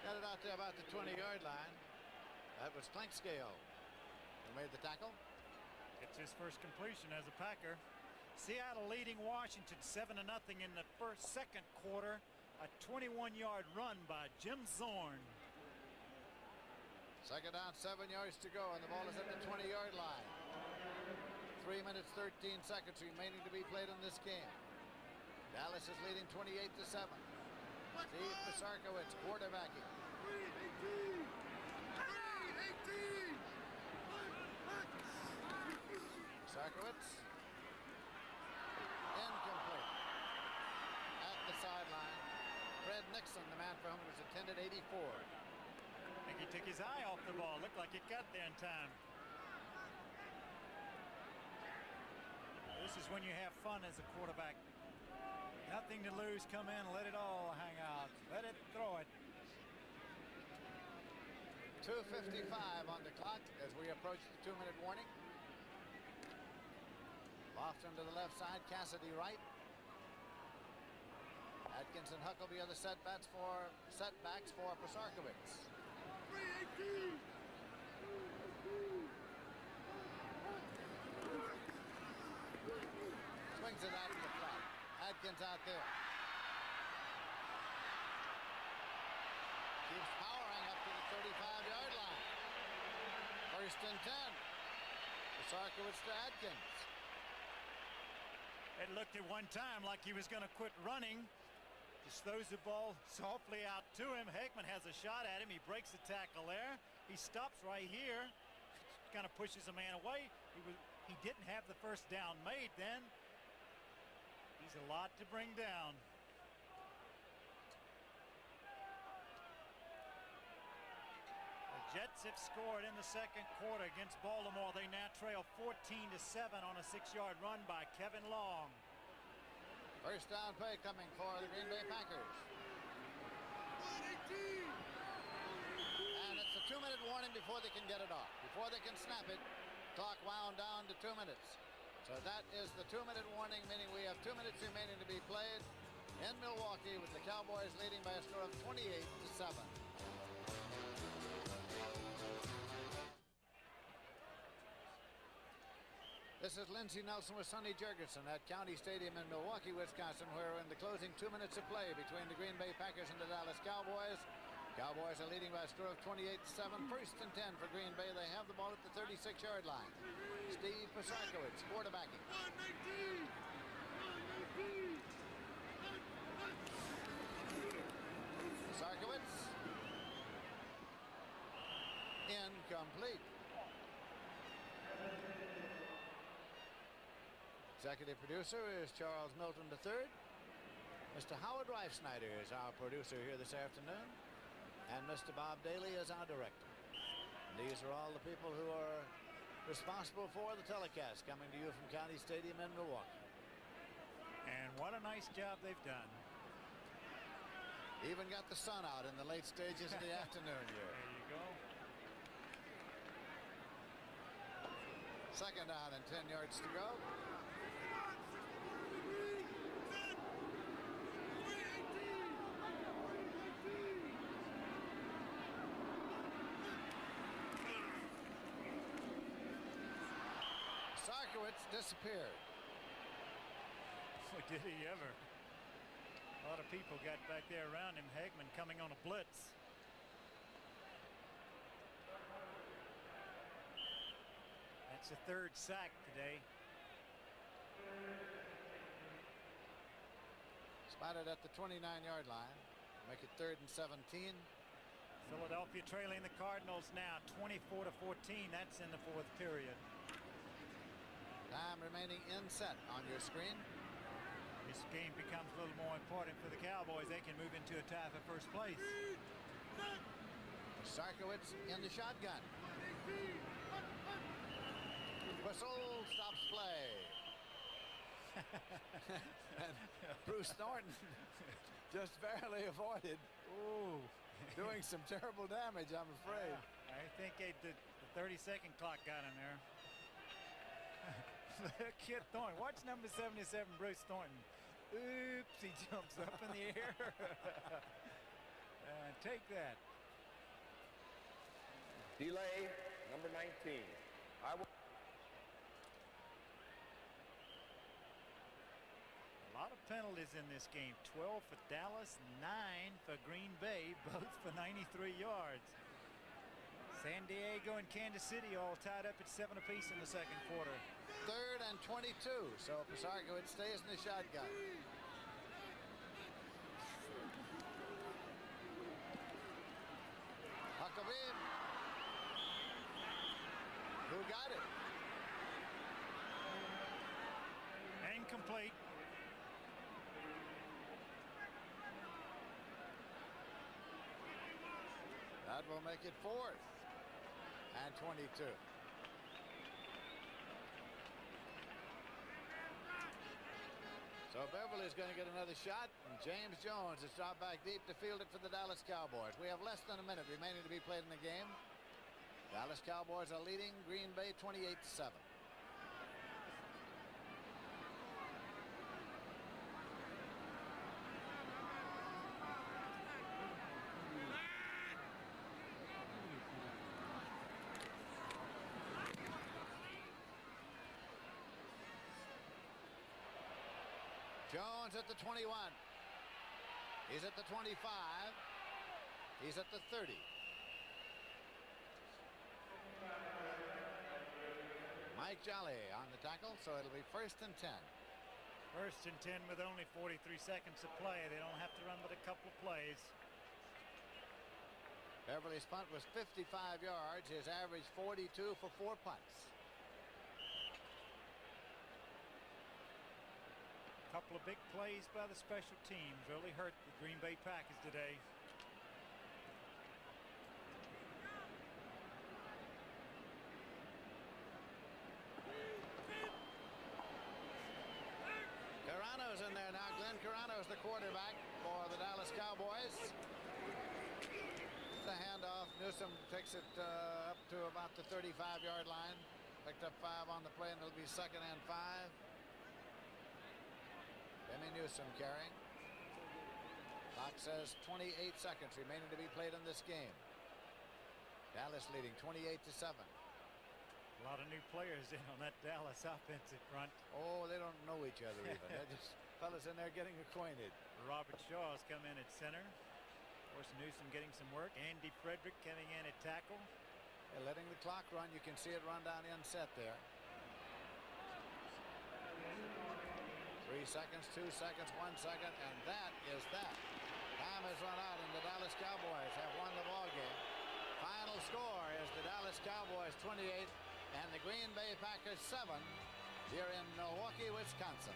Got it out there about the 20-yard line. That was Clinkscale who made the tackle. It's his first completion as a Packer. Seattle leading Washington 7-0 in the second quarter. A 21-yard run by Jim Zorn. 2nd down, 7 yards to go, and the ball is at the 20-yard line. 3 minutes, 13 seconds remaining to be played in this game. Dallas is leading 28-7. Steve Pisarkowitz quarterbacking. Pisarkowitz. Incomplete. At the sideline, Fred Nixon, the man for whom it was intended, 84. I think he took his eye off the ball. Looked like it got there in time. This is when you have fun as a quarterback. Nothing to lose, come in, let it all hang out. Let it throw it. 2:55 on the clock as we approach the 2-minute warning. Lofton to the left side, Cassidy right. Atkins and Huckleby are the setbacks for Pisarkowitz. Swings it out to the flat. Atkins out there. Keeps powering up to the 35-yard line. 1st and 10. Pisarkowitz to Atkins. It looked at one time like he was going to quit running. Just throws the ball softly out to him. Heckman has a shot at him. He breaks the tackle there. He stops right here. Kind of pushes a man away. He didn't have the first down made then. He's a lot to bring down. Jets have scored in the second quarter against Baltimore. They now trail 14-7 on a 6-yard run by Kevin Long. First down play coming for the Green Bay Packers. And it's a 2-minute warning before they can get it off. Before they can snap it, clock wound down to 2 minutes. So that is the 2-minute warning, meaning we have 2 minutes remaining to be played in Milwaukee with the Cowboys leading by a score of 28-7. This is Lindsey Nelson with Sonny Jurgensen at County Stadium in Milwaukee, Wisconsin, where in the closing 2 minutes of play between the Green Bay Packers and the Dallas Cowboys. Cowboys are leading by a score of 28-7. First and 10 for Green Bay. They have the ball at the 36-yard line. Steve Pasarkowitz quarterbacking. Pasarkowitz. Incomplete. Executive producer is Charles Milton III. Mr. Howard Reifsnyder is our producer here this afternoon. And Mr. Bob Daly is our director. And these are all the people who are responsible for the telecast coming to you from County Stadium in Milwaukee. And what a nice job they've done. Even got the sun out in the late stages of the afternoon here. There you go. Second down and 10 yards to go. Sarkowitz disappeared. Boy, did he ever. A lot of people got back there around him. Hagman coming on a blitz. That's the third sack today. Spotted at the 29-yard line. Make it 3rd and 17. Philadelphia trailing the Cardinals now 24-14. That's in the fourth period. Time remaining in set on your screen. This game becomes a little more important for the Cowboys. They can move into a tie for first place. Sarkowitz in the shotgun. Whistle stops play. And Bruce Thornton just barely avoided. Ooh. Doing some terrible damage, I'm afraid. I think the 30-second clock got him there. Kid Thornton. Watch number 77, Bruce Thornton. Oops, he jumps up in the air. Take that. Delay, number 19. A lot of penalties in this game. 12 for Dallas, 9 for Green Bay, both for 93 yards. San Diego and Kansas City all tied up at 7 apiece in the second quarter. 3rd and 22. So Pasarkowitz stays in the shotgun. Huckabee. Who got it? Incomplete. That will make it 4th and 22. So Beverly's going to get another shot, and James Jones has dropped back deep to field it for the Dallas Cowboys. We have less than a minute remaining to be played in the game. Dallas Cowboys are leading Green Bay 28-7. Jones at the 21. He's at the 25. He's at the 30. Mike Jolly on the tackle, so it'll be 1st and 10. 1st and 10 with only 43 seconds to play. They don't have to run but a couple of plays. Beverly's punt was 55 yards. His average 42 for 4 punts. Couple of big plays by the special teams really hurt the Green Bay Packers today. now Glenn Carano is the quarterback for the Dallas Cowboys. The handoff. Newsome takes it up to about the 35-yard line. Picked up 5 on the play, and it'll be 2nd and 5. Jimmy Newsome carrying. Clock says 28 seconds remaining to be played in this game. Dallas leading 28-7. A lot of new players in on that Dallas offensive front. Oh, they don't know each other even. They're just fellas in there getting acquainted. Robert Shaw's come in at center. Of course, Newsome getting some work. Andy Frederick coming in at tackle. They're letting the clock run. You can see it run down inset there. 3 seconds, 2 seconds, 1 second, and that is that. Time has run out, and the Dallas Cowboys have won the ball game. Final score is the Dallas Cowboys 28 and the Green Bay Packers 7 here in Milwaukee, Wisconsin.